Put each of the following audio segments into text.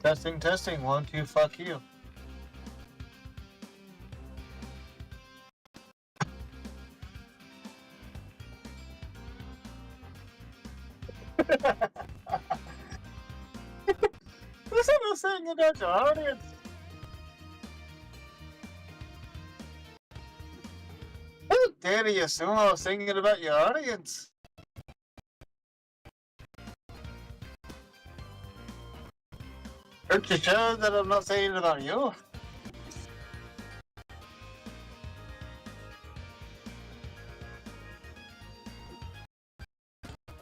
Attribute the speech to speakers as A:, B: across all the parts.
A: Testing, testing. 1, 2, fuck you. Listen to saying about your audience. How dare you assume I was singing about your audience? Aren't you sure that I'm not saying it about you?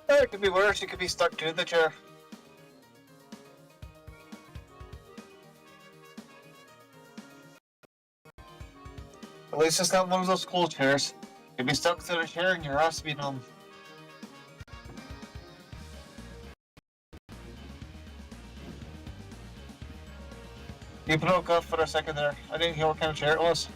A: It could be worse. You could be stuck to the chair. At least it's not one of those cool chairs. You'd be stuck to the chair and your ass would be numb. You broke up for a second there. I didn't hear what kind of chair it was.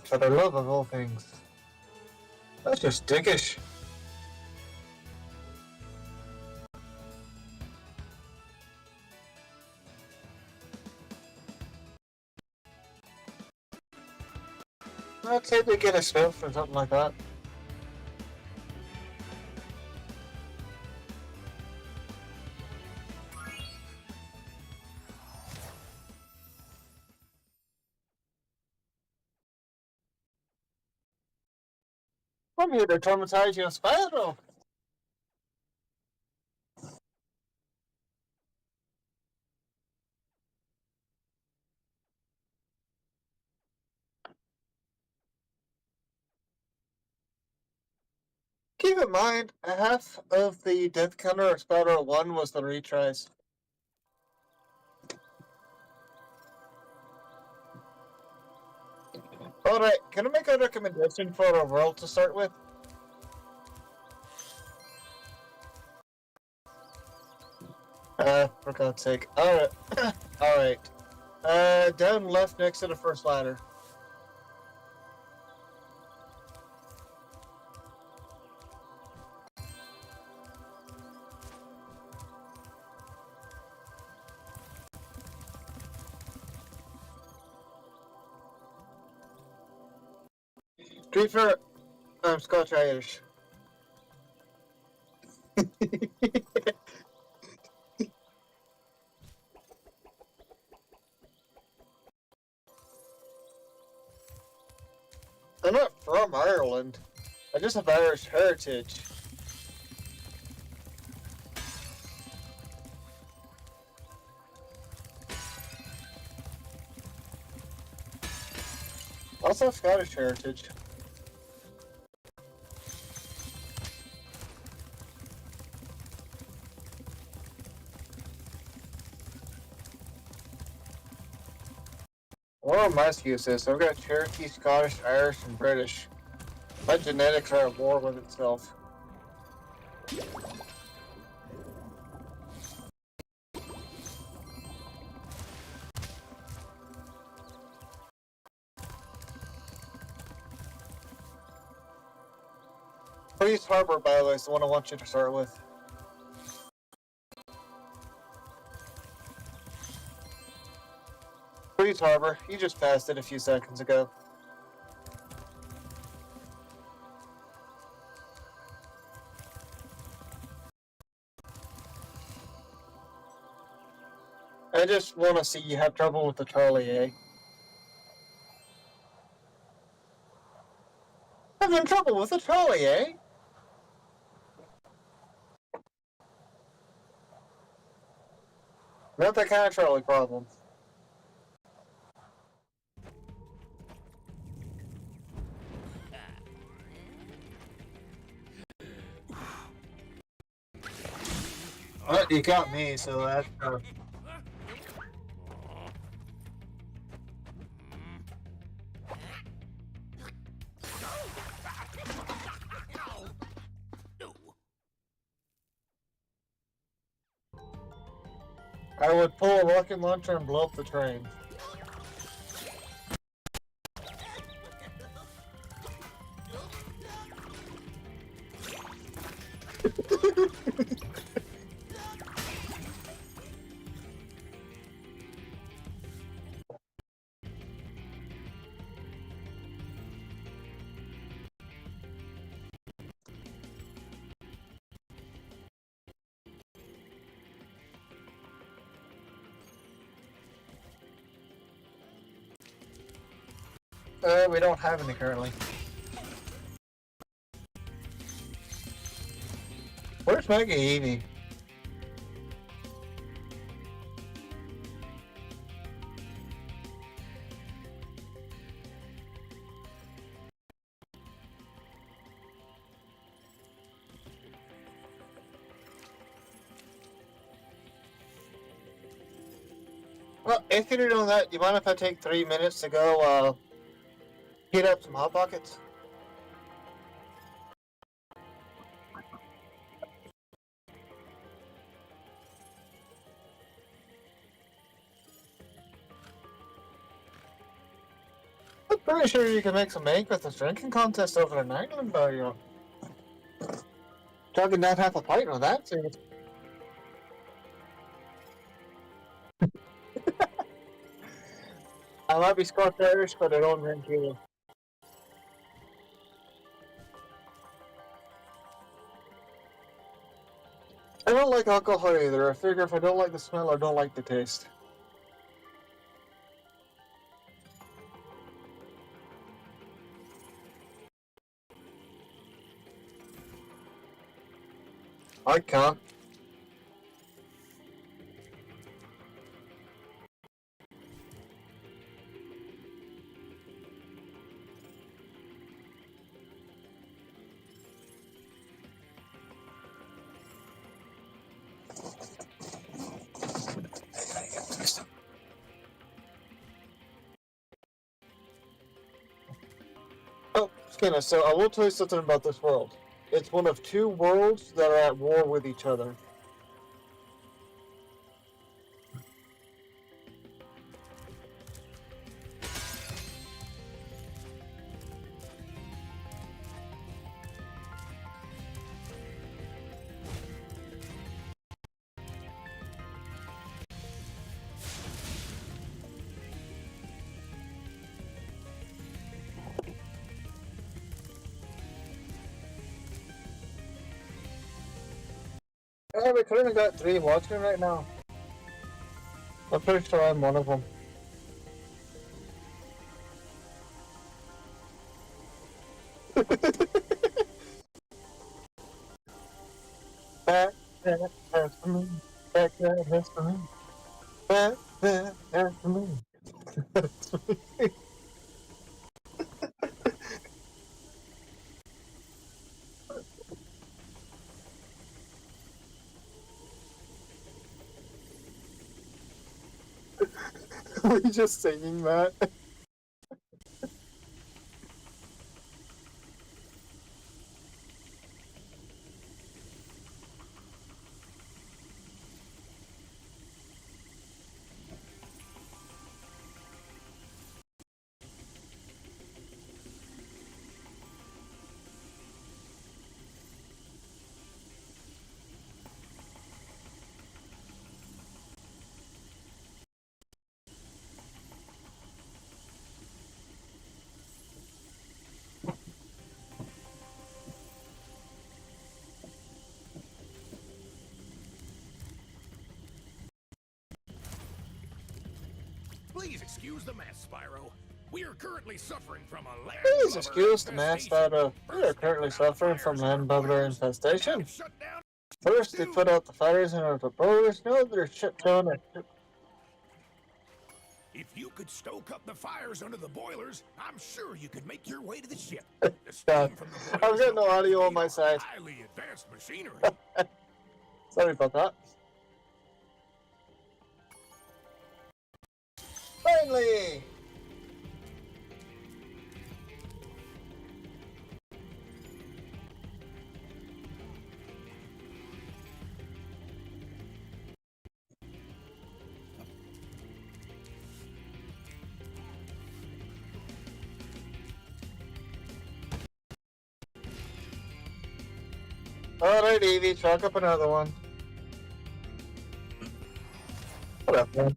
A: For the love of all things. That's just dickish. I'd say they get a sniff or something like that. I'm here to traumatize you, Spyro. Keep in mind, half of the death counter of Spyro 1 was the retries. Alright, can I make a recommendation for a world to start with? For God's sake. Alright. Alright. Down left next to the first ladder. To be fair, I'm Scotch Irish. I'm not from Ireland. I just have Irish heritage. Also have Scottish heritage. One of my excuses, I've got Cherokee, Scottish, Irish, and British. My genetics are at war with itself. Priest Harbor, by the way, is the one I want you to start with. Priest Harbor, you just passed it a few seconds ago. I just want to see you have trouble with the trolley, eh? Having trouble with the trolley, eh? Not that kind of trolley problem. Well, you got me, so that's... I would pull a rocket launcher and blow up the train. We don't have any currently. Where's Maggie Evie? Well, if you're doing that, do you mind if I take 3 minutes to go heat up some Hot Pockets? I'm pretty sure you can make some egg with a drinking contest over in Ireland, though, you know. Chugging down half a pint with that, too. I might be Scotch Irish, but I don't drink either. I don't like alcohol either. I figure if I don't like the smell, I don't like the taste. I can't. Oh, Skinner, so I will tell you something about this world. It's one of two worlds that are at war with each other. Yeah, we currently got 3 watching right now. I'm pretty sure I'm one of them. Back there, that's for me. Back there, that's for me. Back there, that's for me. That's for me. Were you just singing that?
B: Please excuse the mess, Spyro. We are currently suffering from a land
A: Please excuse the mess that we are currently suffering from landlubber infestation. First, they put out the fires in our boilers, now they're shut down.
B: If you could stoke up the fires under the boilers, I'm sure you could make your way to the ship. The steam from the
A: I've
B: boilers
A: got no audio on my side.
B: highly advanced machinery.
A: Sorry about that. Finally! Alright, Evie, chalk up another one. What up, man?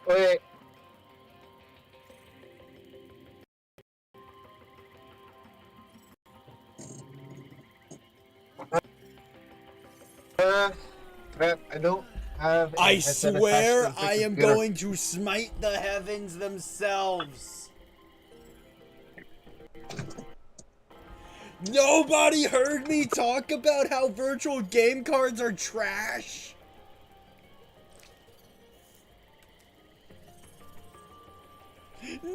A: Wait. Crap, I don't have.
C: I
A: headset
C: swear
A: attached to the
C: I am
A: computer.
C: going to smite the heavens themselves. Nobody heard me talk about how virtual game cards are trash.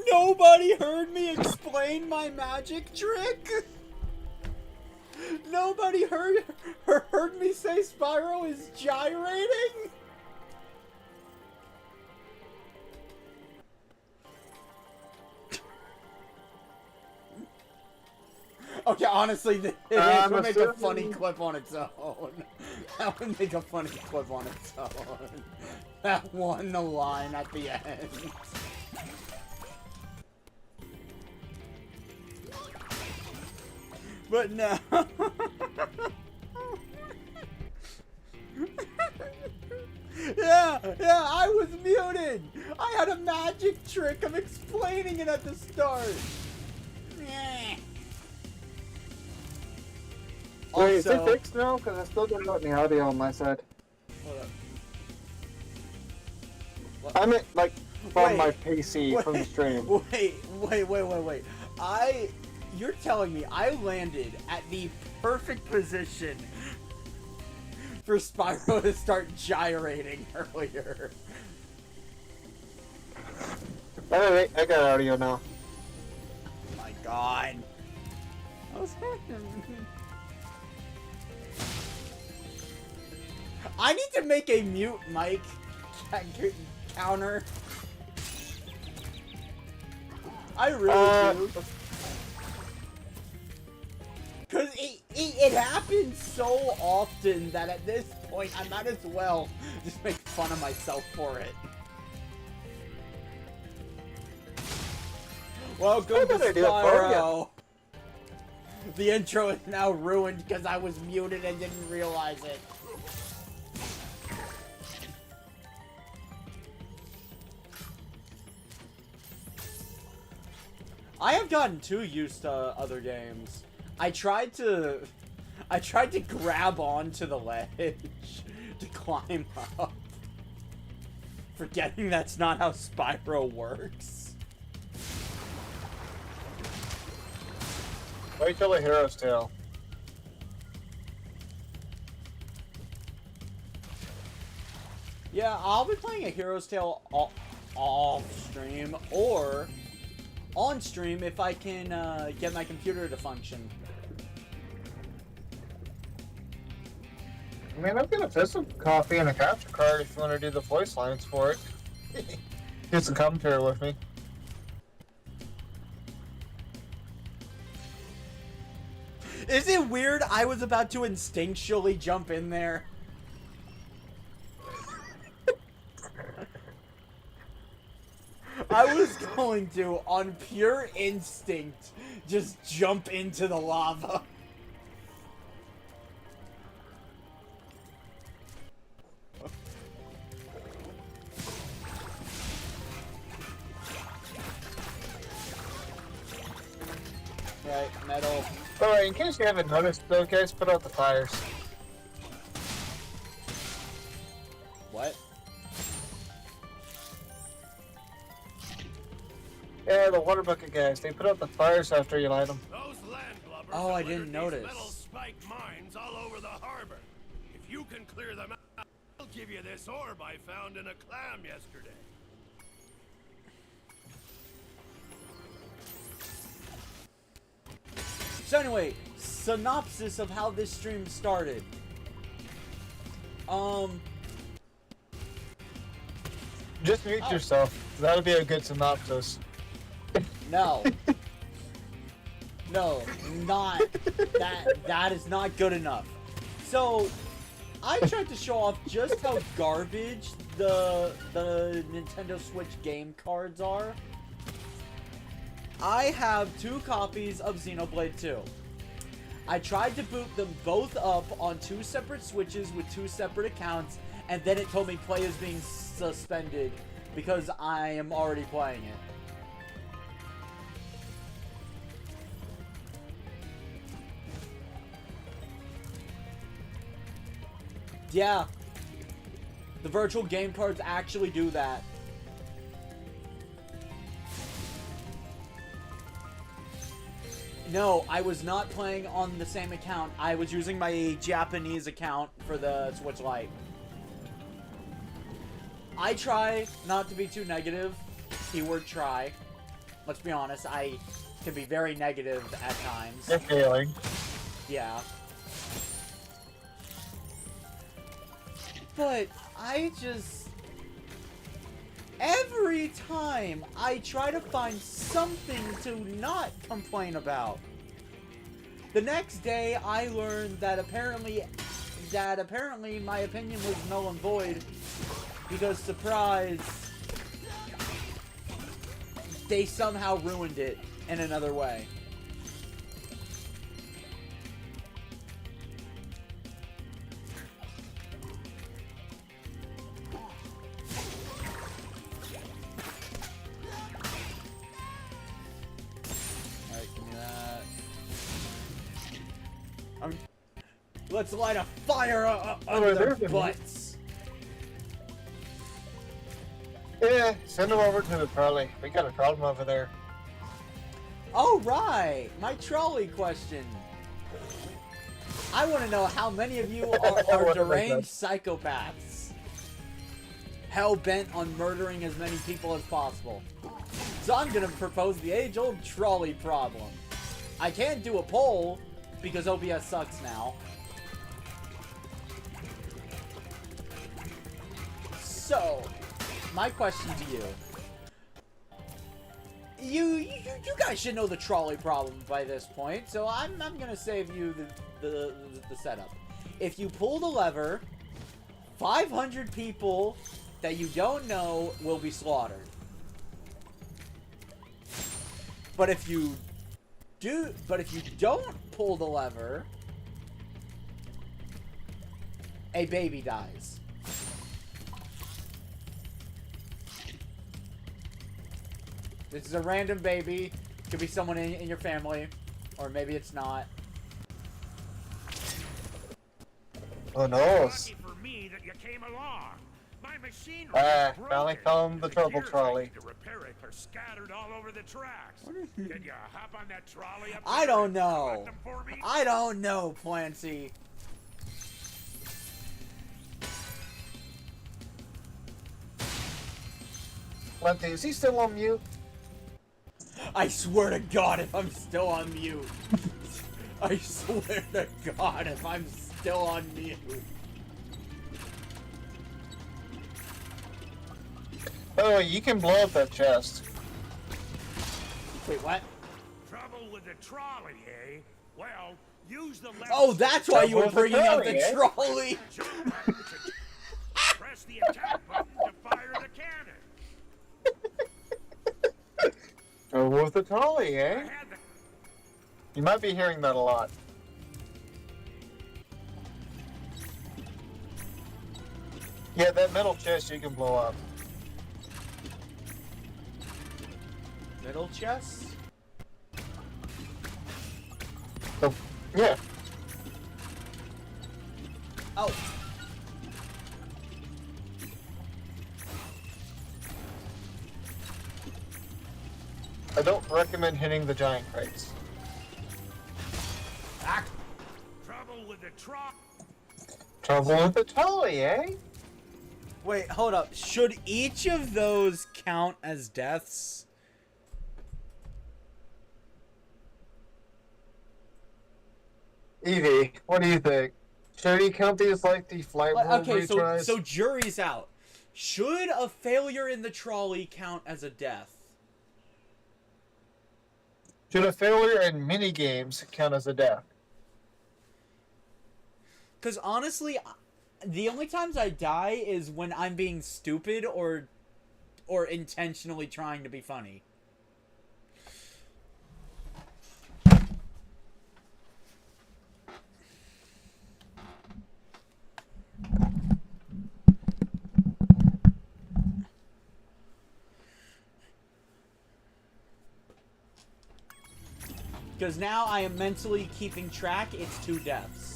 C: Nobody heard me explain my magic trick. Nobody heard me say Spyro is gyrating. Okay, honestly, it would make a funny clip on its own. That would make a funny clip on its own. That one, the line at the end. But no. Yeah, I was muted. I had a magic trick. I'm explaining it at the start. Yeah.
A: Wait, is it
C: Also,
A: fixed now? Because I still don't have any audio on my side.
C: hold up.
A: I meant, like, from
C: Wait,
A: my PC, from the stream.
C: Wait. You're telling me I landed at the perfect position for Spyro to start gyrating earlier.
A: Alright, I got audio now.
C: Oh my god. I need to make a mute mic counter. I really do. Because it happens so often that at this point I might as well just make fun of myself for it. Welcome to Spyro. The intro is now ruined because I was muted and didn't realize it. I have gotten too used to other games. I tried to grab onto the ledge to climb up, forgetting that's not how Spyro works.
A: Wait till the hero's tale.
C: Yeah, I'll be playing a Hero's Tale off stream or on stream if I can get my computer to function.
A: I mean, I've got a pistol coffee and a capture card if you want to do the voice lines for it. Get some commentary with me.
C: Is it weird I was about to instinctually jump in there? I was going to, on pure instinct, just jump into the lava. Right, metal.
A: Alright, in case you haven't noticed though, guys, put out the fires.
C: What?
A: Yeah, the water bucket guys, they put out the fires after you light them.
B: Those landlubbers
C: Oh, I
B: have
C: didn't
B: littered these
C: notice.
B: metal spiked mines all over the harbor. If you can clear them out, I'll give you this orb I found in a clam yesterday.
C: So anyway, synopsis of how this stream started.
A: Just mute yourself. That'll be a good synopsis.
C: No. No, not that is not good enough. So I tried to show off just how garbage the Nintendo Switch game cards are. I have 2 copies of Xenoblade 2. I tried to boot them both up on 2 separate Switches with 2 separate accounts, and then it told me play is being suspended because I am already playing it. Yeah. The virtual game cards actually do that. No, I was not playing on the same account. I was using my Japanese account for the Switch Lite. I try not to be too negative. Keyword try. Let's be honest, I can be very negative at times.
A: You're failing.
C: Yeah. But I just... every time I try to find something to not complain about. The next day I learned that apparently my opinion was null and void because, surprise, they somehow ruined it in another way. Let's light a fire under their butts.
A: Yeah, send them over to the trolley. We got a problem over there.
C: Oh, right. My trolley question. I want to know how many of you are deranged psychopaths. Hell-bent on murdering as many people as possible. So I'm going to propose the age-old trolley problem. I can't do a poll because OBS sucks now. So, my question to you. You guys should know the trolley problem by this point, so I'm gonna save you the setup. If you pull the lever, 500 people that you don't know will be slaughtered. But if you don't pull the lever, a baby dies. This is a random baby. Could be someone in your family. Or maybe it's not.
A: Oh no.
B: Lucky for me that you came along. My machine
A: finally found the trouble trolley.
B: To repair it are scattered all over the tracks. Can you hop on that trolley up
C: I
B: there
C: don't
B: and
C: know.
B: collect them for me?
C: I don't know, Plancy.
A: Plenty, is he still on mute?
C: I swear to God if I'm still on mute. I swear to God if I'm still on mute.
A: Oh, you can blow up that chest.
C: Wait, what?
B: Trouble with the trolley, eh? Well, use the left
C: Oh, that's why you were bringing out the
A: eh?
C: trolley.
B: Press the attack button to fire the cannon.
A: Oh, with the trolley, eh?
B: I had the
A: You might be hearing that a lot. Yeah, that metal chest you can blow up.
C: Middle chest?
A: Oh, yeah.
C: Oh.
A: I don't recommend hitting the giant crates.
C: Ah.
B: trouble with the trolley.
A: Trouble with the trolley, eh?
C: Wait, hold up. Should each of those count as deaths?
A: Evie, what do you think? Should he count these like the flight rule
C: Okay,
A: retries?
C: so jury's out. Should a failure in the trolley count as a death?
A: Should a failure in mini games count as a death?
C: Because honestly, The only times I die is when I'm being stupid or intentionally trying to be funny. Because now I am mentally keeping track, it's 2 deaths.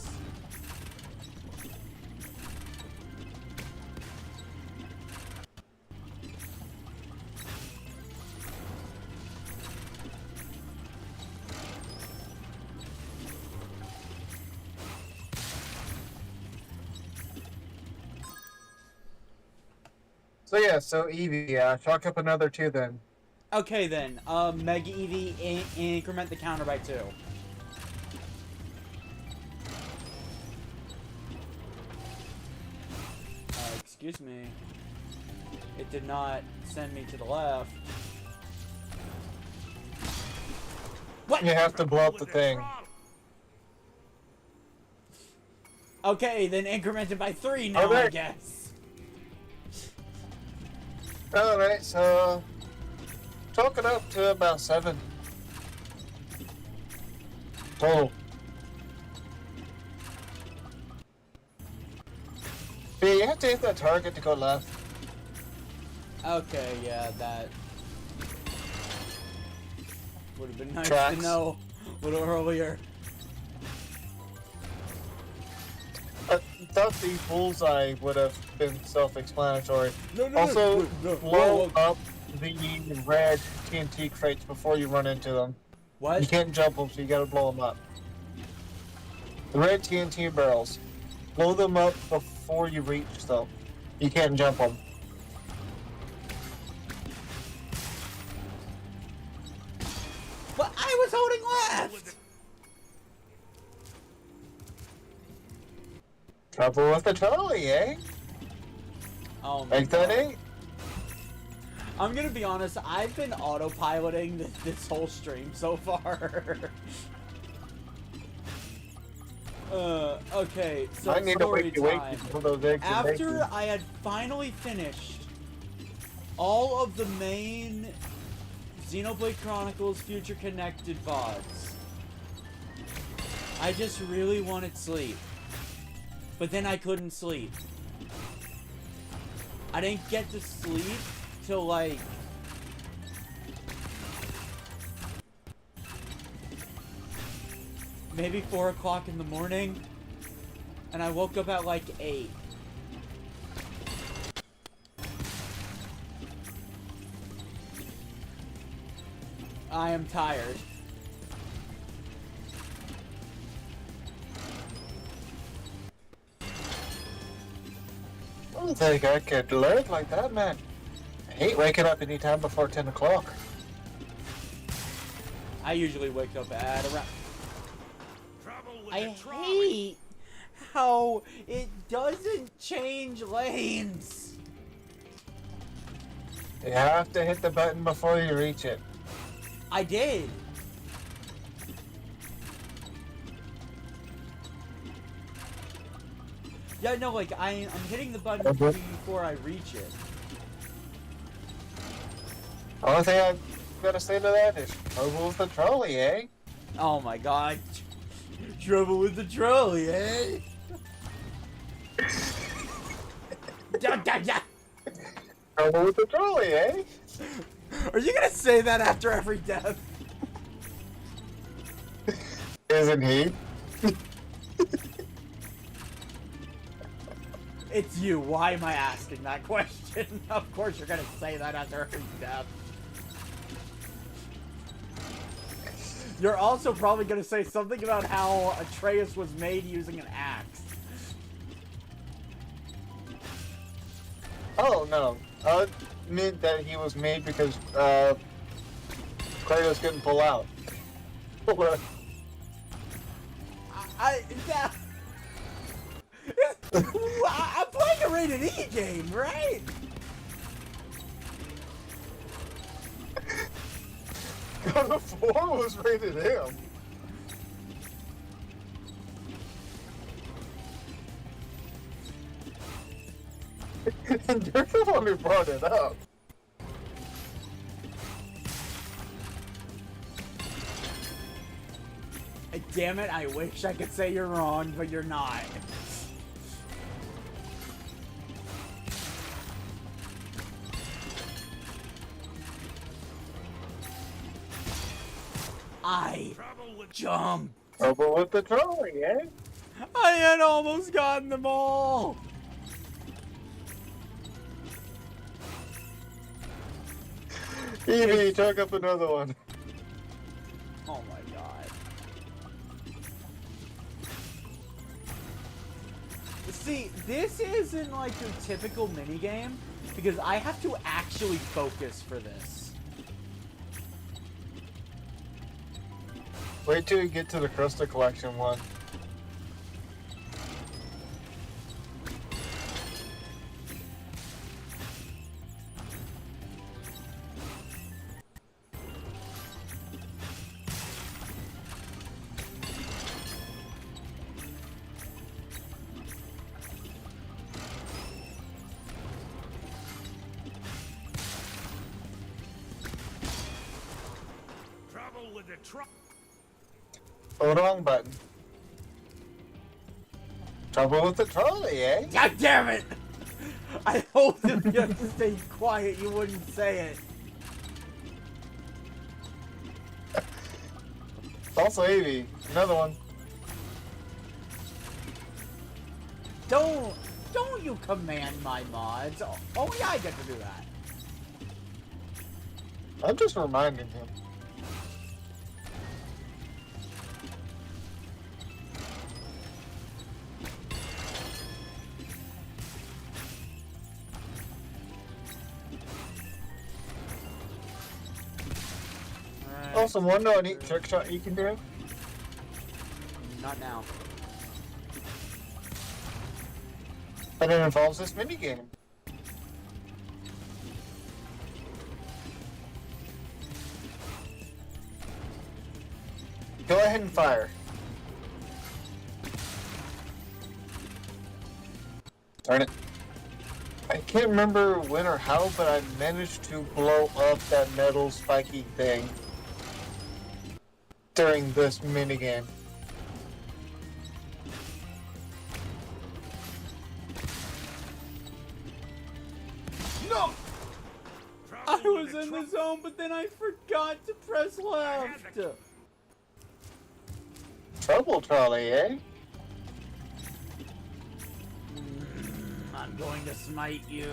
A: So yeah, so Eevee, chalk up another 2 then.
C: Okay then, Mega Eevee, increment the counter by 2. Excuse me. It did not send me to the left. What?
A: You have to blow up the thing.
C: Okay, then increment it by 3 now,
A: Okay.
C: I guess.
A: Alright, so chalk it up to about 7. Total. Yeah, you have to hit that target to go left.
C: Okay, yeah, that would have been nice
A: Tracks.
C: to know a little earlier.
A: I thought the bullseye would have been self-explanatory.
C: No,
A: Also,
C: no,
A: blow
C: whoa.
A: up the red TNT crates before you run into them.
C: What?
A: You can't jump them, so you gotta blow them up. The red TNT barrels. Blow them up before you reach them. You can't jump them.
C: But I was holding left!
A: Trouble with the trolley, eh?
C: Oh my
A: Make that
C: God.
A: 8.
C: I'm gonna be honest, I've been autopiloting this whole stream so far. Okay, so
A: I need to
C: story
A: wake you
C: time.
A: for those eggs and
C: After
A: bacon.
C: I had finally finished all of the main Xenoblade Chronicles Future Connected VODs, I just really wanted sleep. But then I couldn't sleep. I didn't get to sleep till like maybe 4 o'clock in the morning, and I woke up at like 8. I am tired.
A: I don't think I could live like that, man. I hate waking up any time before 10 o'clock.
C: I usually wake up at around.
B: Trouble with
C: I
B: the trolley.
C: hate how it doesn't change lanes.
A: You have to hit the button before you reach it.
C: I did. Yeah, no, like I'm hitting the button
A: Okay.
C: before I reach it.
A: Only thing I've got to say to that is trouble with the trolley, eh?
C: Oh my God. Trouble with the trolley, eh? Da, da, da.
A: Trouble with the trolley, eh?
C: Are you gonna say that after every death?
A: Isn't he?
C: It's you. Why am I asking that question? Of course you're gonna say that after every death. You're also probably gonna say something about how Atreus was made using an axe.
A: Oh, no. I meant that he was made because, Kratos couldn't pull out.
C: That... I'm playing a rated E game, right?
A: God of War was rated M. And you're the one who brought it up.
C: Damn it, I wish I could say you're wrong, but you're not. I jumped.
A: Trouble with the trolley, eh?
C: I had almost gotten them all.
A: Evie, chuck up another one.
C: Oh my god. See, this isn't like your typical minigame because I have to actually focus for this.
A: Wait till you get to the Crystal Collection one.
B: Trouble with the truck.
A: Oh, the wrong button. Trouble with the trolley, eh?
C: God damn it! I hoped if you had stayed quiet, you wouldn't say it.
A: Also, Evie, another one.
C: Don't you command my mods. Only I get to do that.
A: I'm just reminding him. Also, one know a neat trick shot you can do?
C: Not now.
A: And it involves this minigame. Go ahead and fire. Darn it. I can't remember when or how, but I managed to blow up that metal spiky thing during this minigame.
C: No! I
B: Trouble
C: was
B: with the
C: in the
B: truck.
C: zone, but then I forgot to press left.
A: Trouble trolley, eh?
C: I'm going to smite you.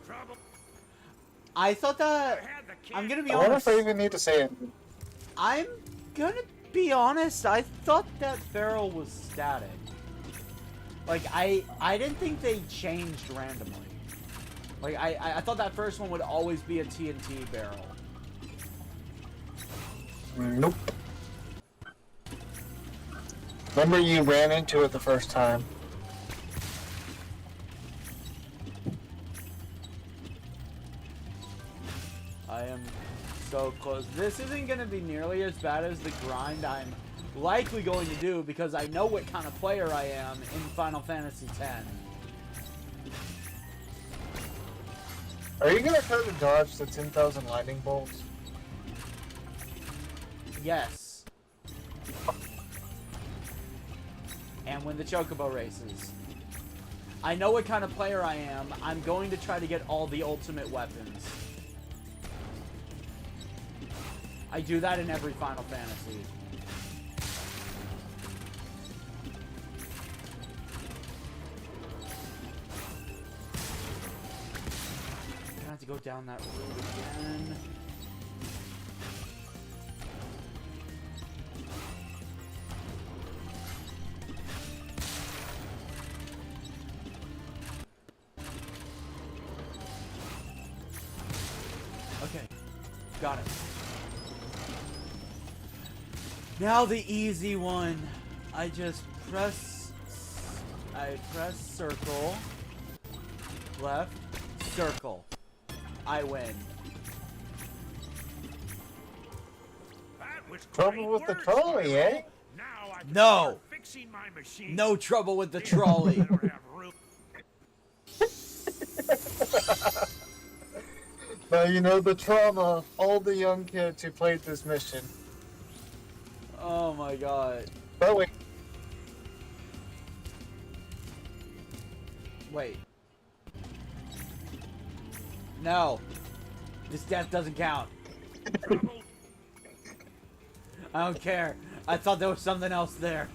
B: Trouble.
C: I thought that...
B: I had the key.
C: I'm gonna be
A: I wonder
C: honest.
A: if I even need to say it.
C: I'm gonna be honest. I thought that barrel was static. Like, I didn't think they changed randomly. Like, I thought that first one would always be a TNT barrel.
A: Nope. Remember you ran into it the first time.
C: I am so close. This isn't going to be nearly as bad as the grind I'm likely going to do because I know what kind of player I am in Final Fantasy X.
A: Are you gonna try to dodge the 10,000 lightning bolts?
C: Yes. And win the Chocobo races. I know what kind of player I am. I'm going to try to get all the ultimate weapons. I do that in every Final Fantasy. I'm gonna have to go down that road again. Okay, got it. Now the easy one. I press circle, left. Circle. I win.
B: That was
A: Trouble
B: great
A: with the
B: work,
A: trolley,
B: Spyro.
A: eh?
B: Now I can
C: No.
B: start fixing my machine.
C: No trouble with the
B: I
C: trolley.
B: don't have room.
A: Now you know the trauma of all the young kids who played this mission.
C: Oh my god.
A: But wait,
C: Wait. No. This death doesn't count.
B: Trouble.
C: I don't care. I thought there was something else there.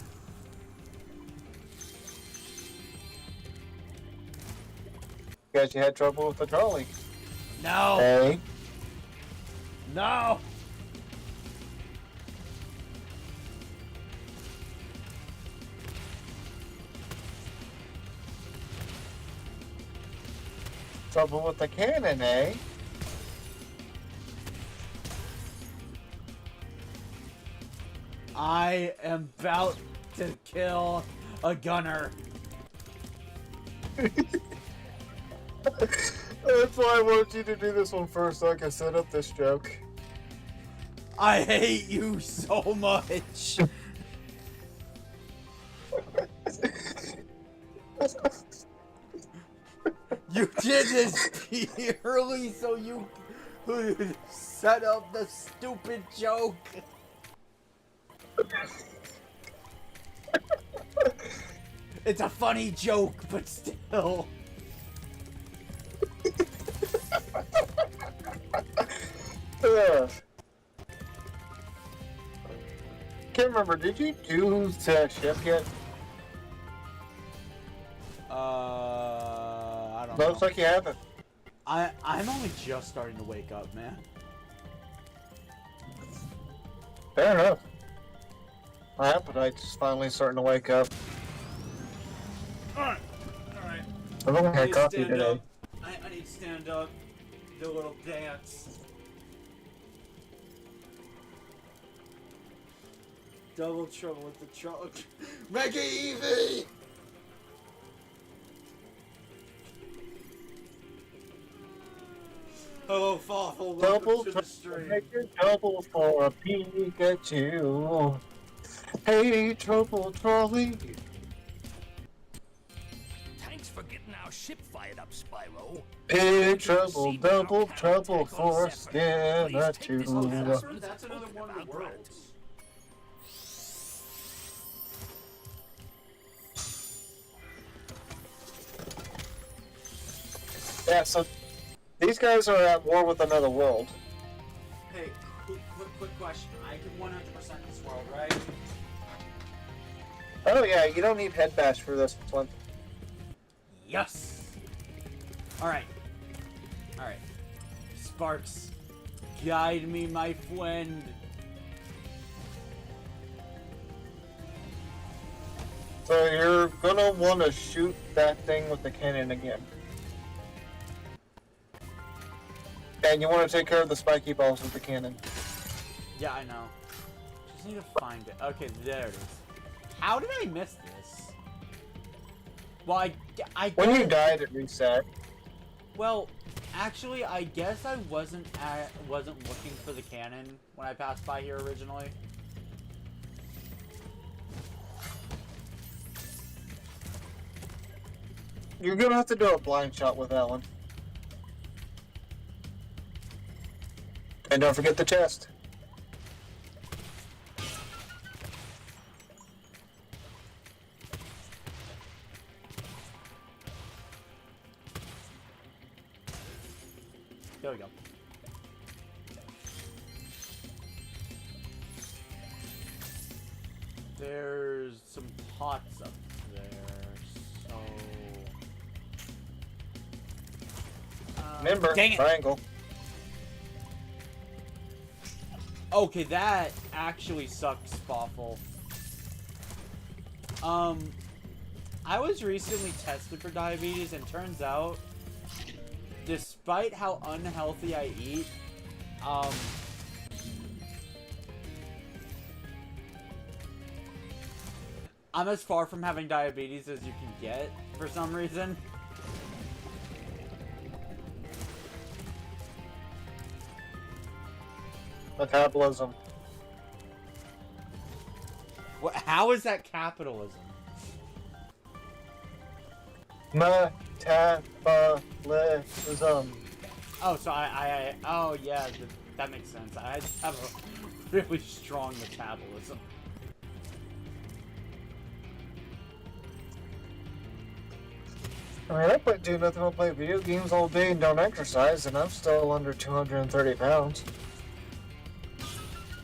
A: guys, you had trouble with the trolley.
C: No.
A: Hey,
C: No.
A: trouble with the cannon, eh?
C: I am about to kill a gunner.
A: That's why I wanted you to do this one first, so I can set up this joke.
C: I hate you so much. You did this purely so you could set up the stupid joke. It's a funny joke, but still.
A: Ugh. Can't remember, did you do the ship yet?
C: I don't know.
A: Looks like you haven't.
C: I'm only just starting to wake up, man.
A: Fair enough. My appetite's just finally starting to wake up.
C: Alright.
A: I've only
C: I
A: had
C: need to
A: coffee
C: stand
A: today.
C: up. I need to stand up, do a little dance. Double trouble with the truck. Make it easy! Hello, Fawful. Welcome
A: Double
C: to the stream.
A: make it double for a Pikachu. Hey, trouble trolley.
B: Thanks for getting our ship fired up, Spyro.
A: Big trouble, double trouble for Skinner too.
C: That's another one of the worlds.
A: Yeah, so these guys are at war with another world.
C: Hey, quick question. I can 100% this world, right?
A: Oh yeah, you don't need head bash for this one.
C: Yes! Alright. Alright. Sparks, guide me, my friend.
A: So you're gonna want to shoot that thing with the cannon again. And you want to take care of the spiky balls with the cannon.
C: Yeah, I know. Just need to find it. Okay, there it is. How did I miss this? Well, I
A: When you died, it reset.
C: well, actually, I guess I wasn't looking for the cannon when I passed by here originally.
A: You're gonna have to do a blind shot with that one. And don't forget the chest.
C: There we go. There's some pots up there, so...
A: Remember,
C: dang it.
A: triangle.
C: Okay, that actually sucks, Spoffle. I was recently tested for diabetes, and turns out, despite how unhealthy I eat, I'm as far from having diabetes as you can get, for some reason.
A: Metabolism.
C: How is that capitalism?
A: Metabolism.
C: Oh, so oh yeah, that makes sense. I have a really strong metabolism.
A: I mean, I quit doing nothing but play video games all day and don't exercise, and I'm still under 230 pounds.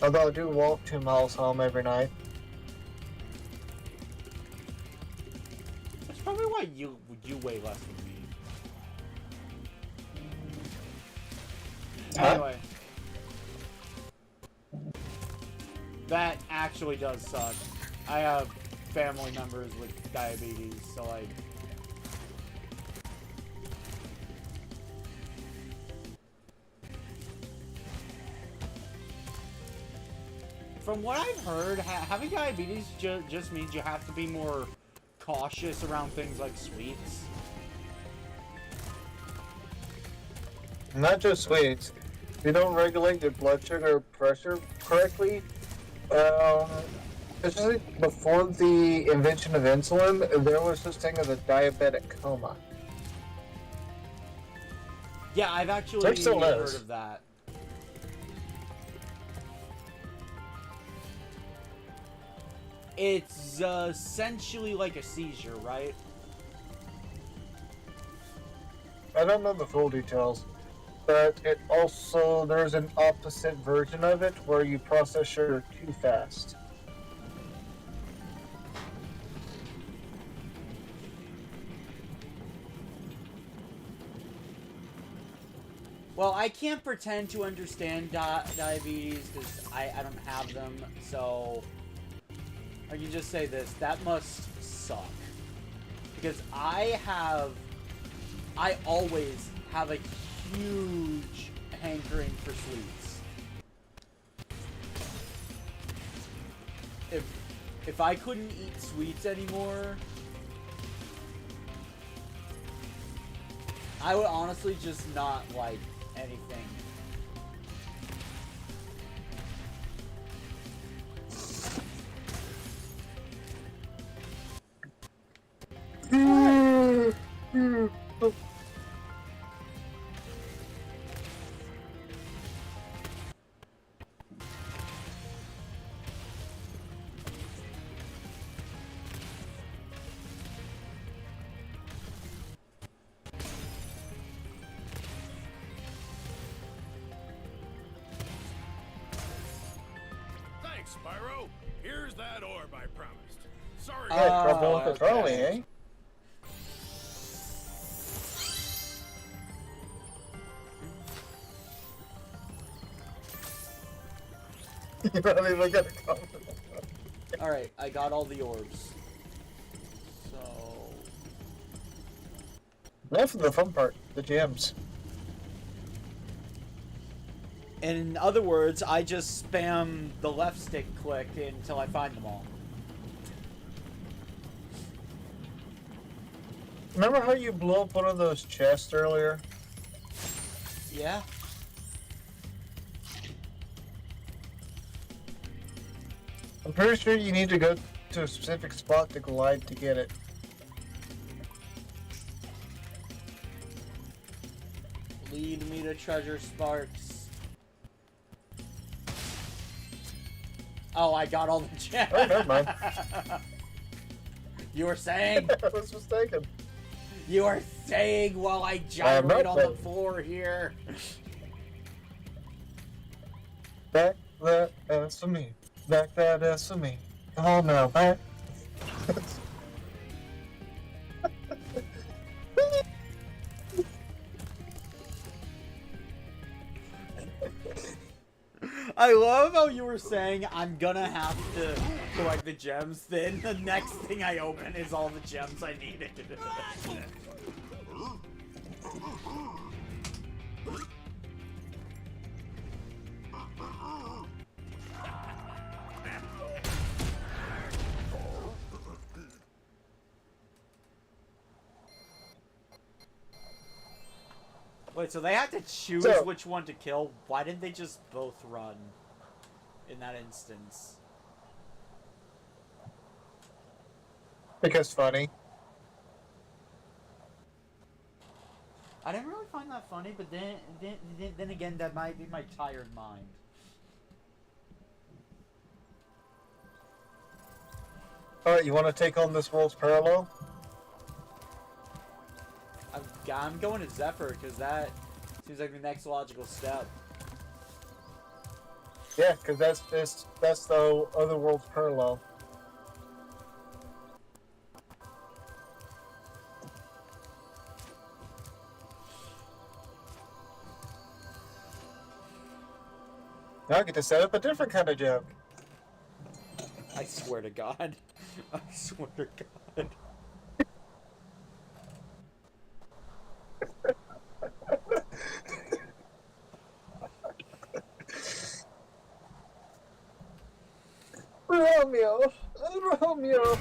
A: Although I do walk 2 miles home every night.
C: That's probably why you weigh less than me.
A: Huh?
C: Anyway. That actually does suck. I have family members with diabetes, so like... From what I've heard, having diabetes just means you have to be more cautious around things like sweets.
A: Not just sweets. If you don't regulate your blood sugar pressure correctly, especially before the invention of insulin, there was such thing as a diabetic coma.
C: Yeah, I've actually
A: There still
C: heard
A: is.
C: of that. It's essentially like a seizure, right?
A: I don't know the full details, but it also, there's an opposite version of it where you process sugar too fast.
C: Well, I can't pretend to understand diabetes because I don't have them, so I can just say this, that must suck. Because I always have a huge hankering for sweets. If I couldn't eat sweets anymore, I would honestly just not like anything.
B: Thanks, Spyro. Here's that orb I promised. Sorry.
A: Yeah, trouble with the
C: okay.
A: trolley, eh? You don't even get a comment.
C: Alright, I got all the orbs. So...
A: Now for the fun part, the gems.
C: In other words, I just spam the left stick click until I find them all.
A: Remember how you blew up one of those chests earlier?
C: Yeah?
A: I'm pretty sure you need to go to a specific spot to glide to get it.
C: Lead me to Treasure Sparks. Oh, I got all the gems.
A: Oh, never mind.
C: You were saying?
A: I was mistaken.
C: You were saying while I gyrate on the
A: but-
C: floor here.
A: Back that ass for me. Back that ass for me. Come on now, back.
C: I love how you were saying I'm gonna have to collect the gems, then the next thing I open is all the gems I needed. Wait, so they had to choose
A: So-
C: which one to kill? Why didn't they just both run? in that instance.
A: Because funny.
C: I didn't really find that funny, but then again, that might be my tired mind.
A: Alright, you want to take on this world's parallel?
C: I'm going to Zephyr, because that seems like the next logical step.
A: Yeah, because that's the other world's parallel. Now I get to set up a different kind of joke.
C: I swear to God. I swear to God.
A: Romeo! Romeo!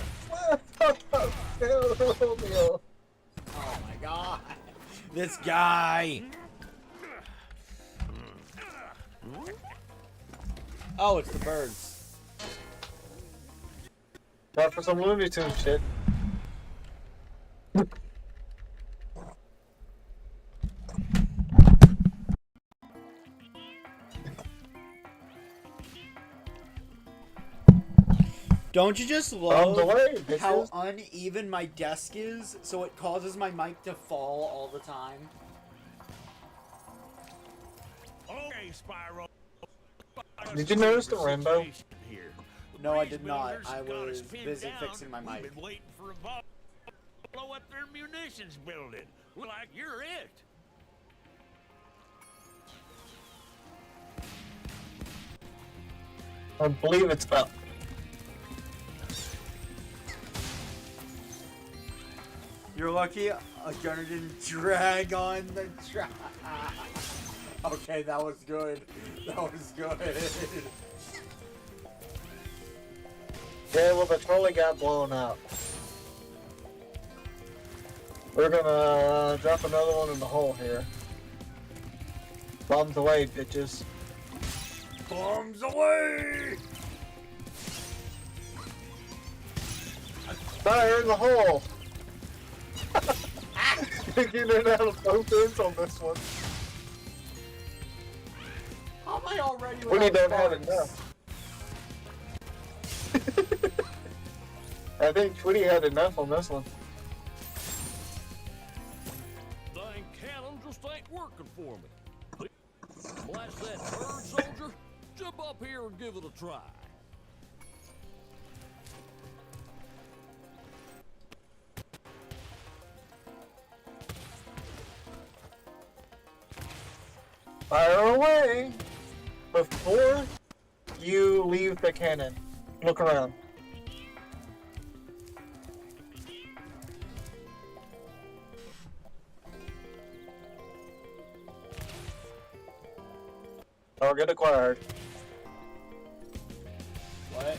A: Romeo!
C: Oh my God. This guy. Oh, it's the birds.
A: Not for some Looney Tunes shit.
C: Don't you just love
A: Away,
C: how uneven my desk is, so it causes my mic to fall all the time?
B: Okay, Spyro.
A: Did you notice the rainbow?
C: No, I did not. I was busy fixing my mic.
B: We've been waiting for a ball to blow up their munitions building. Look like you're it.
A: I believe it's up.
C: You're lucky a gunner didn't drag on the track. Okay, that was good. That was good.
A: Yeah, well, the trolley got blown up. We're gonna drop another one in the hole here. Bombs away, bitches.
C: Bombs away!
A: Fire in the hole! You're getting out of both ends on this one.
C: How am I already
A: We
C: without
A: don't have
C: sparks?
A: enough. I think Twitty had enough on this one.
D: Dang cannon just ain't working for me. Blast that bird, soldier. Jump up here and give it a try.
A: Fire away! Before you leave the cannon, look around. Target acquired.
C: What?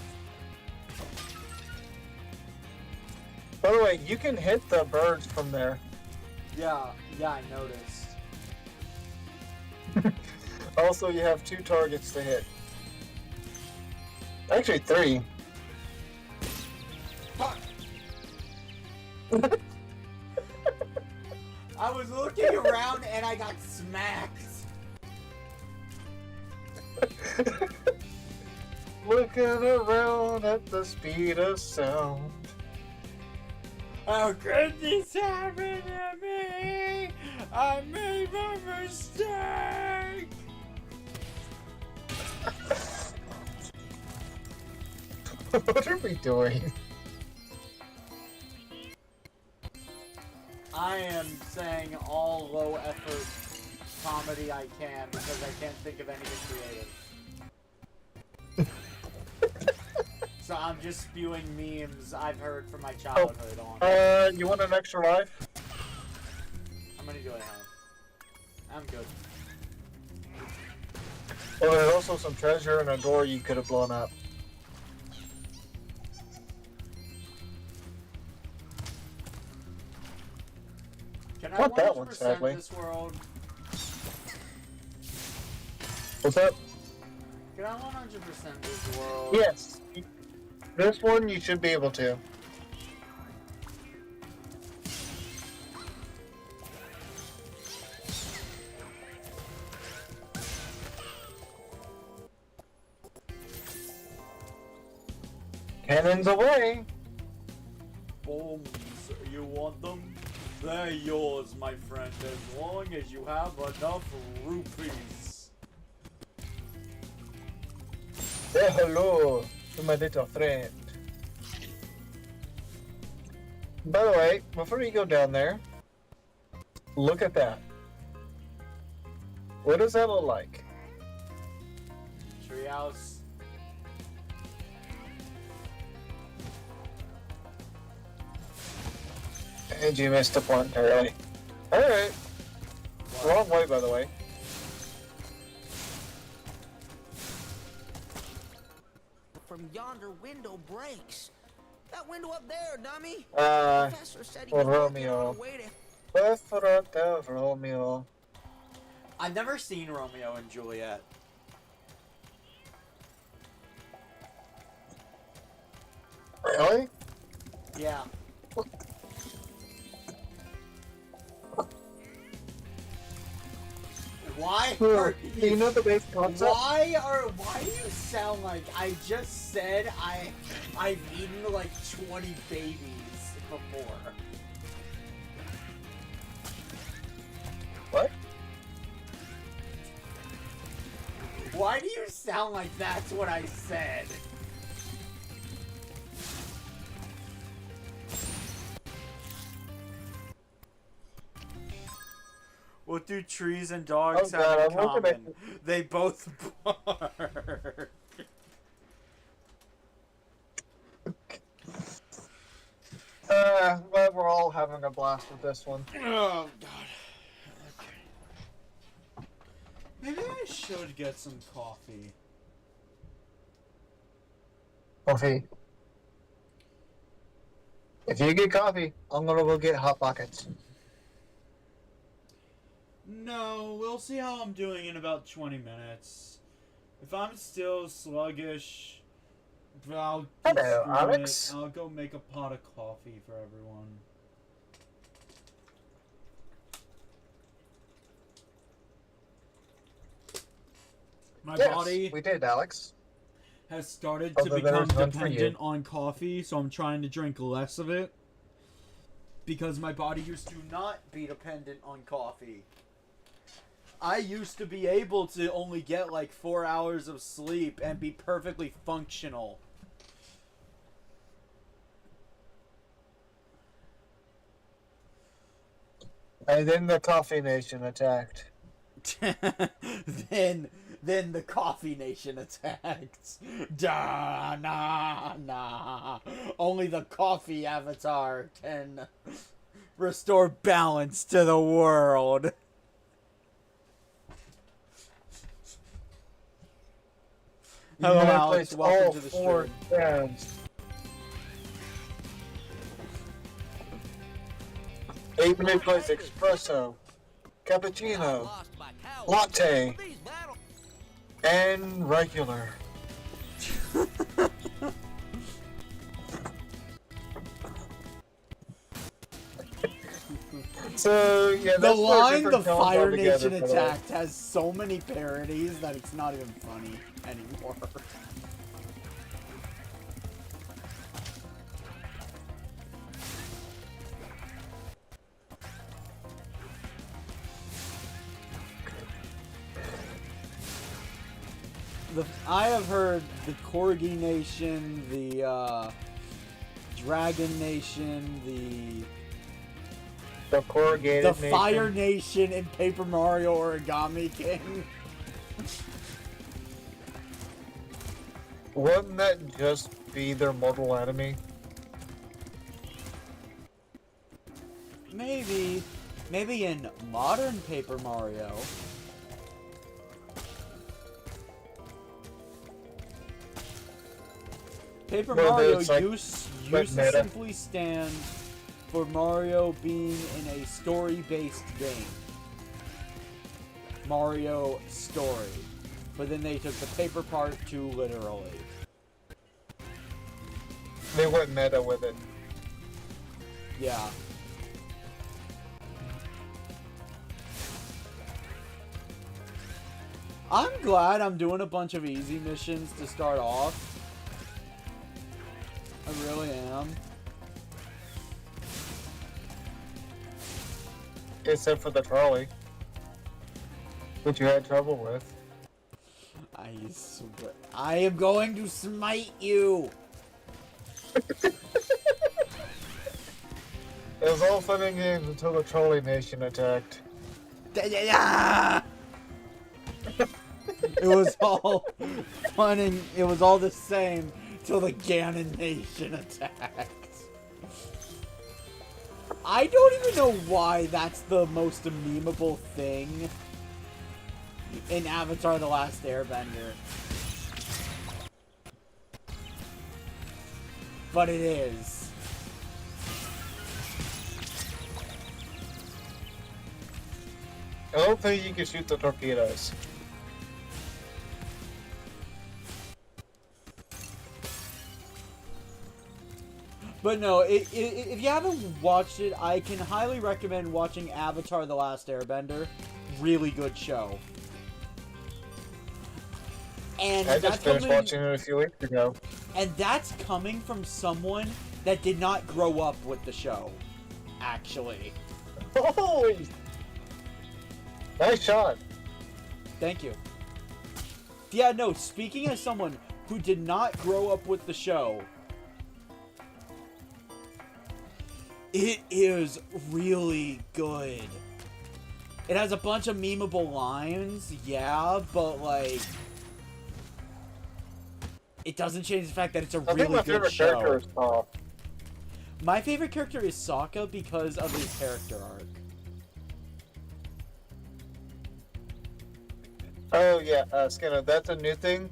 A: By the way, you can hit the birds from there.
C: Yeah, I noticed.
A: Also, you have 2 targets to hit. Actually, 3.
C: Fuck! I was looking around and I got smacked.
A: Looking around at the speed of sound.
C: How could this happen to me? I made a mistake!
A: What are we doing?
C: I am saying all low effort comedy I can because I can't think of anything creative. So I'm just spewing memes I've heard from my childhood on.
A: You want an extra life?
C: How many do I have? I'm good.
A: Well, there's also some treasure and a door you could have blown up.
C: Can I
A: Not that
C: 100%
A: one, sadly.
C: this world?
A: What's up?
C: Can I 100% this world?
A: Yes. This one you should be able to. Cannons away!
C: Bombs, you want them? They're yours, my friend, as long as you have enough rupees.
A: Say hello to my little friend. By the way, before you go down there, look at that. What does that look like?
C: Treehouse.
A: And you missed the point early. Alright. Wrong way, by the way.
E: From yonder window breaks. That window up there, dummy. Professor said he
A: well,
E: was working on
A: Romeo.
E: a way to...
A: Preferata Romeo.
C: I've never seen Romeo and Juliet.
A: Really?
C: Yeah. Why are
A: Do you know the base concept?
C: Why do you sound like I just said I've eaten like 20 babies before?
A: What?
C: Why do you sound like that's what I said? What do trees and dogs have in common? They both bark.
A: But we're all having a blast with this one.
C: Oh god. Okay. Maybe I should get some coffee.
A: Coffee. If you get coffee, I'm gonna go get Hot Pockets.
C: No, we'll see how I'm doing in about 20 minutes. If I'm still sluggish, I'll
A: Hello, Alex.
C: I'll go make a pot of coffee for everyone. My body
A: we did, Alex.
C: has started to
A: Although there's
C: become
A: none for you.
C: dependent on coffee, so I'm trying to drink less of it. Because my body used to not be dependent on coffee. I used to be able to only get like 4 hours of sleep and be perfectly functional.
A: And then the Coffee Nation attacked.
C: then the Coffee Nation attacked. Da nah nah. Only the coffee avatar can restore balance to the world. Hello,
A: You
C: Alex.
A: placed
C: Welcome
A: all
C: to the
A: 4
C: stream.
A: rounds. 8-minute place espresso, cappuccino,
E: Lost by cow.
A: latte,
E: These battle...
A: and regular. So yeah,
C: The
A: that's four
C: line
A: different
C: the
A: tones
C: Fire
A: altogether,
C: Nation
A: by the way.
C: attacked has so many parodies that it's not even funny anymore. I have heard the Corgi Nation, the Dragon Nation,
A: The corrugated
C: the
A: nation.
C: Fire Nation in Paper Mario Origami King.
A: Wouldn't that just be their mortal enemy?
C: Maybe in modern Paper Mario. Paper
A: Well,
C: Mario
A: it's like-
C: used
A: like
C: to
A: meta.
C: simply stand for Mario being in a story-based game. Mario Story. but then they took the paper part too literally.
A: They went meta with it.
C: Yeah. I'm glad I'm doing a bunch of easy missions to start off. I really am.
A: Except for the trolley, which you had trouble with.
C: I swear. I am going to smite you!
A: It was all fun and games until the trolley nation attacked.
C: It was all fun and it was all the same till the Ganon Nation attacked. I don't even know why that's the most memeable thing in Avatar: The Last Airbender. But it is.
A: I don't think you can shoot the torpedoes.
C: But no, if you haven't watched it, I can highly recommend watching Avatar: The Last Airbender. Really good show. And
A: I just finished watching it a few weeks ago.
C: And that's coming from someone that did not grow up with the show, actually.
A: Holy! Nice shot.
C: Thank you. Yeah, no, speaking as someone who did not grow up with the show, it is really good. It has a bunch of memeable lines, yeah, but like, it doesn't change the fact that it's a really good show.
A: Character is Toph.
C: My favorite character is Sokka because of his character arc.
A: Oh yeah, Skinner, that's a new thing.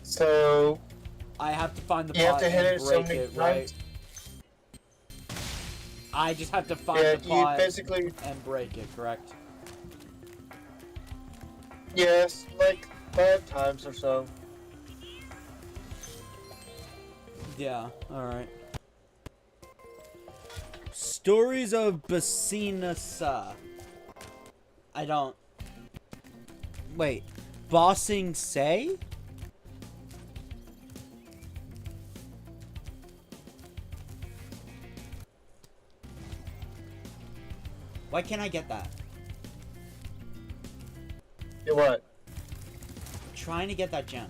A: So
C: I have to find the
A: you have
C: pot
A: to hit
C: and
A: it so
C: break
A: many
C: it, right?
A: times.
C: I just have to find the
A: you
C: pot
A: basically
C: and break it, correct?
A: yes, like 5 times or so.
C: Yeah, alright. Stories of Basinasa. I don't... Wait. Bossing Say? Why can't I get that?
A: You what?
C: I'm trying to get that gem.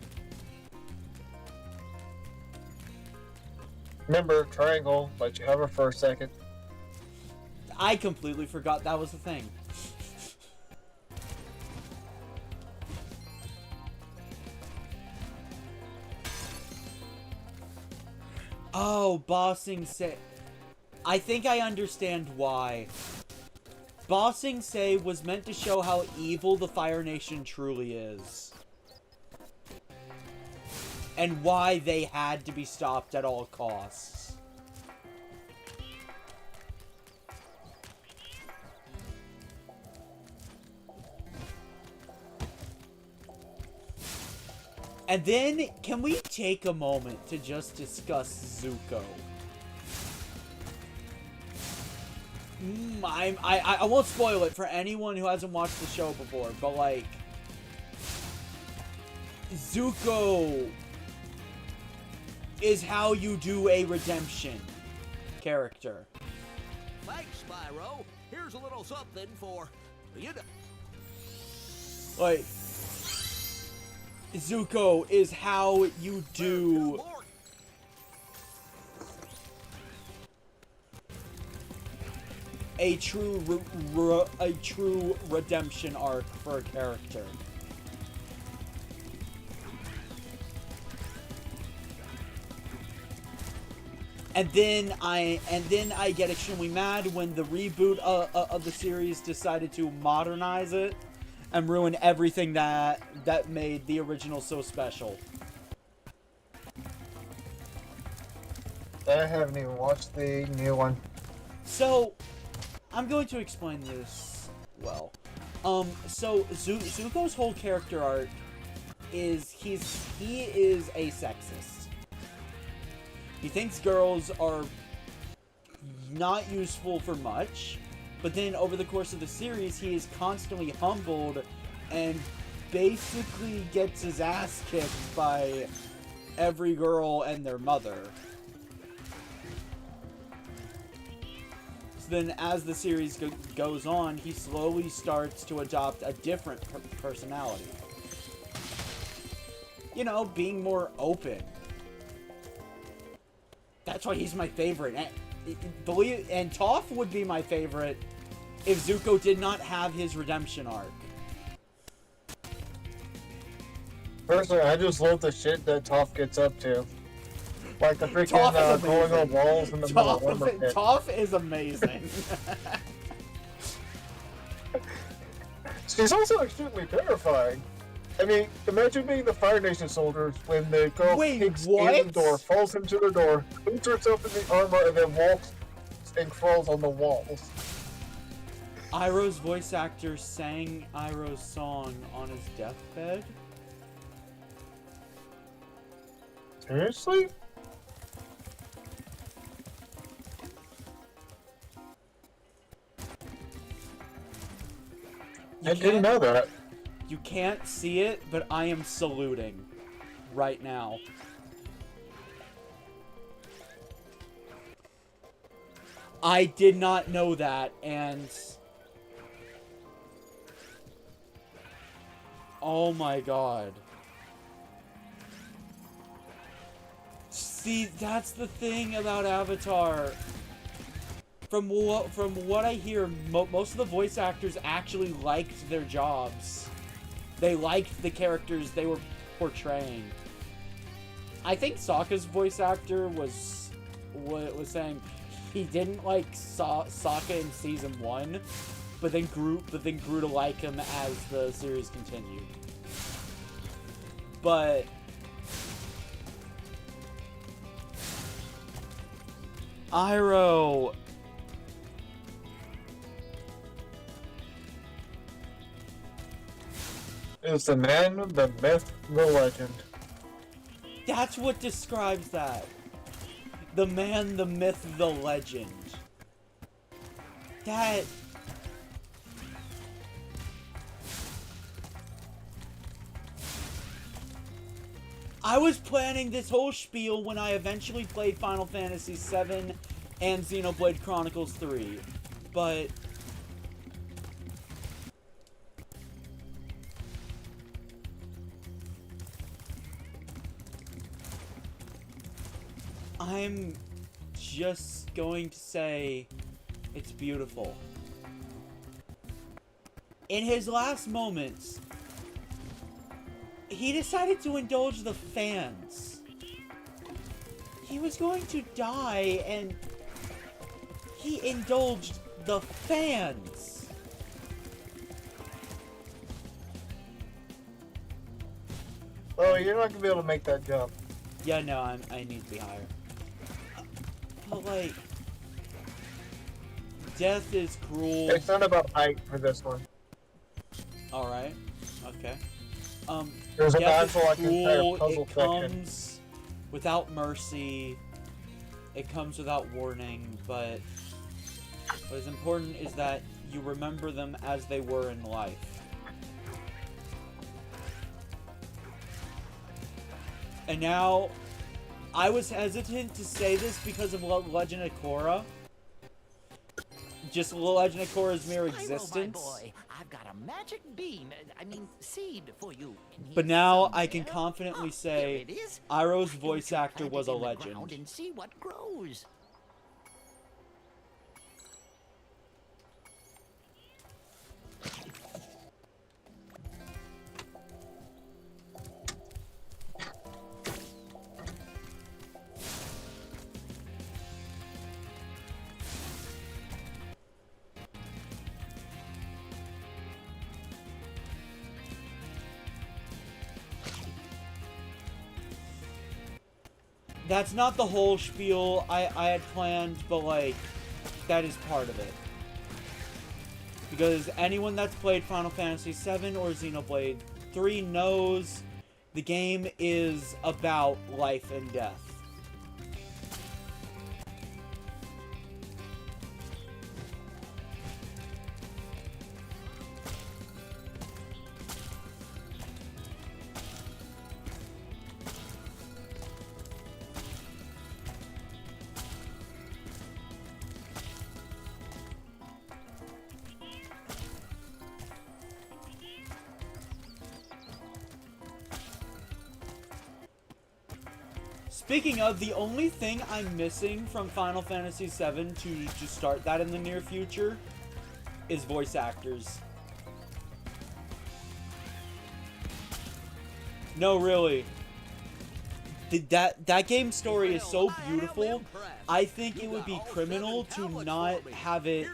A: Remember, triangle, let you hover for a second.
C: I completely forgot that was the thing. Oh, Bossing Say. I think I understand why. Bossing Say was meant to show how evil the Fire Nation truly is. And why they had to be stopped at all costs. And then, can we take a moment to just discuss Zuko? I won't spoil it for anyone who hasn't watched the show before, but like... Zuko is how you do a redemption character.
D: Thanks, Spyro. Here's a little something for you.
C: Like, Zuko is how you do a true redemption arc for a character. And then I get extremely mad when the reboot of the series decided to modernize it and ruin everything that made the original so special.
A: I haven't even watched the new one.
C: So, I'm going to explain this well. So Zuko's whole character arc is he is a sexist. He thinks girls are not useful for much, but then over the course of the series, he is constantly humbled and basically gets his ass kicked by every girl and their mother. So then, as the series goes on, he slowly starts to adopt a different personality. You know, being more open. That's why he's my favorite. And Toph would be my favorite if Zuko did not have his redemption arc.
A: Personally, I just love the shit that Toph gets up to. Like the freaking going on walls in the middle of the pit.
C: Toph is amazing.
A: She's also extremely terrifying. I mean, imagine being the Fire Nation soldiers when the girl kicks in the door, falls into the door, puts herself in the armor, and then walks and crawls on the walls.
C: Iroh's voice actor sang Iroh's song on his deathbed.
A: Seriously? I didn't know that.
C: You can't see it, but I am saluting right now. I did not know that, and oh my god. See, that's the thing about Avatar. From what I hear, most of the voice actors actually liked their jobs. They liked the characters they were portraying. I think Sokka's voice actor was saying he didn't like Sokka in season 1, but then grew to like him as the series continued. But Iroh.
A: It's the man, the myth, the legend.
C: That's what describes that. The man, the myth, the legend. That... I was planning this whole spiel when I eventually played Final Fantasy VII and Xenoblade Chronicles 3, but... I'm just going to say it's beautiful. In his last moments, he decided to indulge the fans. He was going to die, and he indulged the fans.
A: Oh, you're not gonna be able to make that jump.
C: Yeah, no, I need to be higher. But, like, death is cruel.
A: It's not about height for this one.
C: Alright, okay.
A: There's
C: death
A: an
C: is
A: actual
C: cruel,
A: puzzle
C: it
A: section.
C: comes without mercy, it comes without warning, but what is important is that you remember them as they were in life. And now, I was hesitant to say this because of Legend of Korra. Just Legend of Korra's mere existence.
F: Spyro, my boy, I've got a magic bean, seed for you.
C: But now I can confidently
F: Here
C: say
F: it is.
C: Iroh's
F: Why don't
C: voice
F: you
C: actor
F: plant
C: was
F: it
C: a
F: in the
C: legend.
F: ground and see what grows.
C: That's not the whole spiel I had planned, but, like, that is part of it. Because anyone that's played Final Fantasy VII or Xenoblade 3 knows The game is about life and death. Speaking of, the only thing I'm missing from Final Fantasy VII to start that in the near future is voice actors. No, really. That game's story is so beautiful, I think it would be criminal to not have it,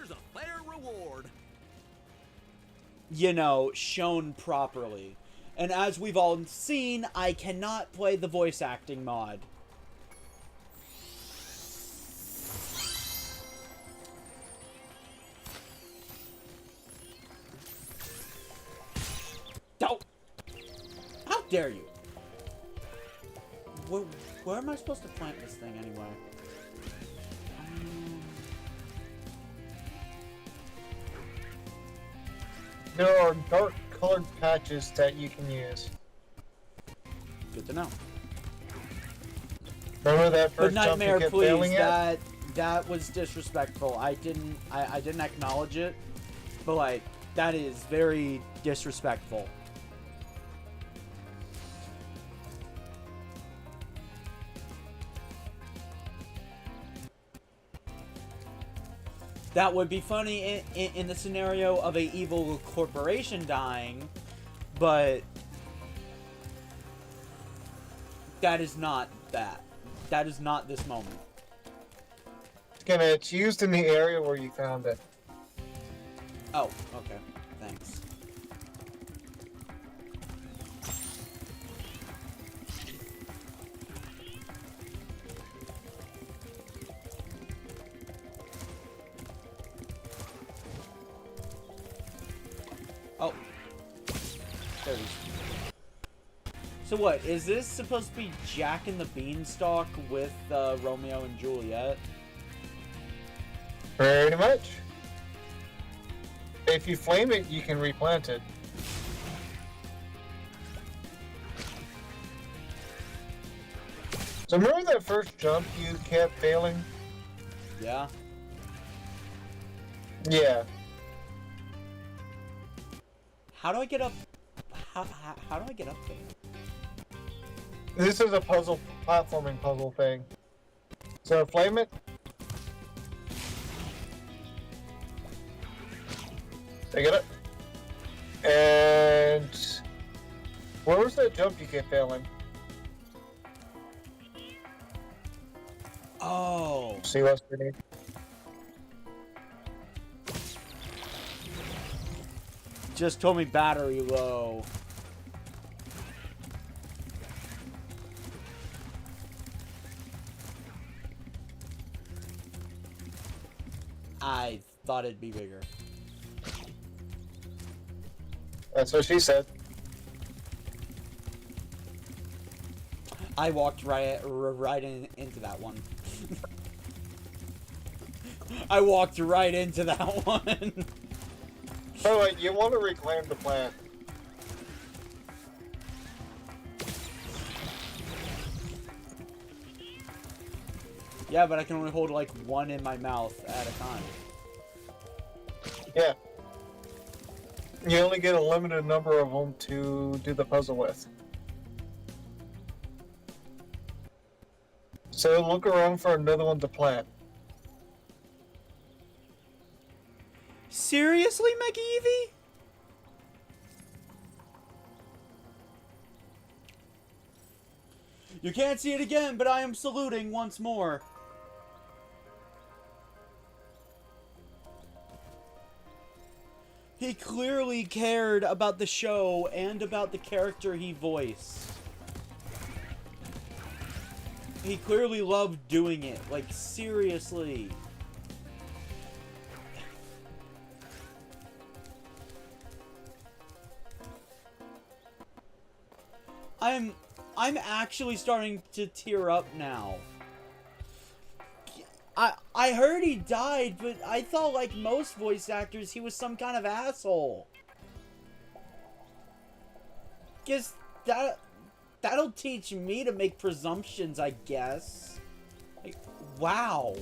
C: you know, shown properly. And as we've all seen, I cannot play the voice acting mod. Don't! How dare you? Where am I supposed to plant this thing anyway?
A: There are dark colored patches that you can use.
C: Good to know.
A: Remember that first
C: But
A: jump you
C: Nightmare,
A: kept
C: please,
A: failing at?
C: that was disrespectful. I didn't acknowledge it, but like, that is very disrespectful. That would be funny in the scenario of a evil corporation dying, but that is not that. That is not this moment.
A: It's used in the area where you found it.
C: Oh, okay. Thanks. Oh. There it is. So what, is this supposed to be Jack and the Beanstalk with Romeo and Juliet?
A: Pretty much. If you flame it, you can replant it. So remember that first jump you kept failing?
C: Yeah.
A: Yeah.
C: How do I get up? How do I get up there?
A: This is a puzzle, platforming puzzle thing. So flame it. Take it up. And where was that jump you kept failing?
C: Oh.
A: See what's beneath.
C: Just told me battery low. I thought it'd be bigger.
A: That's what she said.
C: I walked right into that one. I walked right into that one.
A: Oh, wait, you want to reclaim the plant.
C: Yeah, but I can only hold like one in my mouth at a time.
A: Yeah. You only get a limited number of them to do the puzzle with. So look around for another one to plant.
C: Seriously, McEvie? You can't see it again, but I am saluting once more. He clearly cared about the show and about the character he voiced. He clearly loved doing it. Like, seriously. I'm actually starting to tear up now. I heard he died, but I thought, like most voice actors, he was some kind of asshole. Guess that'll teach me to make presumptions, I guess. Like, wow.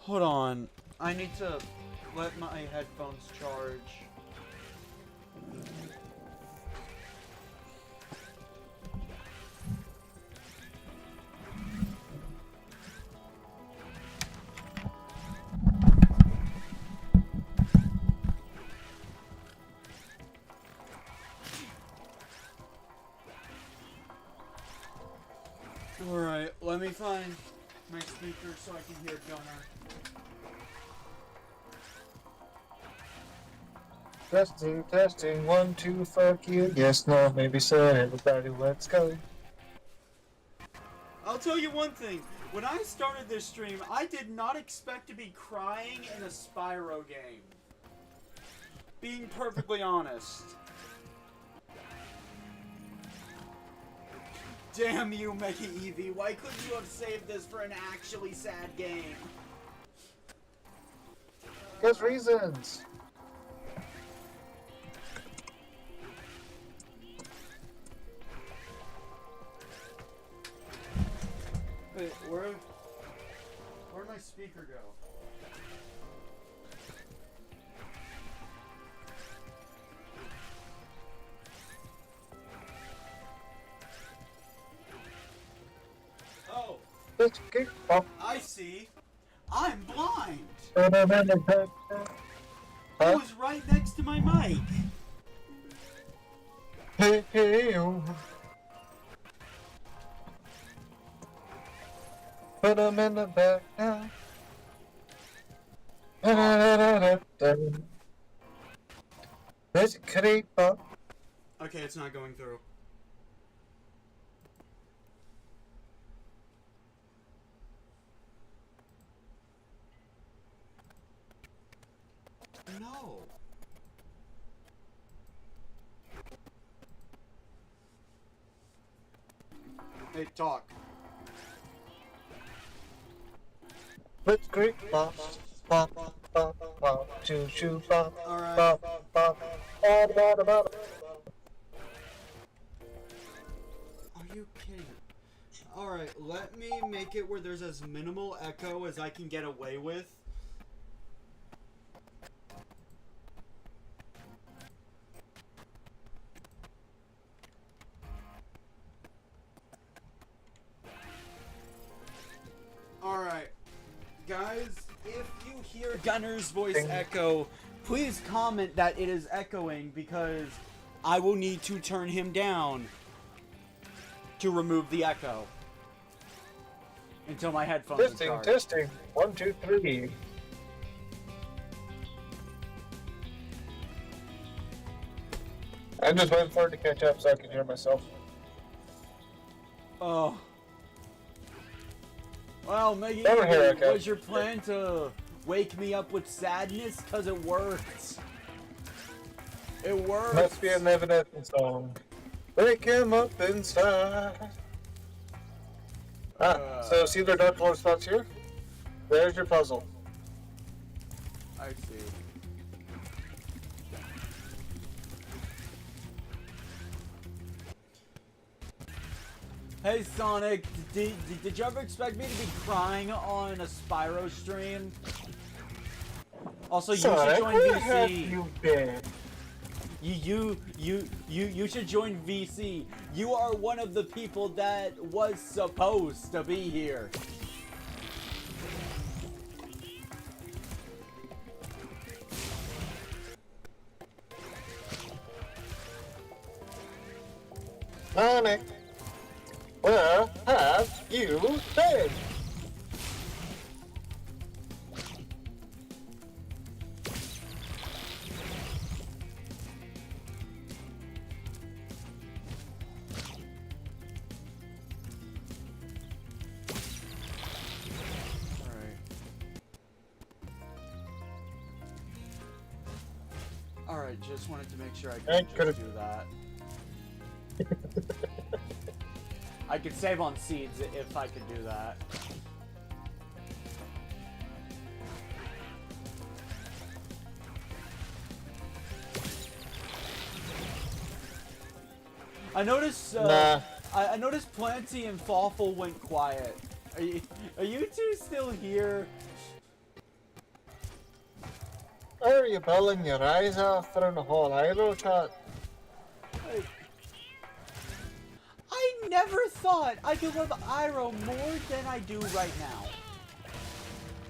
C: Hold on. I need to let my headphones charge. Alright, let me find my speaker so I can hear Gunner.
A: Testing, testing, 1, 2, fuck you. Yes, no, maybe so. Everybody, let's go.
C: I'll tell you one thing. When I started this stream, I did not expect to be crying in a Spyro game. Being perfectly honest. Damn you, Mecha Eevee. Why couldn't you have saved this for an actually sad game?
A: Because reasons.
C: Wait, where'd my speaker go? Oh,
A: Let's kick off.
C: I see. I'm blind.
A: Huh?
C: It was right next to my mic.
A: Hey, hey, oh. Put 'em in the back now. Let's creep up.
C: Okay, it's not going through. No. Hey, talk.
A: Let's creep up. Bop, bop, bop, choo choo bop.
C: Alright.
A: Bop, bop, bop, bop, bop.
C: Are you kidding? Alright, let me make it where there's as minimal echo as I can get away with. Alright. Guys, if you hear Gunner's voice echo, please comment that it is echoing because I will need to turn him down to remove the echo until my headphones are
A: Testing,
C: charged.
A: testing. 1, 2, 3. I'm just waiting for it to catch up so I can hear myself.
C: Oh. Well, Megan,
A: Over here, okay.
C: was your plan to wake me up with sadness? Because it worked. It worked.
A: Must be an evidence song. Wake him up inside. So see their dark color spots here? There's your puzzle.
C: I see. Hey Sonic, did you ever expect me to be crying on a Spyro stream? Also, you
A: Sonic,
C: should join
A: where have
C: VC.
A: you been?
C: You should join VC. You are one of the people that was supposed to be here.
A: Sonic, Where have you been?
C: Alright, just wanted to make sure I
A: I
C: could
A: could've-
C: just do that. I could save on seeds if I could do that. I noticed, I noticed Planty and Fawful went quiet. Are you two still here?
A: Are you bawling your eyes off for the whole Iro chat?
C: I never thought I could love Iroh more than I do right now.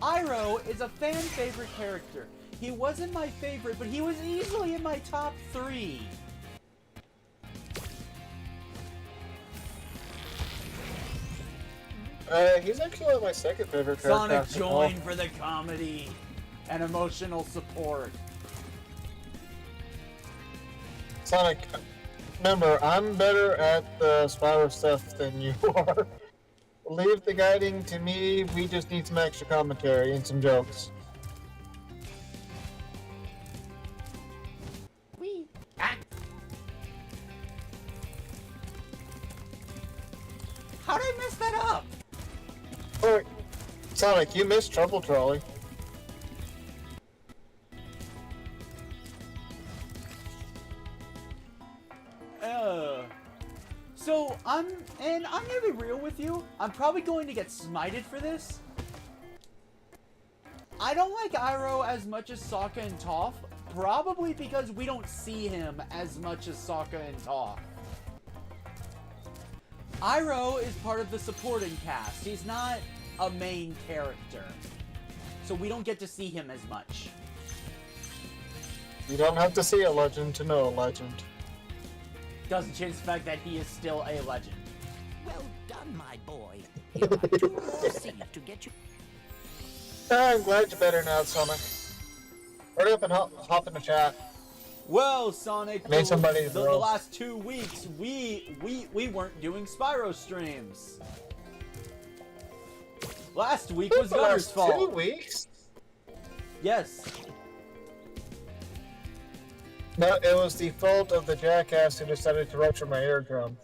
C: Iroh is a fan favorite character. He wasn't my favorite, but he was easily in my top 3.
A: He's actually my second favorite character.
C: Sonic joined for the comedy and emotional support.
A: Sonic, remember, I'm better at the Spyro stuff than you are. Leave the guiding to me, we just need some extra commentary and some jokes.
C: Wee. How did I mess that up?
A: Oh, Sonic, you missed Trouble Trolley.
C: So I'm gonna be real with you. I'm probably going to get smited for this. I don't like Iroh as much as Sokka and Toph, probably because we don't see him as much as Sokka and Toph. Iroh is part of the supporting cast. He's not a main character, so we don't get to see him as much.
A: You don't have to see a legend to know a legend.
C: Doesn't change the fact that he is still a legend.
F: Well done, my boy. You have 2 more seeds to get you.
A: I'm glad you're better now, Sonic. Hurry up and hop in the chat.
C: Well, Sonic,
A: Made somebody
C: the last 2 weeks, we weren't doing Spyro streams. Last week was Gunner's fault.
A: 2 weeks?
C: Yes.
A: No, it was the fault of the jackass who decided to rupture my eardrum.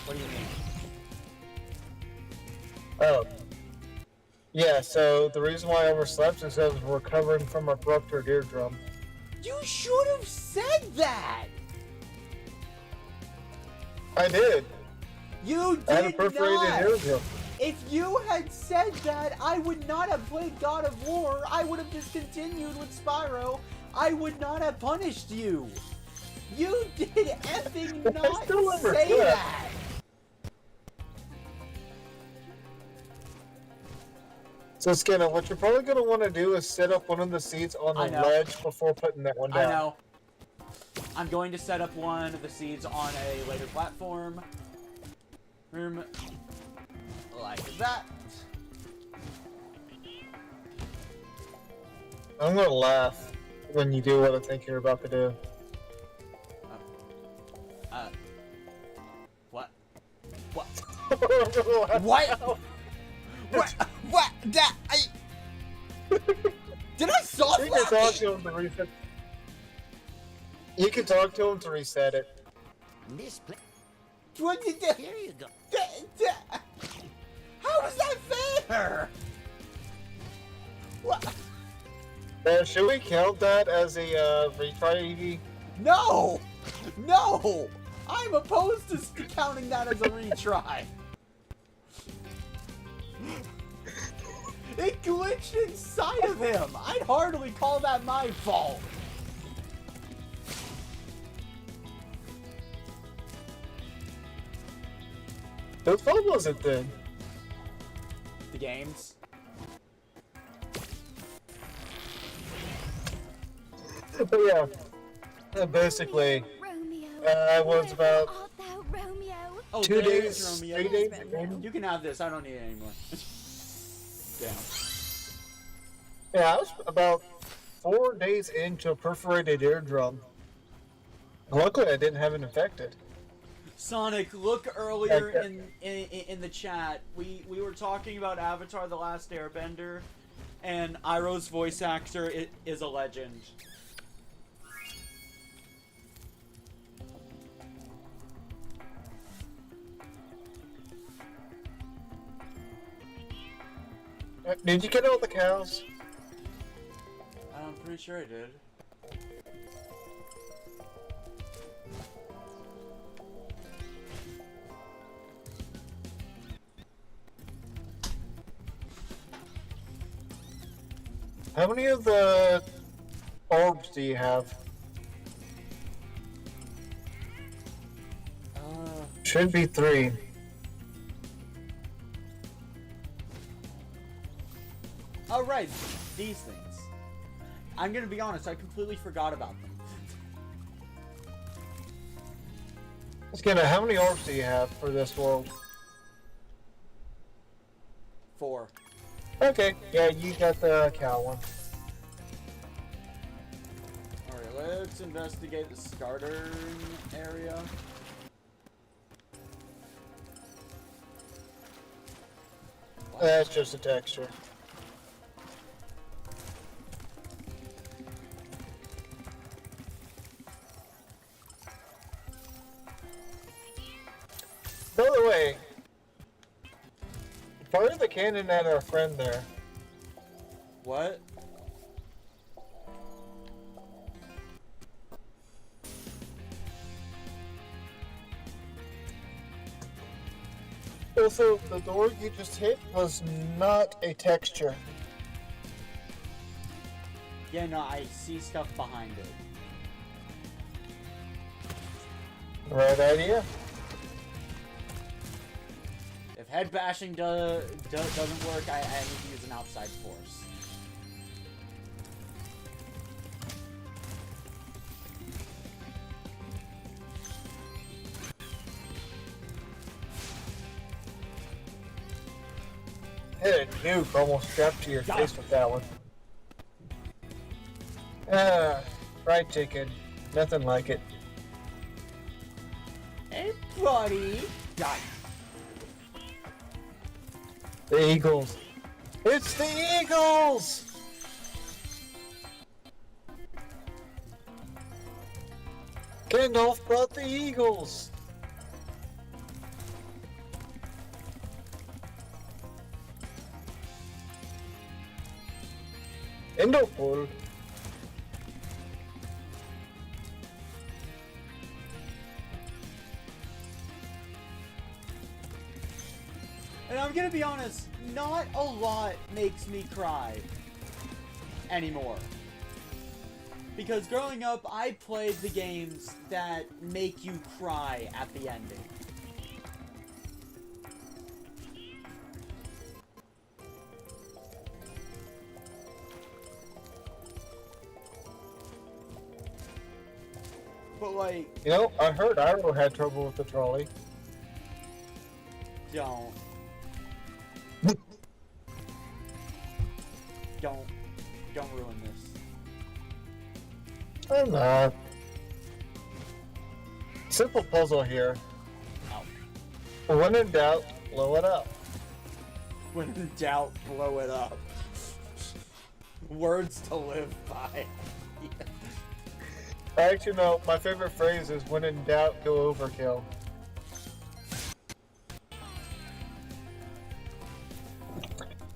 C: What do you mean?
A: Oh. Yeah, so the reason why I overslept is because we're recovering from a ruptured eardrum.
C: You should have said that!
A: I did.
C: You
A: I had a
C: did
A: perforated
C: not!
A: eardrum.
C: If you had said that, I would not have played God of War. I would have discontinued with Spyro. I would not have punished you. You did effing not say that.
A: So Skinner, what you're probably going to want to do is set up one of the seats on the ledge before putting that one down.
C: I know. I'm going to set up one of the seeds on a later platform. Like that.
A: I'm going to laugh when you do what I think you're about to do.
C: What? What? What? What? That did I soft
A: You can talk to him to reset. You can talk to him to reset it.
F: Misplaced.
C: What did
F: Here you go.
C: How is that fair? What?
A: Should we count that as a retry, EV?
C: No! No! I'm opposed to counting that as a retry. It glitched inside of him. I'd hardly call that my fault.
A: Whose fault was it then?
C: The games.
A: Yeah. Basically, I was about...
G: Art thou Romeo?
C: Oh,
A: 2
C: there's
A: days,
C: Romeo.
A: 3 days. Maybe?
C: You can have this. I don't need it anymore. Damn.
A: Yeah, I was about 4 days into a perforated eardrum. Luckily, I didn't have it infected.
C: Sonic, look earlier in the chat. We were talking about Avatar: The Last Airbender, and Iroh's voice actor is a legend.
A: Did you get all the cows?
C: I'm pretty sure I did.
A: How many of the orbs do you have? Should be 3.
C: Oh, right. These things. I'm gonna be honest, I completely forgot about them.
A: Skinner, how many orbs do you have for this world?
C: 4.
A: Okay, yeah, you got the cow one.
C: Alright, let's investigate the starter area.
A: That's just a texture. By the way, fire the cannon at our friend there.
C: What?
A: Also, the door you just hit was not a texture.
C: Yeah, no, I see stuff behind it.
A: Right idea.
C: If head bashing doesn't work, I need to use an outside force.
A: Hit a nuke almost strapped to your face with that one. Ah, fried chicken. Nothing like it.
C: Hey, buddy! Die.
A: The Eagles. It's the Eagles! Gandalf brought the Eagles! Endopol.
C: And I'm gonna be honest, not a lot makes me cry anymore. Because growing up, I played the games that make you cry at the ending. But like...
A: You know, I heard Iroh had trouble with the trolley.
C: Don't ruin this.
A: I'm not. Simple puzzle here.
C: Oh.
A: When in doubt, blow it up.
C: When in doubt, blow it up. Words to live by.
A: Actually, no, my favorite phrase is when in doubt, go overkill.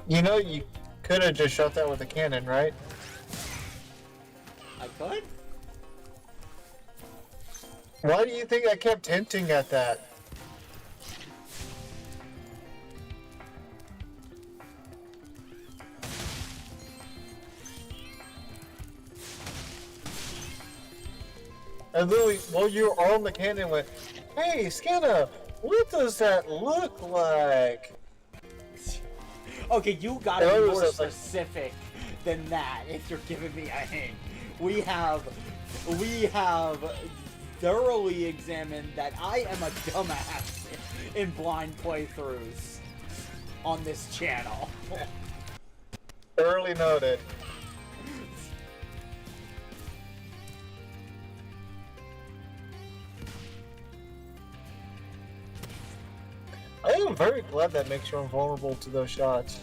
A: You know, you could have just shot that with a cannon, right?
C: I could?
A: Why do you think I kept hinting at that? And Louie, while you were on the cannon, went, "Hey, Skinner, what does that look like?"
C: Okay, you gotta
A: Yeah,
C: be
A: it
C: more
A: was like-
C: specific than that if you're giving me a hint. We have thoroughly examined that I am a dumbass in blind playthroughs on this channel.
A: Thoroughly noted. I am very glad that makes you invulnerable to those shots.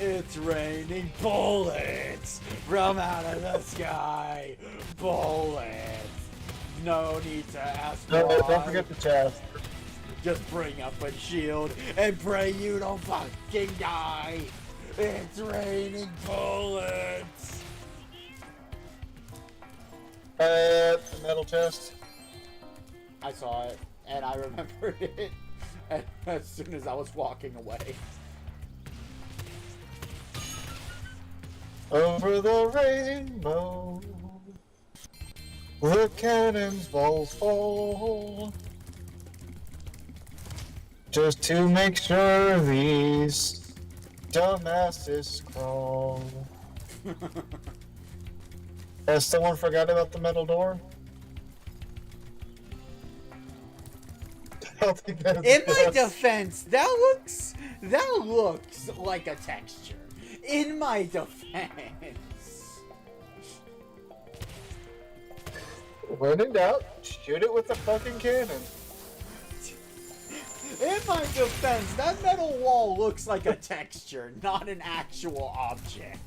C: It's raining bullets from out of the sky. Bullets. No need to ask
A: No,
C: why.
A: don't forget the chest.
C: Just bring up a shield and pray you don't fucking die. It's raining bullets.
A: The metal chest.
C: I saw it and I remembered it as soon as I was walking away.
A: Over the rainbow, the cannon's balls fall. Just to make sure these dumbasses crawl. Has someone forgot about the metal door? I don't think that's
C: In my defense, that looks like a texture. In my defense.
A: When in doubt, shoot it with the fucking cannon.
C: In my defense, that metal wall looks like a texture, not an actual object.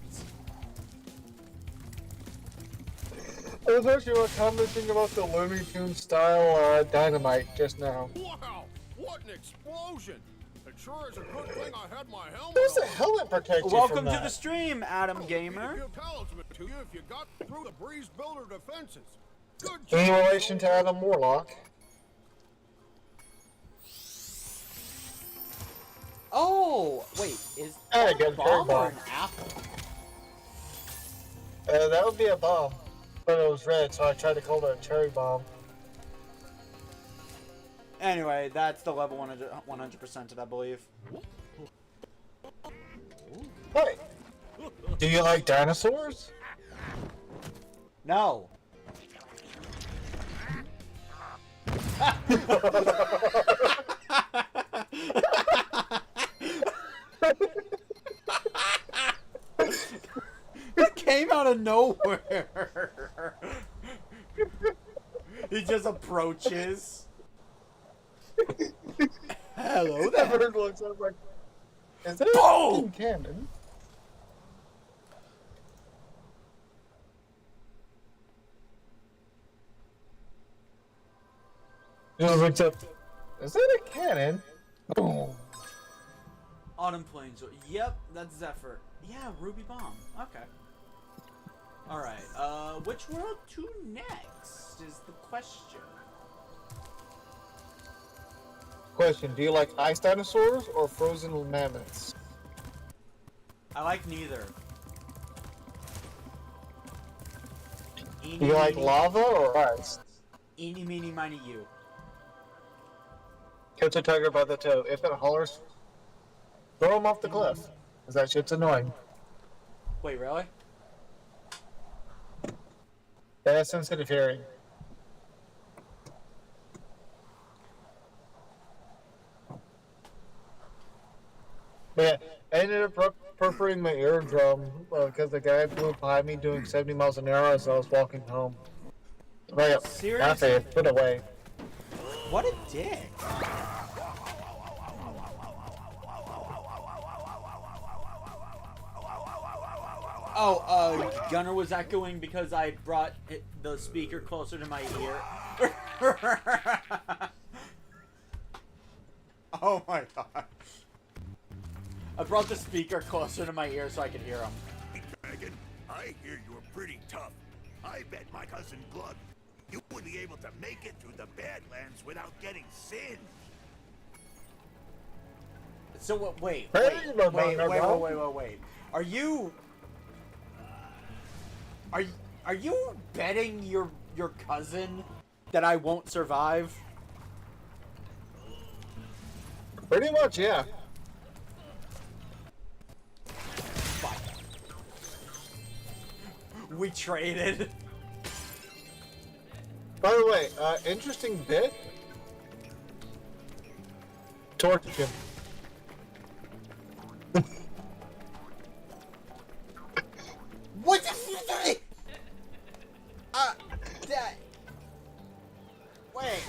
A: I was actually commenting about the Looney Tunes style dynamite just now.
B: Wow! What an explosion! It sure is a good thing I had my helmet
A: There's a
B: on.
A: helmet protect you
C: Welcome
A: from
C: to
A: that.
C: the stream, Adam
B: I'd
C: Gamer.
B: give talisman to you if you got through the breeze builder defenses. Good
A: In
B: job,
A: relation to
B: soldier.
A: Adam Warlock.
C: Oh, wait, is
A: Hey,
C: that a
A: good
C: bomb or
A: bomb.
C: an apple?
A: That would be a bomb. But it was red, so I tried to call it a cherry bomb.
C: Anyway, that's the level 100%, I believe.
A: Hey, do you like dinosaurs?
C: No. It came out of nowhere. He just approaches. Hello there.
A: Everyone looks up like, is that a
C: Boom!
A: fucking cannon? Just looks up, is that a cannon? Boom.
C: Autumn Plains. Yep, that's Zephyr. Yeah, Ruby Bomb. Okay. Alright, which world to next is the question.
A: Question, do you like ice dinosaurs or frozen mammoths?
C: I like neither.
A: Do you like lava or ice?
C: Eeny, meeny, miny, you.
A: Catch a tiger by the toe. If it hollers, throw him off the cliff. Cause that shit's annoying.
C: Wait, really?
A: That's sensitive hearing. Yeah, I ended up perforating my eardrum because the guy flew behind me doing 70 miles an hour as I was walking home. Right up.
C: Seriously?
A: Put away.
C: What a dick. Oh, Gunner was echoing because I brought the speaker closer to my ear. Oh my god. I brought the speaker closer to my ear so I could hear him.
B: Dragon, I hear you're pretty tough. I bet my cousin Glug, you would be able to make it through the Badlands without getting singed.
C: So wait. Are you betting your cousin that I won't survive?
A: Pretty much, yeah.
C: Fine. We traded.
A: By the way, interesting bit. Torch him.
C: What the f- that. Wait.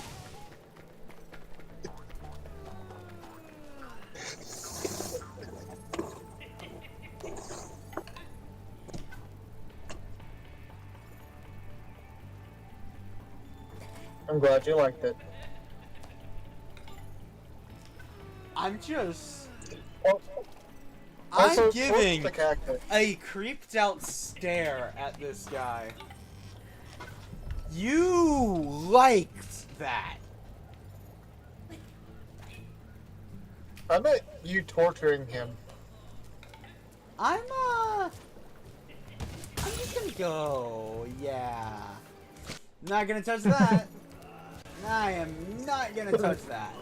A: I'm glad you liked it.
C: I'm just...
A: Also,
C: I'm giving
A: torch the cactus.
C: a creeped out stare at this guy. You liked that.
A: I meant you torturing him.
C: I'm just gonna go, yeah. Not gonna touch that. I am not gonna touch that.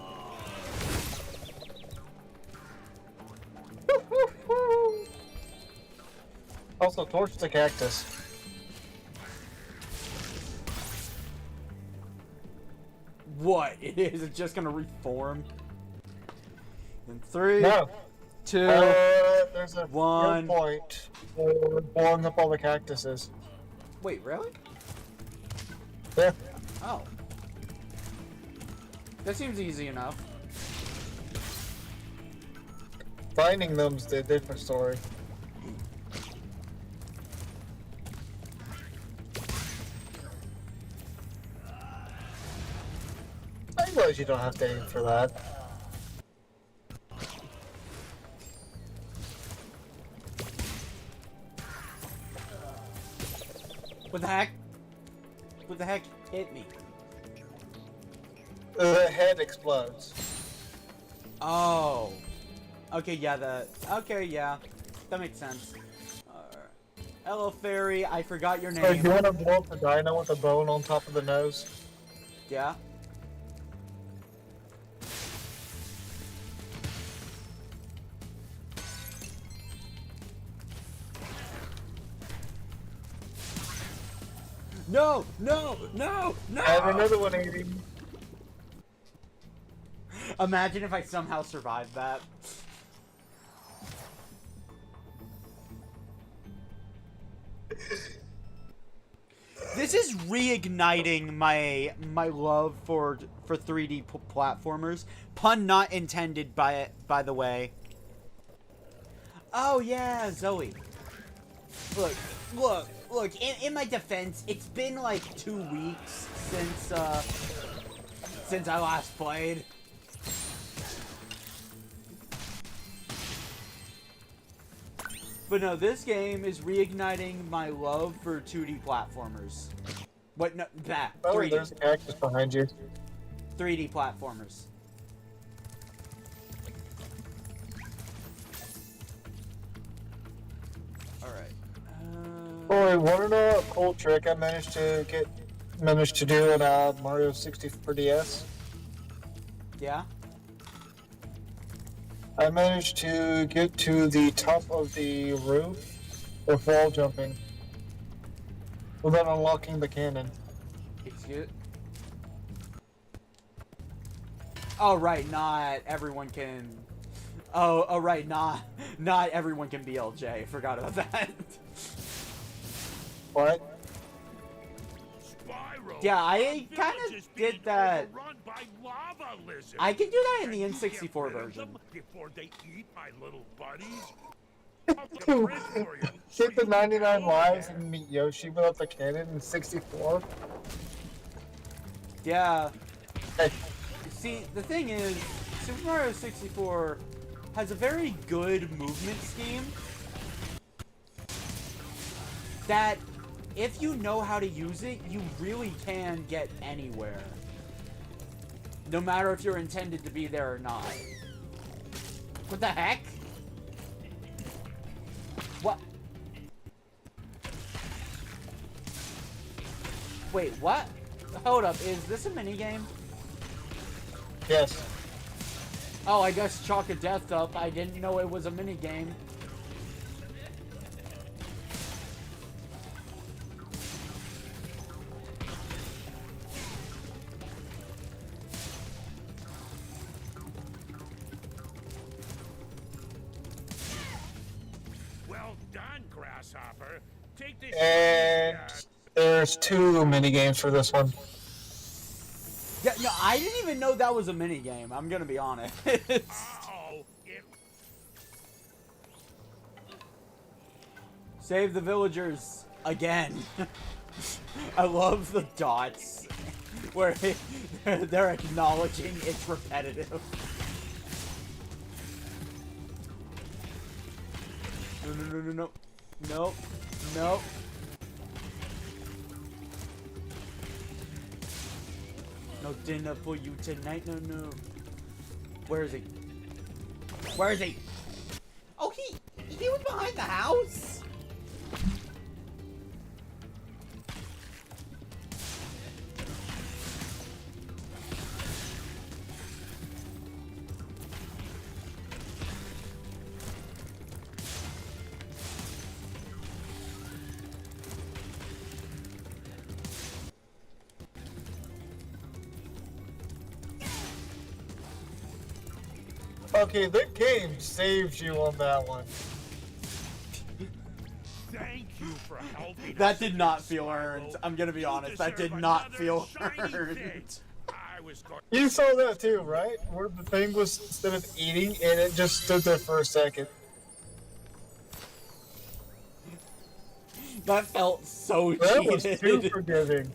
A: Also, torch the cactus.
C: What? Is it just gonna reform? In 3,
A: No.
C: 2,
A: There's a
C: 1.
A: point for blowing up all the cactuses.
C: Wait, really?
A: Yeah.
C: Oh. That seems easy enough.
A: Finding them's the different story. I'm glad you don't have to aim for that.
C: What the heck? What the heck hit me?
A: The head explodes.
C: Oh. Okay, yeah, okay, yeah. That makes sense. Hello, Fairy. I forgot your
A: So
C: name.
A: you want to blow up a dino with a bone on top of the nose?
C: Yeah? No! No! No! No!
A: I have another 180.
C: Imagine if I somehow survived that. This is reigniting my love for 3D platformers. Pun not intended by the way. Oh yeah, Zoe. Look. In my defense, it's been like 2 weeks since I last played. But no, this game is reigniting my love for 2D platformers. What? No, that.
A: Oh,
C: 3D.
A: there's a cactus behind you.
C: 3D platformers. Alright.
A: Boy, wanna know a cool trick I managed to do in Mario 64 DS?
C: Yeah?
A: I managed to get to the top of the roof with wall jumping without unlocking the cannon.
C: Excuse. Oh right, not everyone can. Oh right, not everyone can be LJ. Forgot about that.
A: What?
B: Spyro,
C: Yeah, I
B: our
C: kind
B: village
C: of
B: is being
C: did that.
B: overrun by lava lizards.
C: I can do that in the
B: Can you get
C: N64
B: rid of
C: version.
B: them before they eat my little buddies. I'll get a bridge for you, so
A: Get the
B: you can
A: 99
B: go
A: lives
B: there.
A: and meet Yoshi without the cannon in 64?
C: Yeah.
A: Hey,
C: See, the thing is, Super Mario 64 has a very good movement scheme that, if you know how to use it, you really can get anywhere. No matter if you're intended to be there or not. What the heck? What? Wait, what? Hold up, is this a minigame?
A: yes.
C: Oh, I guess Chalk of Death up. I didn't know it was a minigame.
B: grasshopper. Take this.
A: And there's 2 mini games for this one.
C: Yeah, no, I didn't even know that was a mini game. I'm gonna be honest.
B: Uh-oh.
C: Save the villagers again. I love the dots where they're acknowledging it's repetitive. No. Nope. Nope. No dinner for you tonight. No. Where is he? Where is he? Oh, he was behind the house.
A: Okay, the game saves you on that one.
B: Thank you for helping.
C: That did not feel earned. I'm gonna be honest. That did not feel earned.
A: You saw that too, right? Where the thing was, instead of eating, and it just stood there for a second.
C: That felt so
A: That was
C: cheated.
A: too forgiving.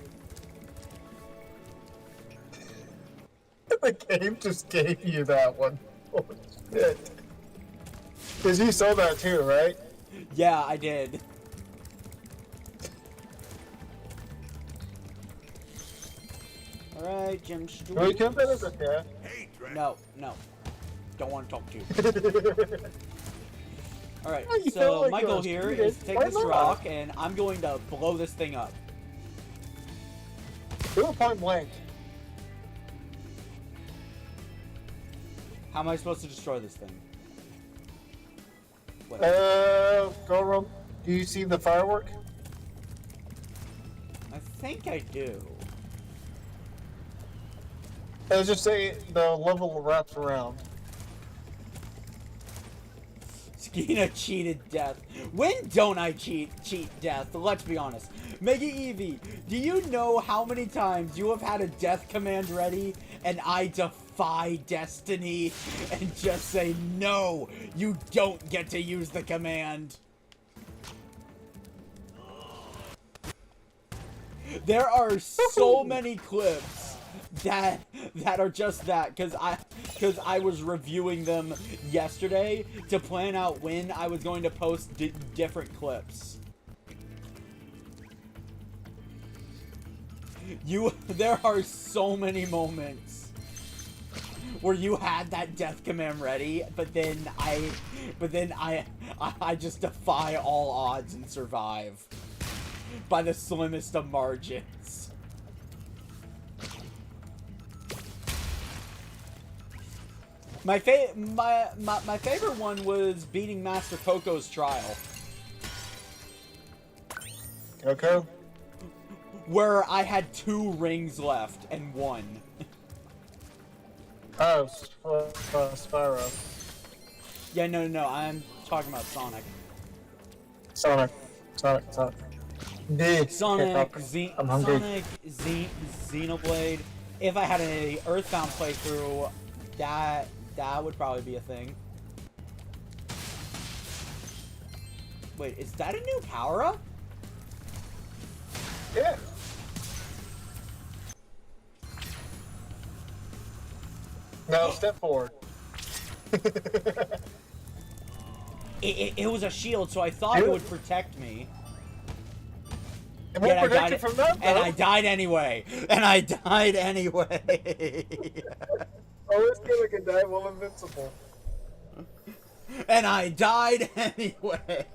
A: The game just gave you that one. Holy shit. Because you saw that too, right?
C: Yeah, I did. Alright, Jim Stewart.
A: Will you come in as a cat?
B: Hey,
C: No. Don't want to talk to you. Alright,
A: You
C: so
A: felt like
C: my goal
A: us.
C: here
A: You
C: is
A: did.
C: to take
A: Why
C: this
A: not?
C: rock and I'm going to blow this thing up.
A: Do it point blank.
C: How am I supposed to destroy this thing? What?
A: Go around. Do you see the firework?
C: I think I do.
A: Let's just say the level wraps around.
C: Skina cheated death. When don't I cheat death? Let's be honest. Mega Eevee, do you know how many times you have had a death command ready and I defy destiny and just say, no, you don't get to use the command? There are so many clips that are just that because I was reviewing them yesterday to plan out when I was going to post different clips. There are so many moments where you had that death command ready, but then I just defy all odds and survive by the slimmest of margins. My favorite one was beating Master Coco's trial.
A: Coco?
C: Where I had 2 rings left and won.
A: Oh, Spyro.
C: Yeah, no, I'm talking about Sonic.
A: Sonic. Big.
C: Sonic,
A: I'm hungry.
C: Sonic, Xenoblade. If I had an Earthbound playthrough, that would probably be a thing. Wait, is that a new power-up?
A: Yeah. Now step forward.
C: It was a shield, so I thought it would protect me.
A: It won't protect you from that, though.
C: And I died anyway.
A: Always feel like a die while invincible.
C: And I died anyway.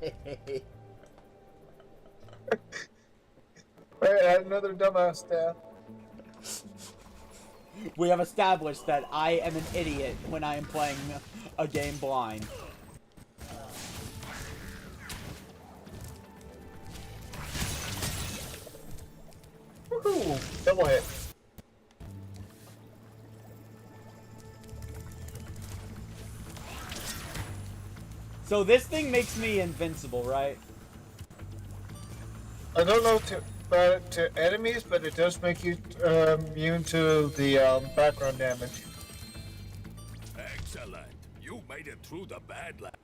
A: Right, add another dumbass staff.
C: We have established that I am an idiot when I am playing a game blind.
A: Woohoo! Double hit.
C: So this thing makes me invincible, right?
A: I don't know about it to enemies, but it does make you immune to the background damage.
B: Excellent. You made it through the Badlands.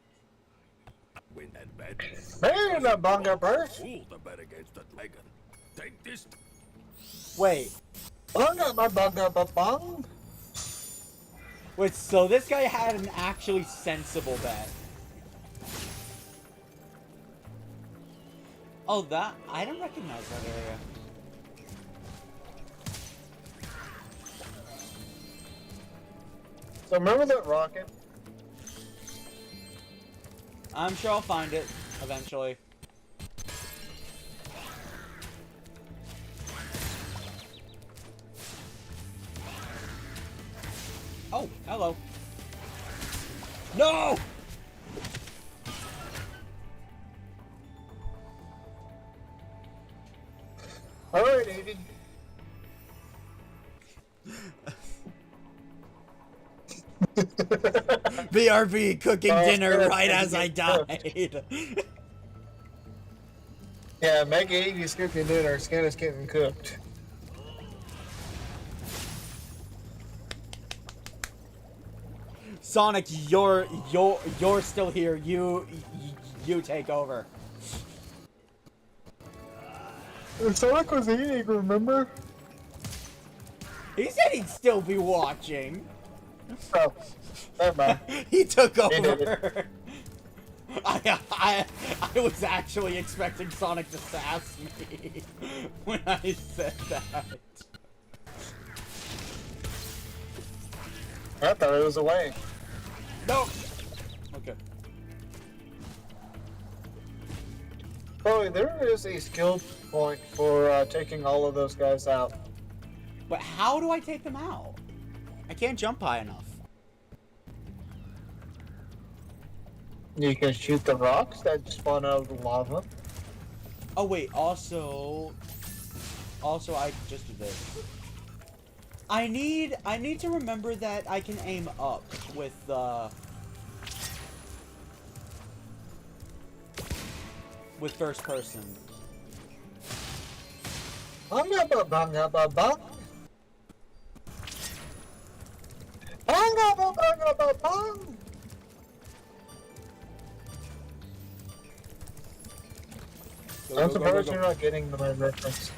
B: Win that bet.
A: Man, a bunga burst!
B: Fool to bet against the dragon. Take this.
C: Wait.
A: Bunga ba bunga ba bung!
C: Wait, so this guy had an actually sensible bet. Oh, that... I don't recognize that area.
A: So remember that rocket?
C: I'm sure I'll find it eventually. Oh, hello. No!
A: Alright, Aiden.
C: BRB cooking dinner
A: yeah,
C: right
A: yeah,
C: as I
A: yeah.
C: died.
A: Yeah, Mega 80's cooking dinner. Skin is getting cooked.
C: Sonic, you're still here. You take over.
A: Sonic was eating, remember?
C: He said he'd still be watching.
A: Oh, never mind.
C: He took
A: did it.
C: over. I was actually expecting Sonic to sass me when I said that.
A: I thought it was away.
C: No. Okay.
A: Oh, there is a skill point for taking all of those guys out.
C: But how do I take them out? I can't jump high enough.
A: You can shoot the rocks that spawn out of the lava.
C: Oh wait, also I just do this. I need to remember that I can aim up with first person.
A: Bunga ba bunga ba bung. Bunga ba bunga ba bung. I'm surprised you're not getting my reference.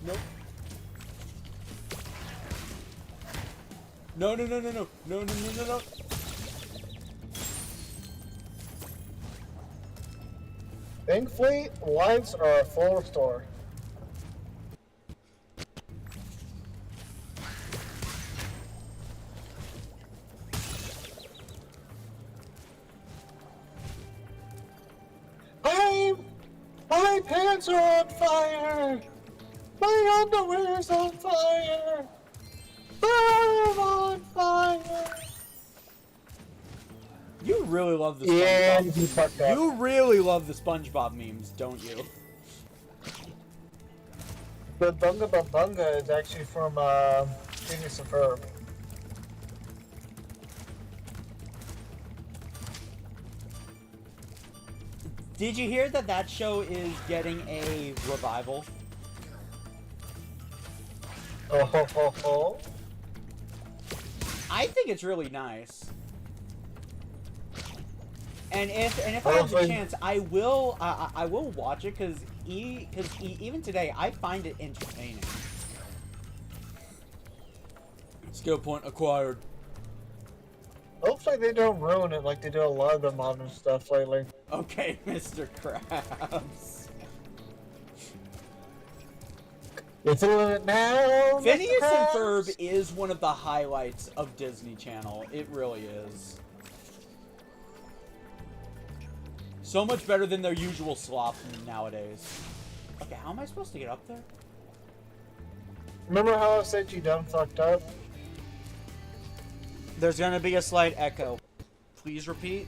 C: Nope. No.
A: Thankfully, lives are a full restore. My pants are on fire! My underwear's on fire! I'm on fire!
C: You really love the
A: Yeah,
C: SpongeBob.
A: you fucked up.
C: You really love the SpongeBob memes, don't you?
A: The Bunga Ba Bunga is actually from Genius of Herb.
C: Did you hear that that show is getting a revival?
A: Oh ho ho ho.
C: I think it's really nice. And if I have the chance, I will watch it because even today I find it entertaining. Skill point acquired.
A: Hopefully they don't ruin it like they do a lot of the modern stuff lately.
C: Okay, Mr. Krabs.
A: You're feeling it now,
C: Phineas
A: Mr.
C: and
A: Krabs?
C: Ferb is one of the highlights of Disney Channel. It really is. So much better than their usual slop nowadays. Okay, how am I supposed to get up there?
A: Remember how I said you done fucked up?
C: There's gonna be a slight echo. Please repeat.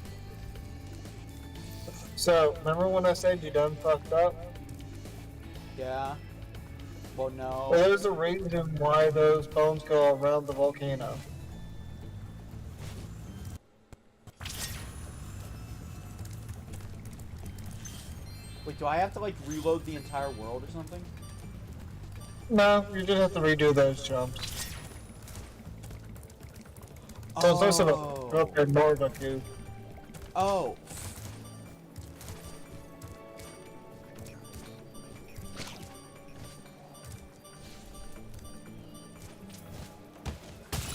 A: So, remember when I said you done fucked up?
C: Yeah. Well, no.
A: Well, there's a reason why those bones go around the volcano.
C: Wait, do I have to like reload the entire world or something?
A: No, you just have to redo those jumps. So it's nice of a up there more of you.
C: Oh.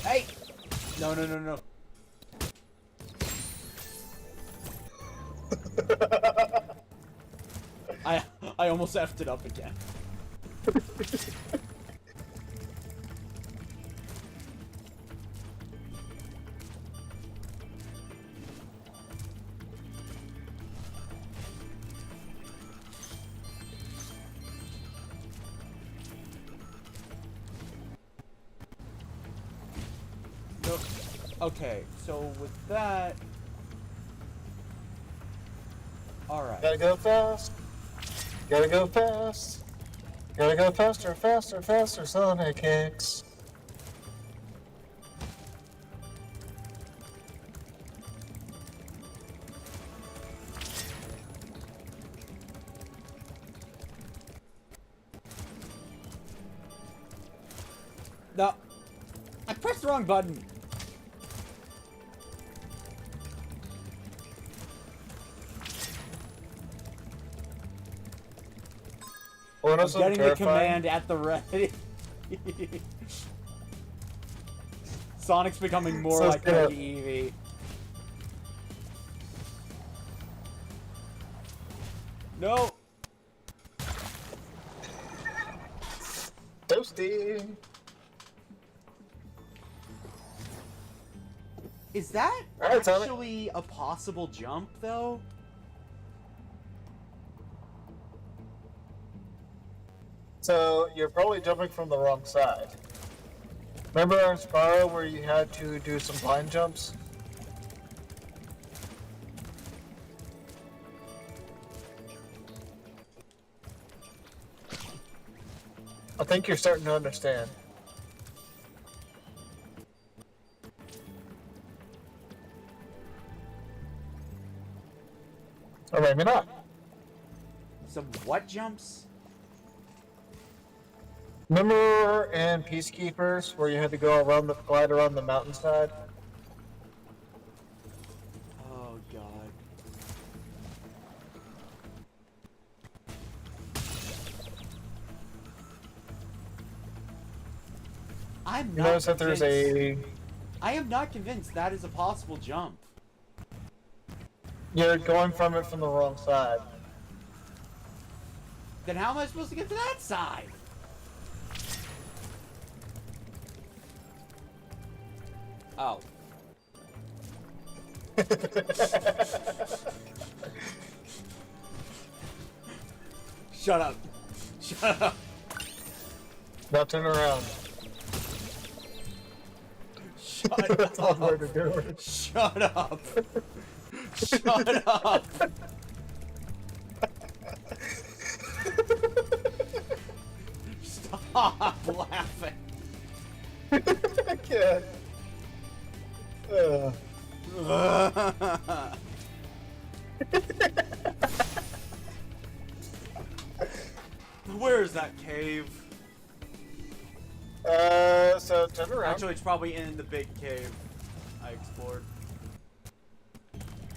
C: Hey! No, no, no, no. I almost effed it up again. Nope. Okay, so with that... Alright.
A: Gotta go fast. Gotta go fast. Gotta go faster, faster, faster, Sonic kicks.
C: No. I pressed the wrong button.
A: I'm
C: getting the command at the ready. Sonic's becoming more like Reggie Eevee. No.
A: Toasty.
C: Is that
A: Alright,
C: actually a possible jump, though?
A: So, you're probably jumping from the wrong side. Remember on Spyro where you had to do some blind jumps? I think you're starting to understand. Or maybe not.
C: Some what jumps?
A: Remember in Peacekeepers where you had to go around glide around the mountainside?
C: Oh god. I'm not
A: Notice that there's a...
C: I am not convinced that is a possible jump.
A: You're going from it from the wrong side.
C: Then how am I supposed to get to that side? Oh. Shut up. Shut up.
A: Now turn around.
C: Shut
A: That's
C: up.
A: one way to do it.
C: Shut up. Shut up. Stop laughing.
A: I can't.
C: Where is that cave?
A: So turn around.
C: Actually, it's probably in the big cave I explored.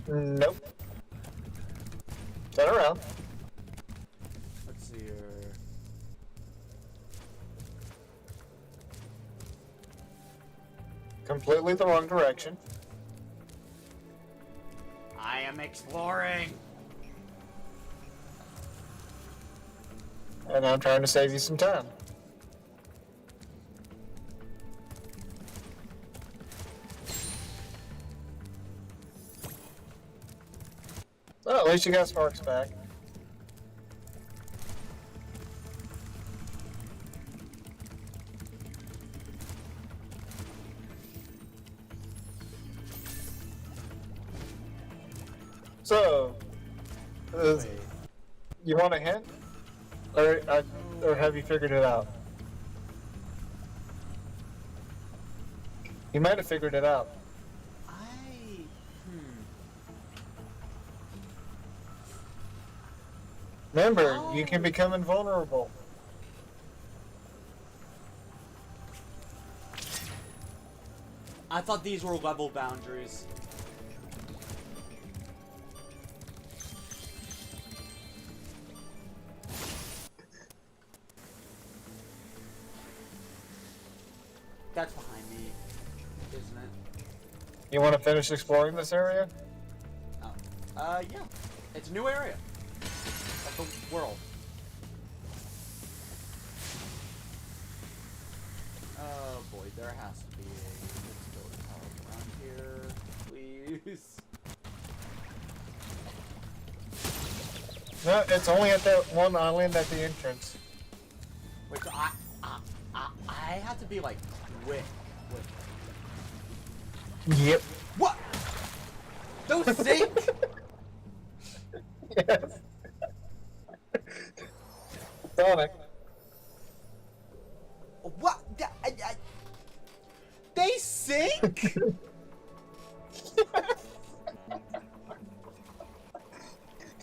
A: Nope. Turn around.
C: Let's see here.
A: Completely the wrong direction.
C: I am exploring.
A: And I'm trying to save you some time. Well, at least you got Sparks back. So, you want a hint? Or or have you figured it out? You might have figured it out. Remember, you can become invulnerable.
C: I thought these were level boundaries. That's behind me, isn't it?
A: You want to finish exploring this area?
C: Oh. Yeah. It's a new area of the world. Oh boy, there has to be a... Let's go around here, please.
A: No, it's only at that one island at the entrance.
C: Which I have to be like quick with.
A: Yep.
C: What? Those sink?
A: Yes. Sonic.
C: What? They sink?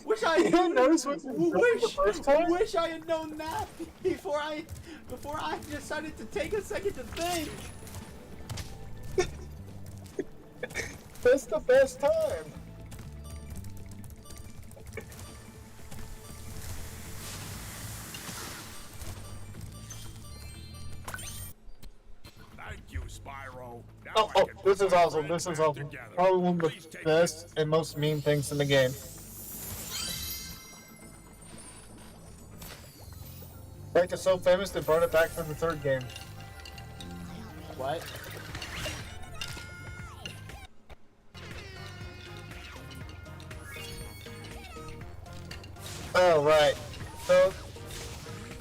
C: Wish I wish I had known that before I decided to take a second to think.
A: That's the best time.
B: Thank you, Spyro. Now
A: Oh,
B: I can
A: this
B: put
A: is
B: my
A: awesome.
B: friends
A: This is
B: back
A: awesome.
B: together.
A: Probably one of
B: Please
A: the
B: take
A: best and most mean things in the game. Like, it's so famous they brought it back from the third game.
C: What?
A: Oh, right. So,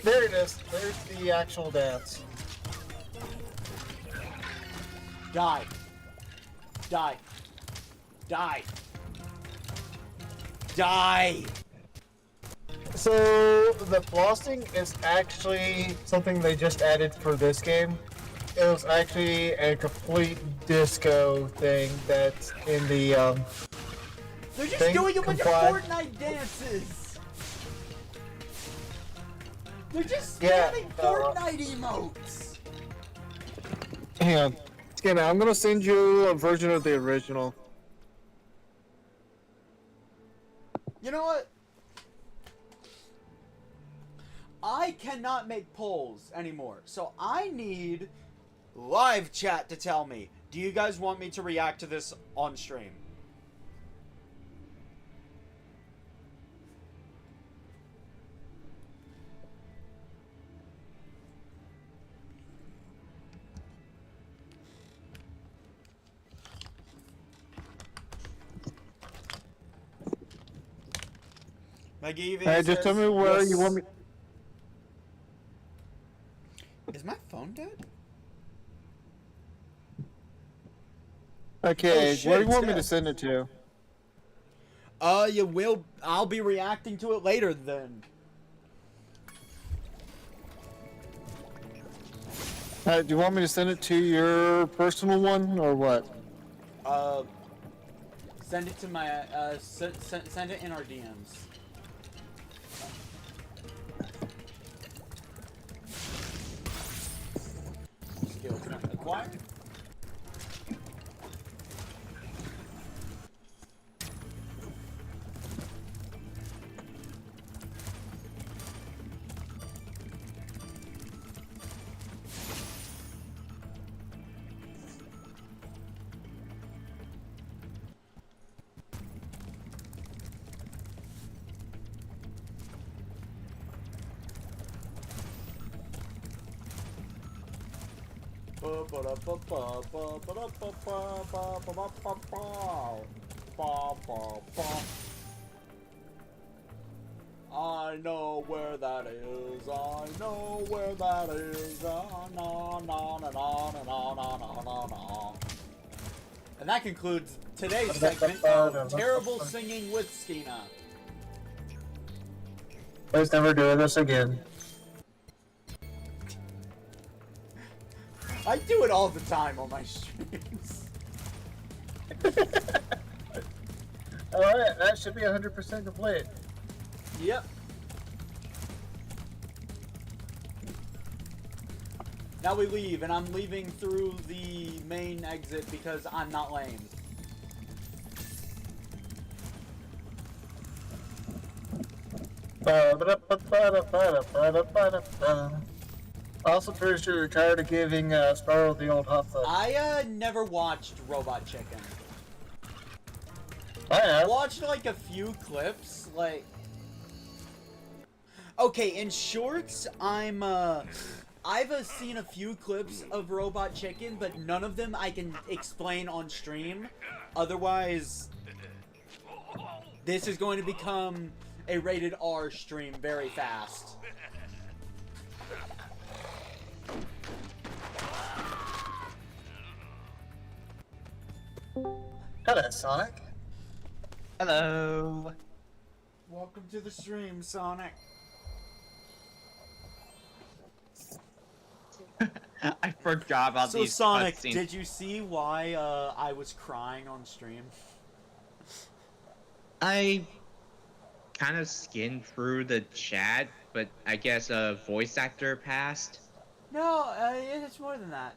A: there it is. There's the actual dance.
C: Die. Die. Die. Die.
A: So, the flossing is actually something they just added for this game. It was actually a complete disco thing that's in the,
C: They're just
A: thing
C: doing a bunch of
A: complied.
C: Fortnite dances. They're just
A: Yeah,
C: spamming Fortnite emotes.
A: Hang on. Skinner, I'm gonna send you a version of the original.
C: You know what? I cannot make polls anymore, so I need live chat to tell me. Do you guys want me to react to this on stream? Maggie,
A: Hey, just tell me where you want me.
C: Is my phone dead?
A: Okay,
C: Oh, shit,
A: where do you
C: it's
A: want me
C: dead.
A: to send it to?
C: You will. I'll be reacting to it later then.
A: Do you want me to send it to your personal one or what?
C: Send it to my. Send it in our DMs. Skill point acquired. I know where that is. I know where that is. Na na na na na na na na na. And that concludes today's segment of Terrible Singing with Skena.
A: Let's never do this again.
C: I do it all the time on my streams.
A: Alright, that should be 100% complete.
C: Yep. Now we leave, and I'm leaving through the main exit because I'm not lame.
A: Also, pretty sure you're tired of giving Spyro the old hot foot.
C: I never watched Robot Chicken.
A: I have.
C: Watched like a few clips, like. Okay, in shorts, I've seen a few clips of Robot Chicken, but none of them I can explain on stream. Otherwise, this is going to become a rated R stream very fast.
A: Hello, Sonic.
G: Hello.
C: Welcome to the stream, Sonic.
G: I forgot about
C: So
G: these
C: Sonic,
G: cutscenes.
C: did you see why I was crying on stream?
G: I kind of skimmed through the chat, but I guess a voice actor passed.
C: No, it's more than that.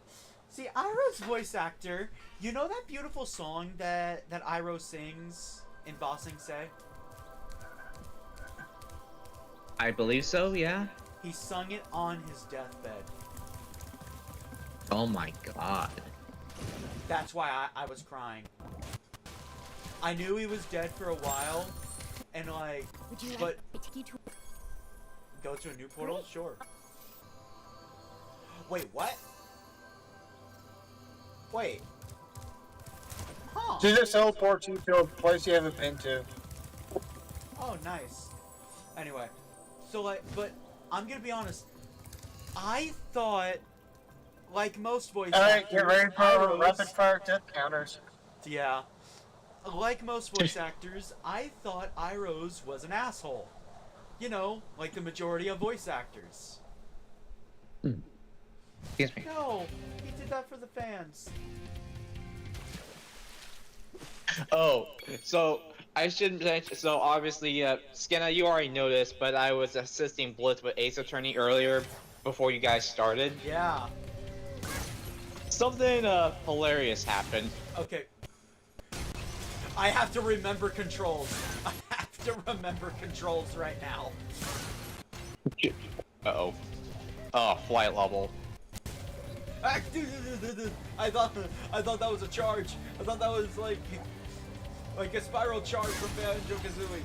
C: See, Iroh's voice actor, you know that beautiful song that Iroh sings in Ba Sing Se?
G: I believe so, yeah.
C: He sung it on his deathbed.
G: Oh my god.
C: That's why I was crying. I knew he was dead for a while, and like, but go to a new portal? Sure. Wait, what? Wait. Huh.
A: She just teleports you to a place you haven't been to.
C: Oh, nice. Anyway, so like, but I'm gonna be honest. I thought, like most voice
A: Alright,
C: actors,
A: get ready for
C: Iroh's-
A: rapid fire death counters.
C: Yeah. Like most voice actors, I thought Iroh's was an asshole. You know, like the majority of voice actors.
G: Excuse me.
C: No, he did that for the fans.
G: Oh, so I should mention. So obviously, Skena, you already know this, but I was assisting Blitz with Ace Attorney earlier before you guys started.
C: Yeah.
G: Something hilarious happened.
C: Okay. I have to remember controls. I have to remember controls right now.
G: Uh-oh. Oh, flight level.
C: I thought that was a charge. I thought that was like a spiral charge from Banjo-Kazooie.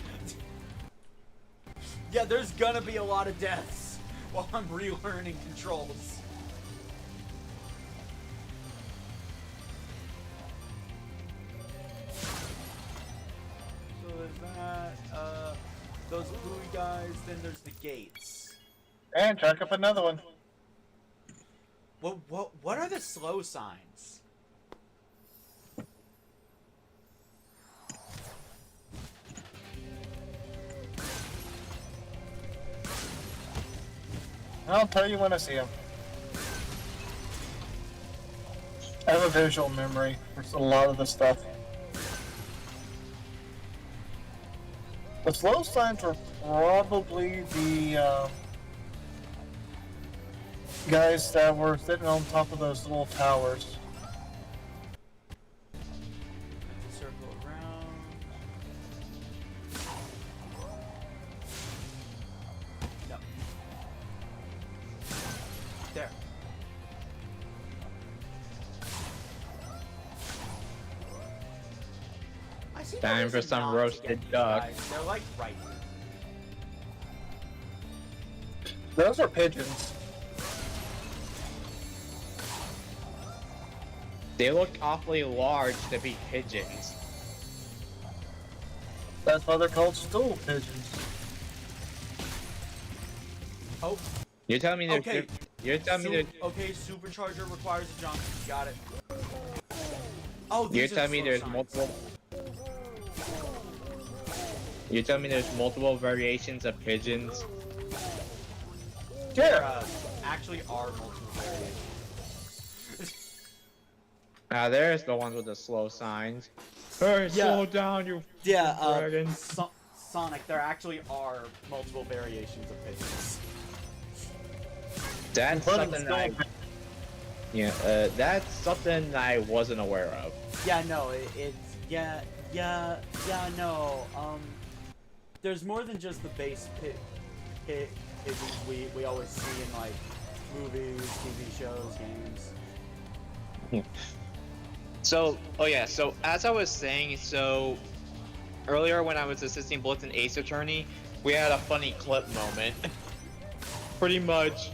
C: Yeah, there's gonna be a lot of deaths while I'm relearning controls. So there's that, those blue guys, then there's the gates.
A: And track up another one.
C: What are the slow signs?
A: I'll tell you when I see them. I have a visual memory for a lot of the stuff. The slow signs are probably the guys that were sitting on top of those little towers.
C: Circle around. No. There. I see
G: Time
C: those
G: for
C: are
G: some
C: not to
G: roasted
C: get
G: duck.
C: guys. They're like right here.
A: Those are pigeons.
G: They look awfully large to be pigeons.
A: That's why they're called stool pigeons.
C: Oh,
G: You're telling me
C: okay.
G: You're telling me
C: Okay, supercharger requires a jump. Got it. Oh, these
G: You're
C: are the
G: telling me
C: slow
G: there's
C: signs.
G: multiple. You're telling me there's multiple variations of pigeons.
C: There
A: Yeah.
C: actually are multiple variations.
G: There's the ones with the slow signs. Hey, slow down, you dragon.
C: Sonic, there actually are multiple variations of pigeons.
G: That's something that's something I wasn't aware of.
C: Yeah, no, no. There's more than just the base pigeons we always see in like movies, TV shows, games.
G: So as I was saying, earlier when I was assisting Blitz and Ace Attorney, we had a funny clip moment. Pretty much,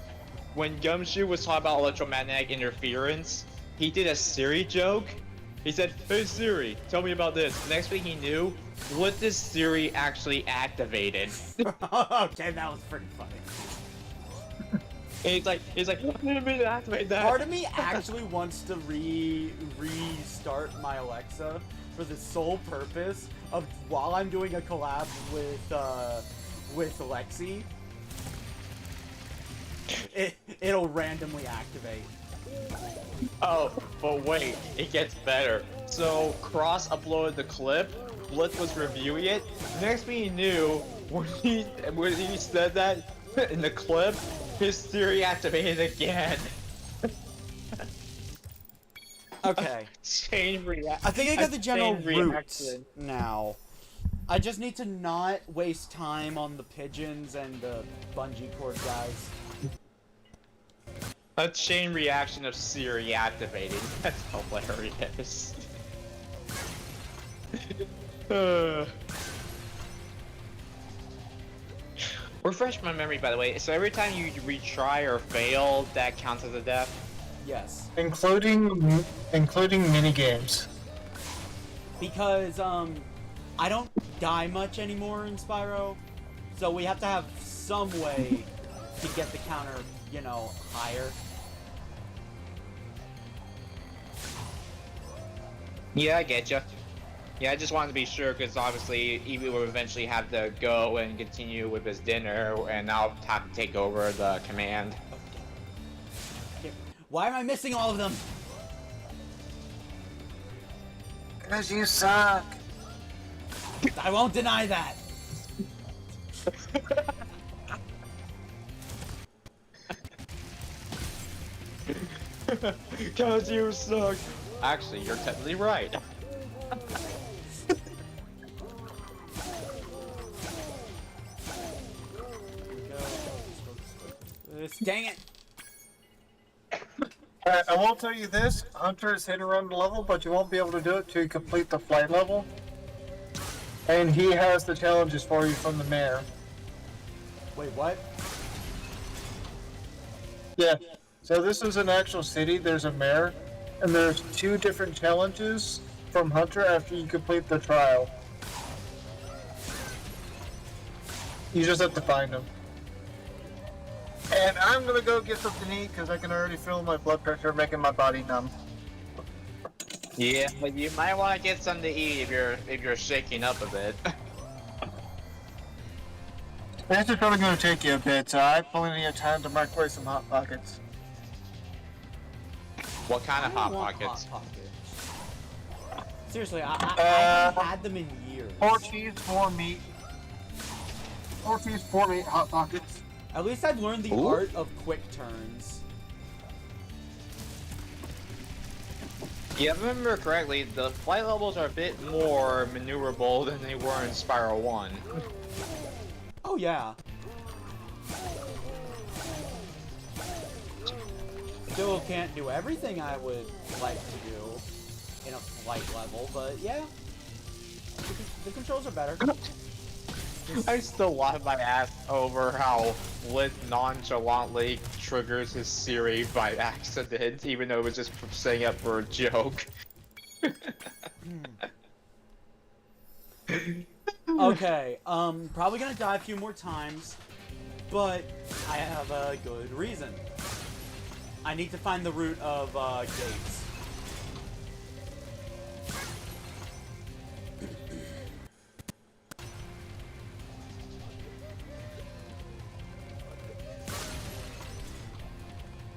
G: when Gumshoe was talking about electromagnetic interference, he did a Siri joke. He said, "Hey Siri, tell me about this." Next thing he knew, what this Siri actually activated.
C: Okay, that was pretty funny.
G: And he's like, what did it activate that?
C: Part of me actually wants to restart my Alexa for the sole purpose of, while I'm doing a collab with Lexi, it'll randomly activate.
G: Oh, but wait, it gets better. So Cross uploaded the clip, Blitz was reviewing it. Next thing he knew, when he said that in the clip, his Siri activated again.
C: Okay.
G: Chain reaction.
C: I think I got the general roots now. I just need to not waste time on the pigeons and the bungee cord guys.
G: A chain reaction of Siri activating. That's hilarious. Refresh my memory, by the way. So every time you retry or fail, that counts as a death?
C: Yes.
A: Including mini games.
C: Because I don't die much anymore in Spyro, so we have to have some way to get the counter, you know, higher.
G: Yeah, I get you. Yeah, I just wanted to be sure, because obviously Evie will eventually have to go and continue with his dinner, and I'll have to take over the command.
C: Why am I missing all of them?
A: Because you suck.
C: I won't deny that.
G: Because you suck. Actually, you're technically right.
C: Dang it.
A: Alright, I will tell you this, Hunter is hit and run the level, but you won't be able to do it to complete the flight level. And he has the challenges for you from the mayor.
C: Wait, what?
A: Yeah, so this is an actual city, there's a mayor, and there's 2 different challenges from Hunter after you complete the trial. You just have to find them. And I'm gonna go get something to eat because I can already feel my blood pressure making my body numb.
G: Yeah, but you might want to get something to eat if you're shaking up a bit.
A: This is probably gonna take you a bit, so I have plenty of time to microwave some Hot Pockets.
G: What kind of Hot Pockets?
C: Hot Pockets. Seriously, I haven't had them in years.
A: 4 cheese, 4 meat. 4 cheese, 4 meat Hot Pockets.
C: At least I've learned the art of quick turns.
G: Yeah, if I remember correctly, the flight levels are a bit more maneuverable than they were in Spyro 1.
C: Oh yeah. Still can't do everything I would like to do in a flight level, but yeah. The controls are better.
G: I still laugh my ass over how Blitz nonchalantly triggers his Siri by accident, even though it was just setting up for a joke.
C: Okay, probably gonna die a few more times, but I have a good reason. I need to find the root of gates.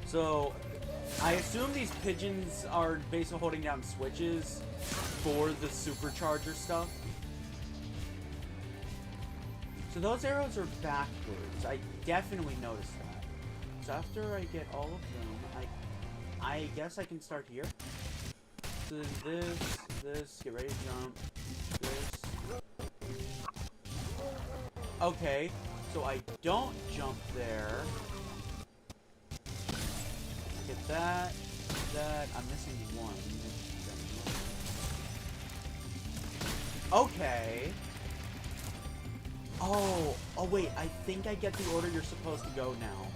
C: So, I assume these pigeons are based on holding down switches for the supercharger stuff. So those arrows are backwards. I definitely noticed that. So after I get all of them, I guess I can start here. So this, get ready to jump, this. Okay, so I don't jump there. Get that, I'm missing one. Okay. Oh wait, I think I get the order you're supposed to go now.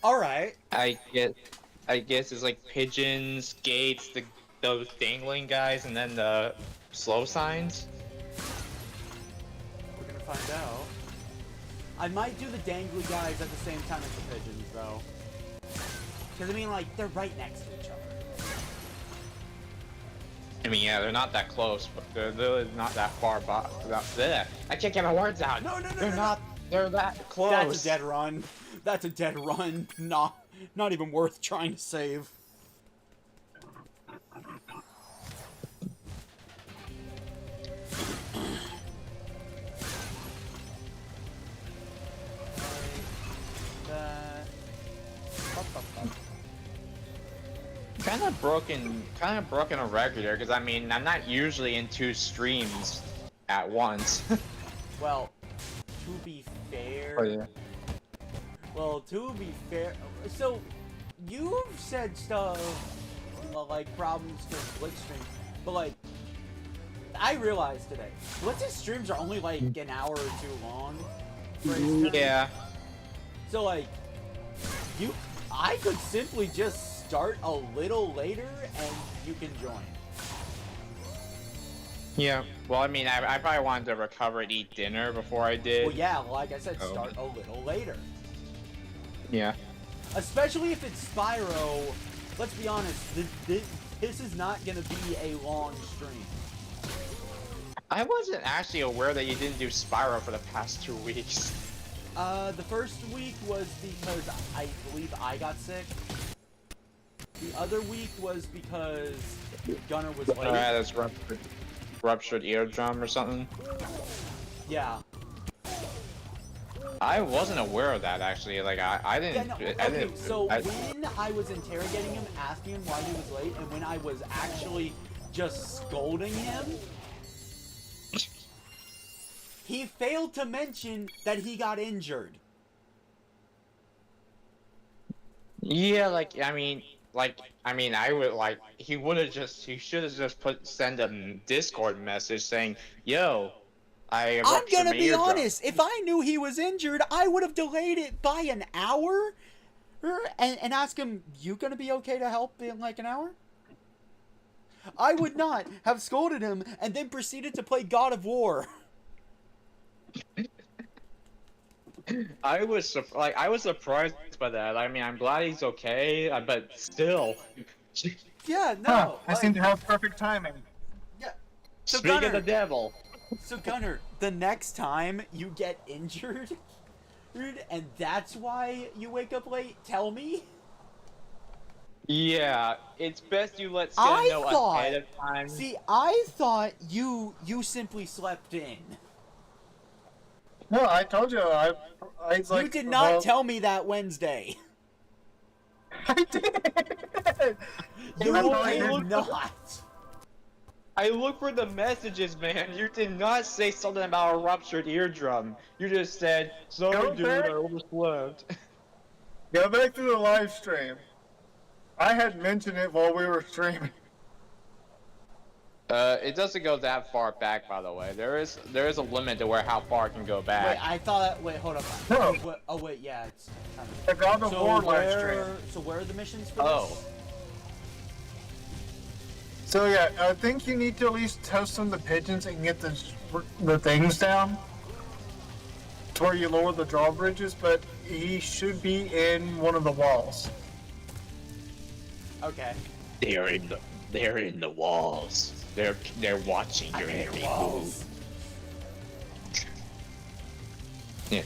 C: Alright.
G: I guess it's like pigeons, gates, those dangling guys, and then the slow signs.
C: We're gonna find out. I might do the dangly guys at the same time as the pigeons, though. Because, I mean, like, they're right next to each other.
G: I mean, yeah, they're not that close, but they're not that far back. I can't get my words out.
C: No,
G: They're that close.
C: That's a dead run. That's a dead run. Not even worth trying to save.
G: Kind of broken a record there, because I mean, I'm not usually in 2 streams at once.
C: Well, to be fair.
G: Oh, yeah.
C: Well, to be fair, so you've said stuff like problems with Blitz stream, but like I realized today, Blitz's streams are only like an hour or 2 long. For instance.
G: Yeah.
C: So like, I could simply just start a little later and you can join.
G: Yeah. Well, I mean, I probably wanted to recover and eat dinner before I did.
C: Well, yeah, like I said, start a little later.
G: Yeah.
C: Especially if it's Spyro, let's be honest, this is not going to be a long stream.
G: I wasn't actually aware that you didn't do Spyro for the past 2 weeks.
C: The first week was because I believe I got sick. The other week was because Gunner was late.
G: That's ruptured eardrum or something.
C: Yeah.
G: I wasn't aware of that actually. Like I didn't.
C: Yeah, no, okay, so when I was interrogating him, asking him why he was late, and when I was actually just scolding him, he failed to mention that he got injured.
G: Yeah, I would he should have just send a Discord message saying, "Yo, I'm
C: gonna be honest. If I knew he was injured, I would have delayed it by an hour, and ask him, "You gonna be okay to help in like an hour?" I would not have scolded him and then proceeded to play God of War.
G: I was surprised by that. I mean, I'm glad he's okay, but still.
C: Yeah, no.
A: Huh, I seem to have perfect timing.
C: Yeah. So
G: Speak
C: Gunner,
G: of the devil.
C: So Gunner, the next time you get injured, and that's why you wake up late, tell me.
G: Yeah, it's best you let Skena know ahead of time.
C: See, I thought you simply slept in.
A: No, I told you. I
C: you did not tell me that Wednesday.
A: I did.
C: You did not.
G: I look for the messages, man. You did not say something about a ruptured eardrum. You just said, "Sorry, dude, I overslept."
A: Go back to the live stream. I had mentioned it while we were streaming.
G: It doesn't go that far back, by the way. There is a limit to how far it can go back.
C: Wait, I thought. Wait, hold up.
A: No.
C: Oh wait, yeah, it's.
A: The God of War live stream.
C: So where are the missions for this?
A: So yeah, I think you need to at least toast some of the pigeons and get the things down. That's where you lower the drawbridges, but he should be in one of the walls.
C: Okay.
G: They're in the walls. They're watching your every move. Yeah.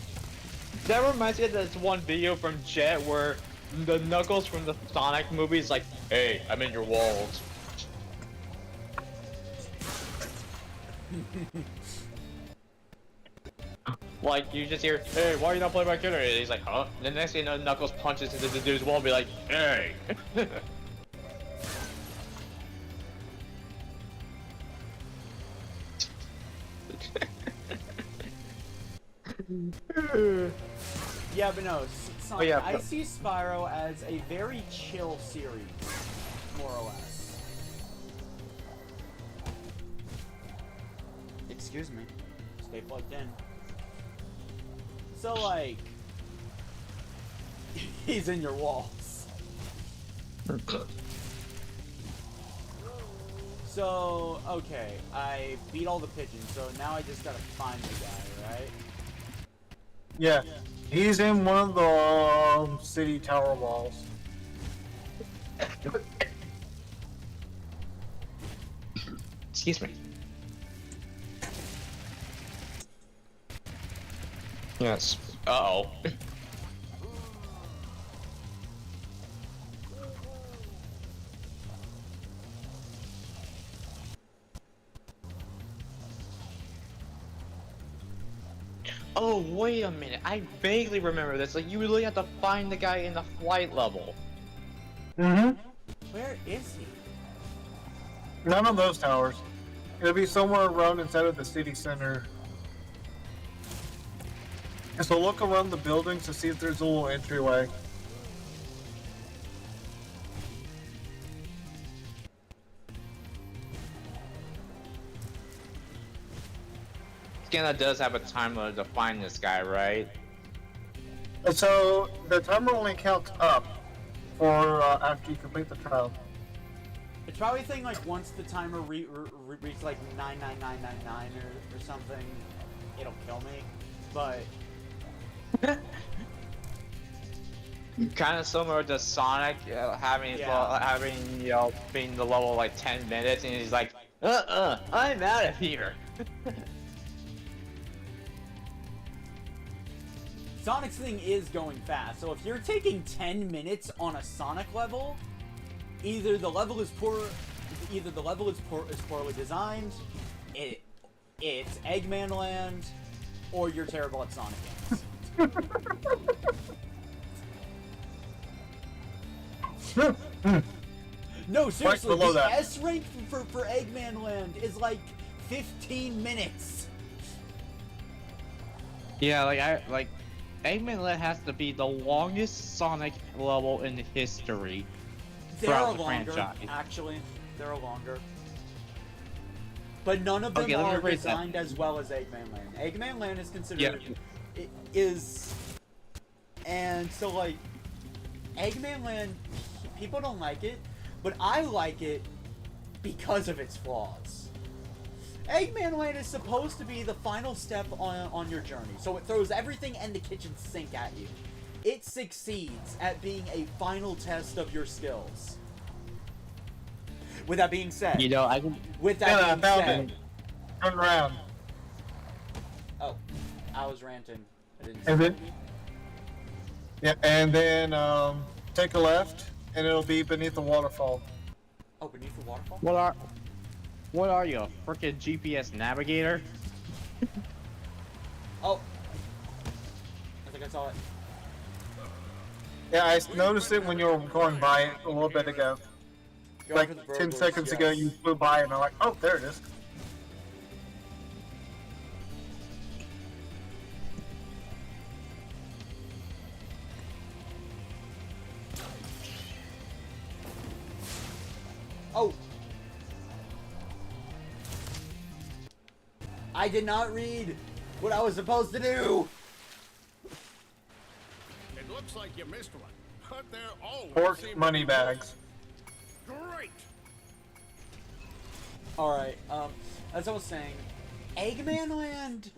G: That reminds me of this one video from Jet where the Knuckles from the Sonic movie is like, "Hey, I'm in your walls." Like, you just hear, "Hey, why are you not playing my killer?" And he's like, "Huh?" And the next thing you know, Knuckles punches into the dude's wall and be like, "Hey!"
C: Yeah, but no, Sonic,
G: yeah,
C: I see Spyro as a very chill series, more or less. Excuse me. Stay plugged in. So, like, he's in your walls. So, okay, I beat all the pigeons, so now I just gotta find the guy, right?
A: Yeah, he's in one of the city tower walls.
G: Excuse me. Yes. Uh-oh. Oh, wait a minute. I vaguely remember this. Like, you really have to find the guy in the flight level.
A: Mm-hmm.
C: Where is he?
A: None of those towers. It'll be somewhere around inside of the city center. So look around the buildings to see if there's a little entryway.
G: Skena does have a time limit to find this guy, right?
A: And so the timer only counts up for after you complete the trial.
C: It's probably a thing like once the timer reaches like 99999 or something, it'll kill me. But
G: Kind of similar to Sonic having being the level like 10 minutes, and he's like, I'm out of here.
C: Sonic's thing is going fast, so if you're taking 10 minutes on a Sonic level, either the level is poorly designed, it's Eggman Land, or you're terrible at Sonic games. No, seriously,
A: below
C: the
A: that.
C: S rank for Eggman Land is like 15 minutes.
G: Yeah, like Eggman Land has to be the longest Sonic level in history.
C: They're
G: throughout the
C: longer,
G: franchise.
C: actually. They're longer. But none of them
G: Okay, let me
C: are
G: rephrase that.
C: designed as well as Eggman Land. Eggman Land is considered... And so, like, Eggman Land, people don't like it, but I like it because of its flaws. Eggman Land is supposed to be the final step on your journey, so it throws everything and the kitchen sink at you. It succeeds at being a final test of your skills. With that being said, With that being said,
A: Turn around.
C: oh, I was ranting. I didn't.
A: And then, yeah, and then take a left, and it'll be beneath the waterfall.
C: Oh, beneath the waterfall.
G: What are you, a frickin' GPS navigator?
C: Oh, I think I saw it.
A: Yeah, I noticed it when you were going by it a little bit ago.
C: Go
A: Like
C: for the
A: 10
C: burglars,
A: seconds ago,
C: yes.
A: you flew by, and I'm like, oh, there it is.
C: Oh! I did not read what I was supposed to do!
D: It looks like you missed one, but they're always
A: Pork money bags.
D: great.
C: Alright, as I was saying, Eggman Land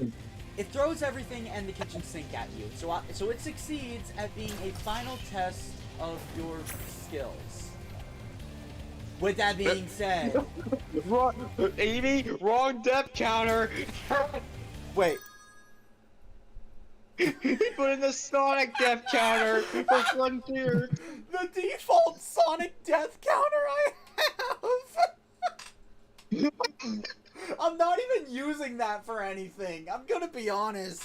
C: It throws everything and the kitchen sink at you, so it succeeds at being a final test of your skills. With that being said...
G: Wrong, Amy, wrong depth counter!
C: Wait.
G: He put in the Sonic depth counter for Frontier!
C: The default Sonic death counter I have! I'm not even using that for anything. I'm gonna be honest.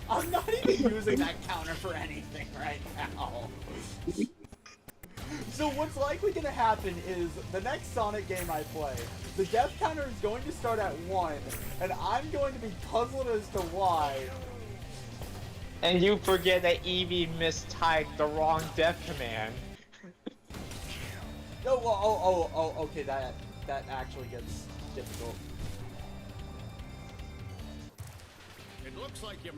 C: I'm not even using that counter for anything right now. So what's likely gonna happen is the next Sonic game I play, the death counter is going to start at 1, and I'm going to be puzzled as to why.
G: And you forget that Eevee mistyped the wrong death command.
C: Okay, that actually gets difficult.
D: It looks like you.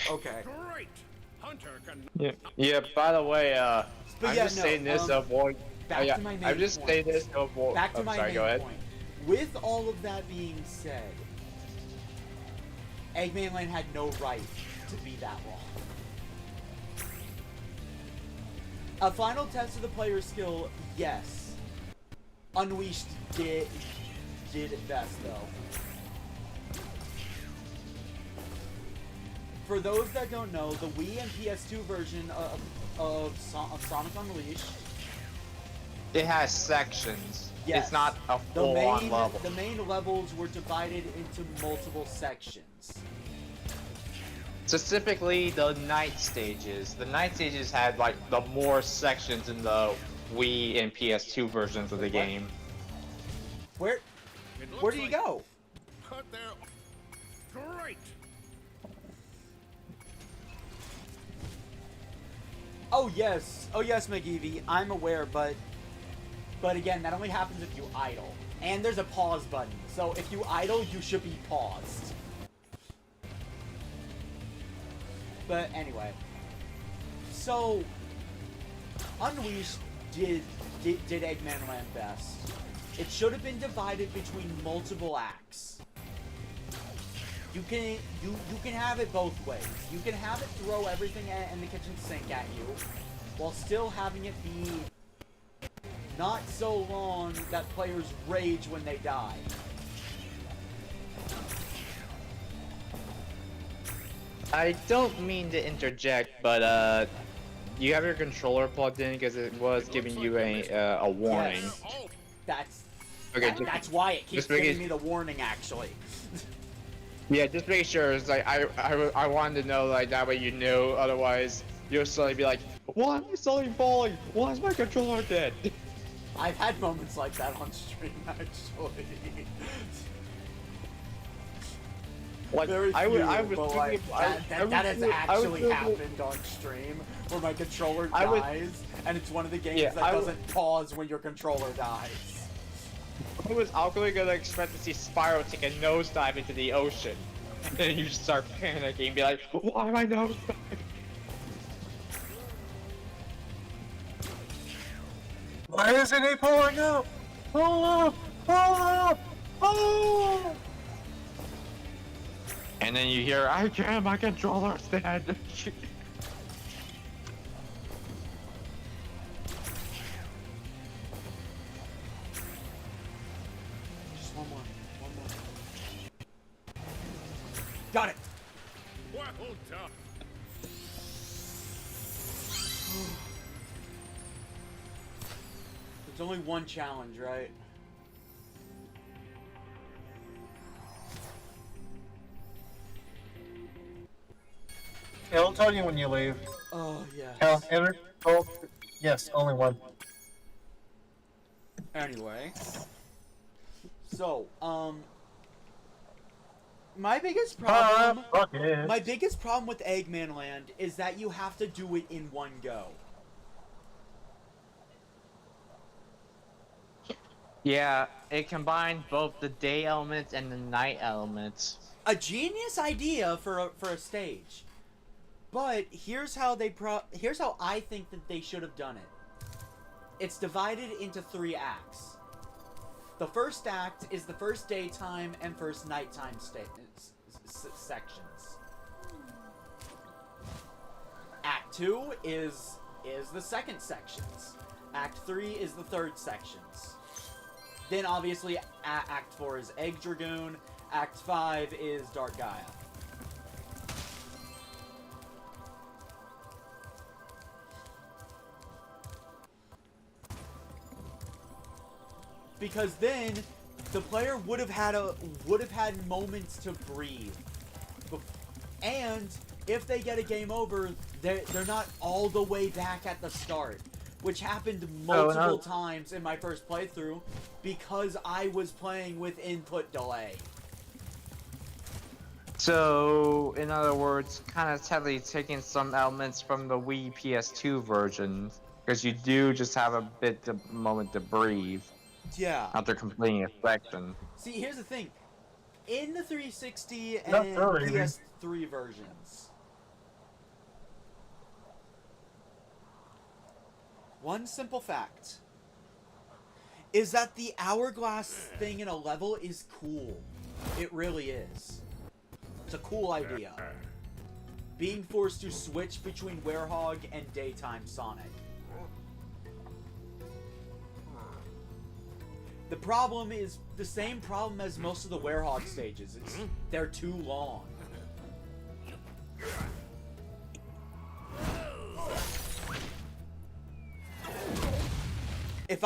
C: Okay.
D: Great. Hunter can.
G: Yeah. By the way,
C: But
G: I'm
C: yeah,
G: just
C: no,
G: saying this to avoid.
C: Back to my main
G: I'm just
C: point.
G: saying this to avoid.
C: Back to my
G: sorry,
C: main
G: go ahead.
C: point. With all of that being said, Eggman Land had no right to be that long. A final test of the player's skill, yes. Unleashed did it best though. For those that don't know, the Wii and PS2 version of Sonic Unleashed,
G: It has sections.
C: yes,
G: It's not a full-on level.
C: The main levels were divided into multiple sections.
G: Specifically, the night stages. The night stages had like the more sections in the Wii and PS2 versions of the game.
C: Where do you go?
D: Cut there. Great.
C: Oh yes, McGeevee, I'm aware, but again, that only happens if you idle. And there's a pause button, so if you idle, you should be paused. But anyway, so Unleashed did Eggman Land best. It should have been divided between multiple acts. You can have it both ways. You can have it throw everything in the kitchen sink at you, while still having it be not so long that players rage when they die.
G: I don't mean to interject, but you have your controller plugged in because it was giving you a warning.
C: Yes.
G: Okay,
C: That's why it keeps giving me the warning, actually.
G: Yeah, just make sure. It's like I wanted to know, like that way you knew. Otherwise, you'll suddenly be like, "Why am I suddenly falling? Why is my controller dead?"
C: I've had moments like that on stream, actually.
G: Like,
C: Very
G: I
C: few,
G: was
C: but like, that has actually happened on stream, where my controller dies, and it's one of the games that doesn't pause when your controller dies.
G: I was actually gonna expect to see Spyro take a nosedive into the ocean, and then you just start panicking and be like, "Why am I nosediving?"
A: Why isn't he pulling up? Pull up! Pull up! Oh!
G: And then you hear, "I can't, my controller's dead."
C: Just one more. Got it!
D: Well done.
C: There's only one challenge, right?
A: It'll tell you when you leave.
C: Oh, yeah.
A: Count, enter, hold. Yes, only one.
C: Anyway. So, my biggest problem with Eggman Land is that you have to do it in one go.
G: Yeah, it combined both the day elements and the night elements.
C: A genius idea for a stage. But here's how I think that they should have done it. It's divided into 3 acts. sections. Act 2 is the second sections. Act 3 is the third sections. Then obviously Act 4 is Egg Dragoon. Act 5 is Dark Gaia. Because then the player would have had moments to breathe. And if they get a game over, they're not all the way back at the start, which happened multiple times in my first playthrough because I was playing with input delay.
G: So, in other words, kind of technically taking some elements from the Wii PS2 version, because you do just have a moment to breathe.
C: Yeah.
G: After completing a section.
C: See, here's the thing. In the 360 and PS3 versions, one simple fact is that the hourglass thing in a level is cool. It really is. It's a cool idea. Being forced to switch between Werehog and Daytime Sonic. The problem is the same problem as most of the Werehog stages. They're too long. If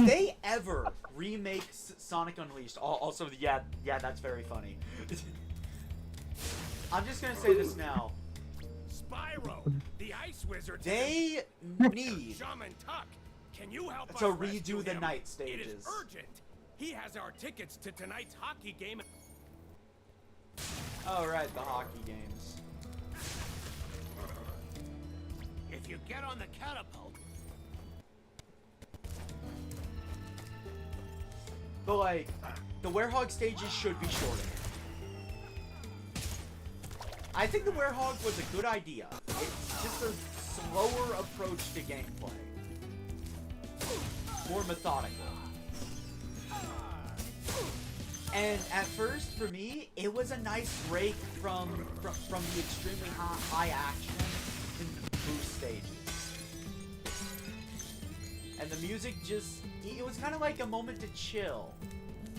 C: they ever remake Sonic Unleashed, also yeah, that's very funny. I'm just gonna say this now.
B: Spyro, the Ice Wizard.
C: They need
B: Shaman Tuck. Can you help
C: to
B: us
C: redo the
B: him?
C: night stages.
B: It is urgent. He has our tickets to tonight's hockey game.
C: Oh right, the hockey games.
B: If you get on the catapult.
C: But like, the Werehog stages should be shorter. I think the Werehog was a good idea. It's just a slower approach to gameplay. More methodical. And at first, for me, it was a nice break from the extremely high action and boost stages. And the music just, it was kind of like a moment to chill.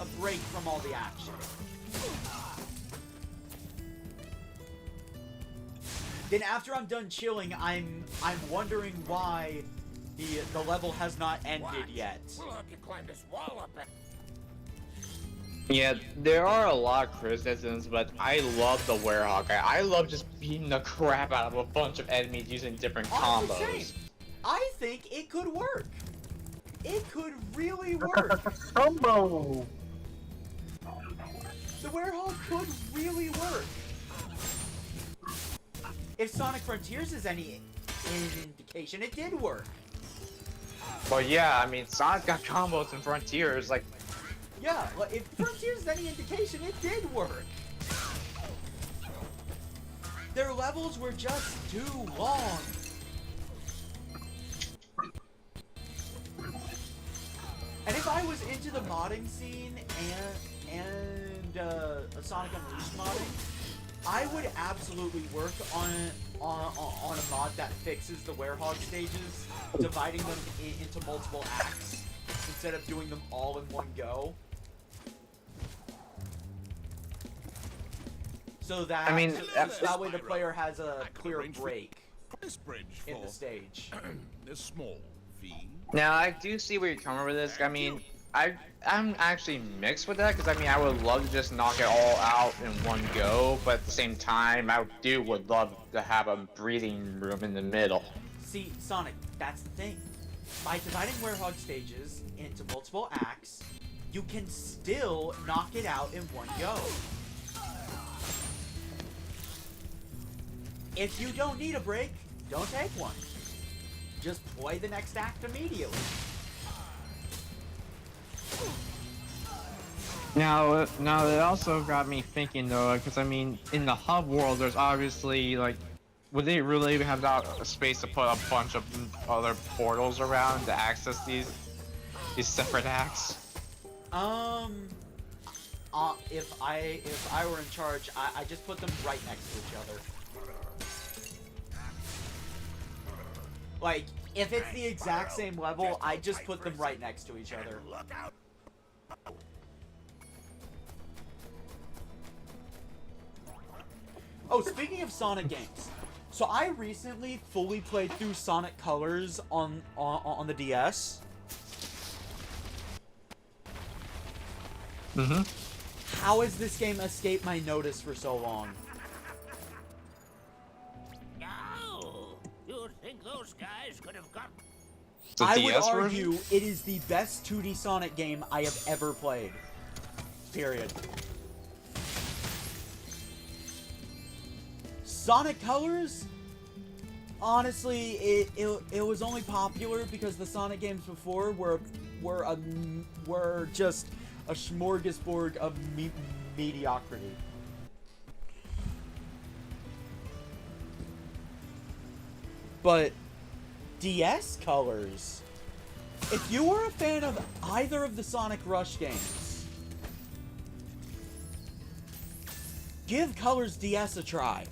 C: A break from all the action. Then after I'm done chilling, I'm wondering why the level has not ended yet.
B: We'll help you climb this wall up.
G: Yeah, there are a lot of criticisms, but I love the Werehog. I love just beating the crap out of a bunch of enemies using different combos.
C: I think it could work. It could really work.
A: Combo.
C: The Werehog could really work. If Sonic Frontiers is any indication, it did work.
G: Well, yeah, I mean, Sonic's got combos in Frontiers, like...
C: Yeah, well, if Frontiers is any indication, it did work. Their levels were just too long. And if I was into the modding scene and Sonic Unleashed modding, I would absolutely work on a mod that fixes the Werehog stages, dividing them into multiple acts instead of doing them all in one go. So that that way the player has a clear break in the stage.
B: This small fee.
G: Now, I do see where you're coming with this. I mean, I'm actually mixed with that, because I mean, I would love to just knock it all out in one go, but at the same time, I would love to have a breathing room in the middle.
C: See, Sonic, that's the thing. By dividing Werehog stages into multiple acts, you can still knock it out in one go. If you don't need a break, don't take one. Just play the next act immediately.
G: Now it also got me thinking though, because I mean, in the hub world, there's obviously like, would they really have a space to put a bunch of other portals around to access these separate acts?
C: if I were in charge, I just put them right next to each other. Like, if it's the exact same level, I just put them right next to each other.
B: Look out!
C: Oh, speaking of Sonic games, so I recently fully played through Sonic Colors on the DS.
G: Mm-hmm.
C: How has this game escaped my notice for so long?
F: Oh, you think those guys could have got...
C: I
G: DS
C: would
G: version?
C: argue it is the best 2D Sonic game I have ever played. Period. Sonic Colors? Honestly, it was only popular because the Sonic games before were just a smorgasbord of mediocrity. But DS Colors, if you were a fan of either of the Sonic Rush games, give Colors DS a try.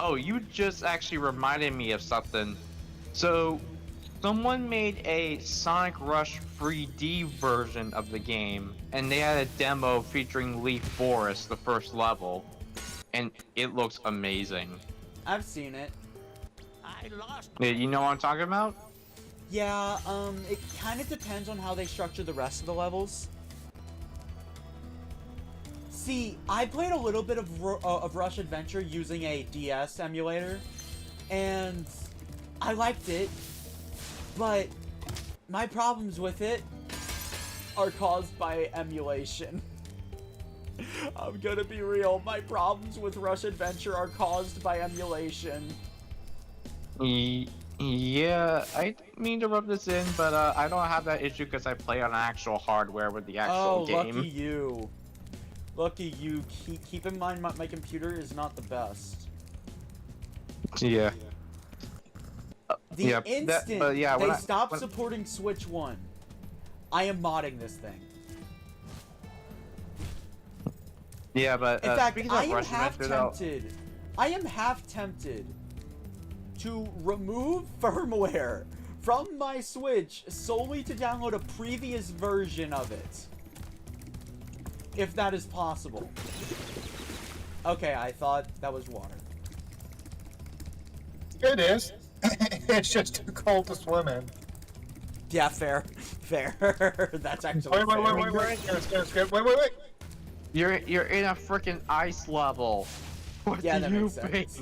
G: Oh, you just actually reminded me of something. So, someone made a Sonic Rush 3D version of the game, and they had a demo featuring Leaf Forest, the first level, and it looks amazing.
C: I've seen it.
F: I lost...
G: Yeah, you know what I'm talking about?
C: Yeah, it kind of depends on how they structure the rest of the levels. See, I played a little bit of Rush Adventure using a DS emulator, and I liked it, but my problems with it are caused by emulation. I'm gonna be real, my problems with Rush Adventure are caused by emulation.
G: Yeah, I didn't mean to rub this in, but I don't have that issue because I play on actual hardware with the actual game.
C: Oh, lucky you. Lucky you. Keep in mind my computer is not the best.
G: Yeah.
C: The
G: Yeah,
C: instant they stop supporting Switch 1, I am modding this thing.
G: Yeah, but
C: in fact,
G: speaking
C: I
G: of
C: am
G: Rush
C: half
G: Adventure,
C: tempted. I am half tempted to remove firmware from my Switch solely to download a previous version of it. If that is possible. Okay, I thought that was water.
A: It is. It's just too cold to swim in.
C: Yeah, fair. Fair. That's actually fair.
A: Wait.
G: You're in a freaking ice level. What
C: Yeah,
G: do
C: that
G: you
C: makes sense.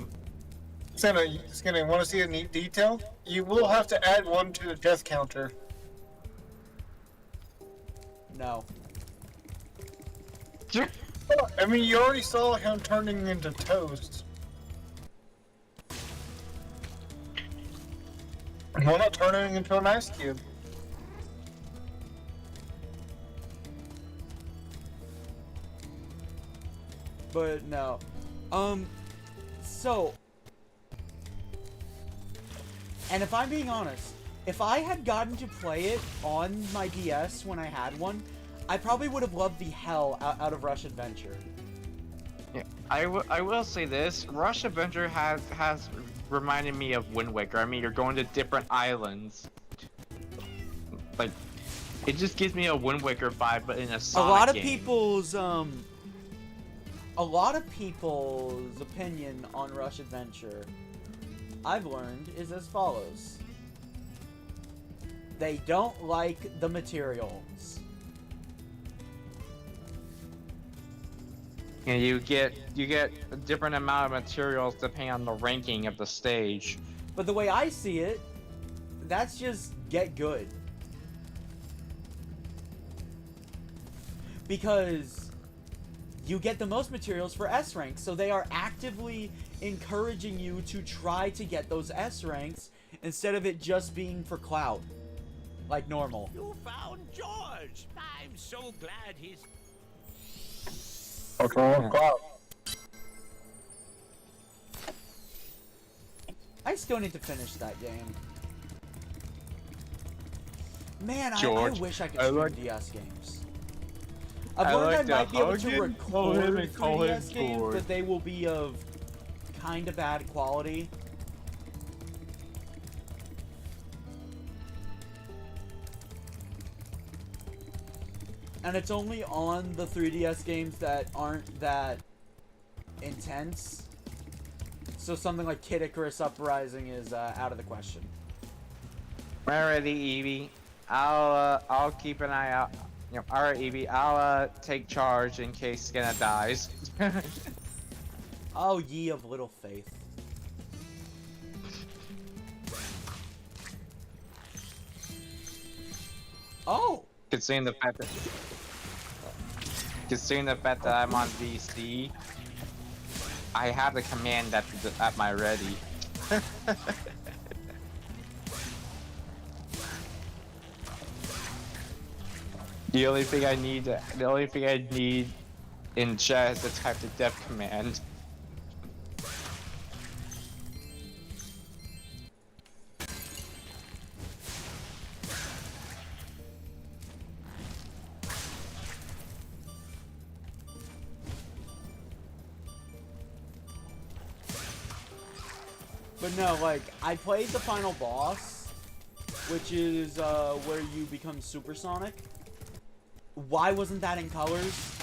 G: think?
A: Skinny, want to see a neat detail? You will have to add one to the death counter.
C: No.
A: I mean, you already saw him turning into toast. Why not turning into an ice cube?
C: But no. So. And if I'm being honest, if I had gotten to play it on my DS when I had one, I probably would have loved the hell out of Rush Adventure.
G: Yeah, I will say this: Rush Adventure has reminded me of Wind Waker. I mean, you're going to different islands. Like, it just gives me a Wind Waker vibe, but in a Sonic
C: A lot of
G: game.
C: people's opinion on Rush Adventure, I've learned, is as follows. They don't like the materials.
G: And you get a different amount of materials depending on the ranking of the stage.
C: But the way I see it, that's just get good. Because you get the most materials for S ranks, so they are actively encouraging you to try to get those S ranks instead of it just being for clout, like normal.
F: You found George! I'm so glad he's...
C: I still need to finish that game. Man, I
G: George,
C: wish I could
G: I
C: stream
G: like-
C: DS games. I've learned I might be able to record 3DS games, but they will be of kind of bad quality. And it's only on the 3DS games that aren't that intense. So something like Kid Icarus Uprising is out of the question.
H: Alrighty, Evie. I'll keep an eye out. Yep. Alright, Evie. I'll take charge in case Skinna dies.
C: Oh, ye of little faith. Oh!
H: Considering the fact that I'm on VC, I have the command at my ready. The only thing I need in chat is to type the dev command.
C: But no, like, I played the final boss, which is where you become supersonic. Why wasn't that in colors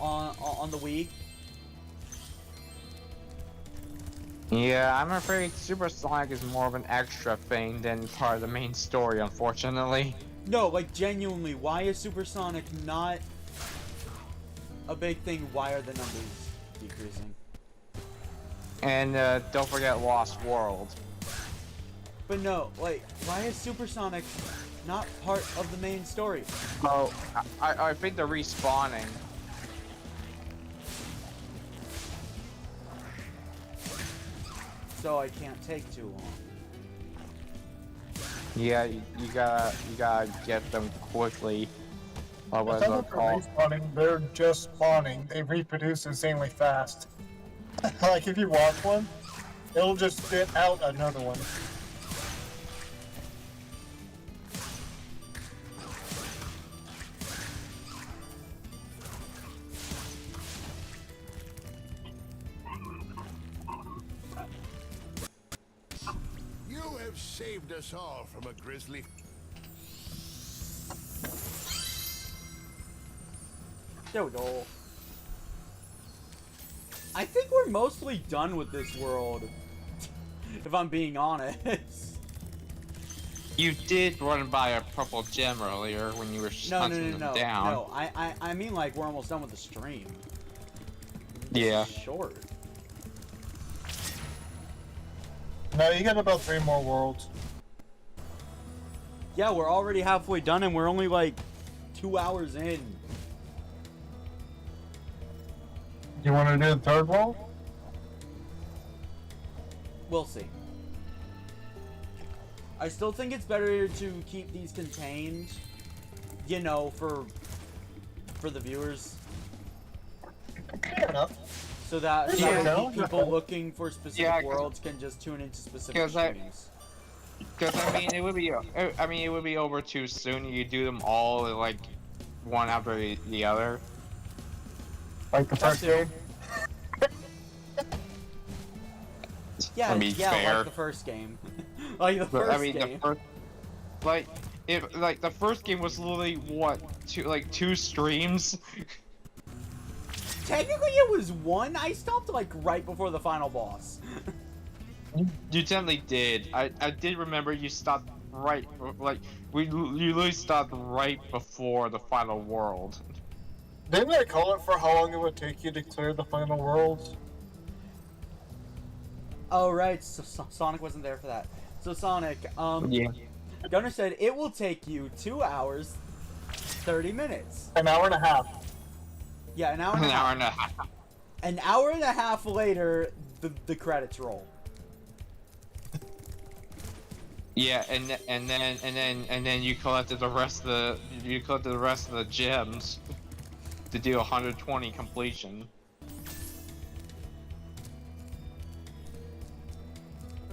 C: on the Wii?
H: Yeah, I'm afraid Supersonic is more of an extra thing than part of the main story, unfortunately.
C: No, like, genuinely, why is supersonic not a big thing? Why are the numbers decreasing?
H: And don't forget Lost World.
C: But no, like, why is supersonic not part of the main story?
H: Oh, I think they're respawning.
C: So I can't take too long.
H: Yeah, you gotta get them quickly. Otherwise
A: It's
H: they'll
A: not
H: call.
A: respawning, they're just spawning. They reproduce insanely fast. Like if you watch one, it'll just spit out another one.
B: You have saved us all from a grisly...
C: There we go. I think we're mostly done with this world, if I'm being honest.
H: You did run by a purple gem earlier when you were hunting them down.
C: No, I mean like we're almost done with the stream.
H: Yeah.
C: It's short.
A: No, you got about 3 more worlds.
C: Yeah, we're already halfway done and we're only like 2 hours in.
A: You want to do the 3rd world?
C: We'll see. I still think it's better to keep these contained, you know, for the viewers.
A: Fair enough.
C: So that
A: Yeah.
C: people looking for specific
H: Yeah, 'cause-
C: worlds can just tune into specific
H: 'cause I-
C: streams.
H: Because I mean, it would be over too soon. You do them all like one after the other.
A: Like the first game?
C: Yeah,
H: I mean,
C: yeah,
H: fair.
C: like the first game. Like the
H: But,
C: first
H: I mean,
C: game.
H: the first game was literally what, two streams.
C: Technically, it was one. I stopped like right before the final boss.
H: You technically did. I did remember you stopped right, like you literally stopped right before the final world.
A: Didn't they call it for how long it would take you to clear the final worlds?
C: Oh right, so Sonic wasn't there for that. So Sonic,
H: Yeah.
C: Gunnar said it will take you 2 hours, 30 minutes.
A: An hour and a half.
C: Yeah, an hour and a
H: An
C: half.
H: hour and a half.
C: An hour and a half later, the credits roll.
H: Yeah, and then you collected the rest of the gems to do 120 completion.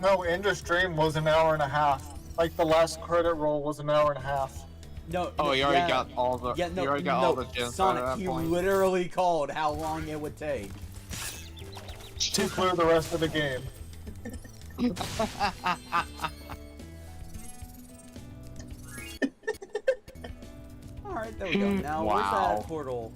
A: No, Ender Stream was an hour and a half. Like the last credit roll was an hour and a half.
C: No.
H: Oh, you already got all the.
C: Yeah, no,
H: you already got
C: no,
H: all the gems by
C: Sonic,
H: that
C: he
H: point.
C: literally called how long it would take.
A: To clear the rest of the game.
C: Alright, there we go. Now, where's
H: Wow.
C: that portal?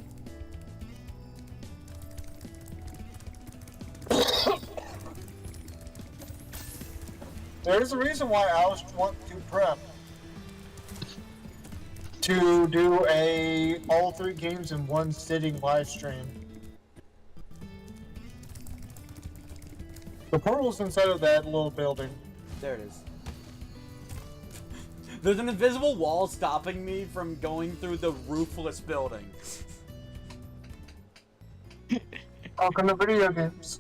A: There's a reason why I always want to prep. To do all 3 games in one sitting live stream. The portal's inside of that little building.
C: There it is. There's an invisible wall stopping me from going through the roofless building.
A: Welcome to video games.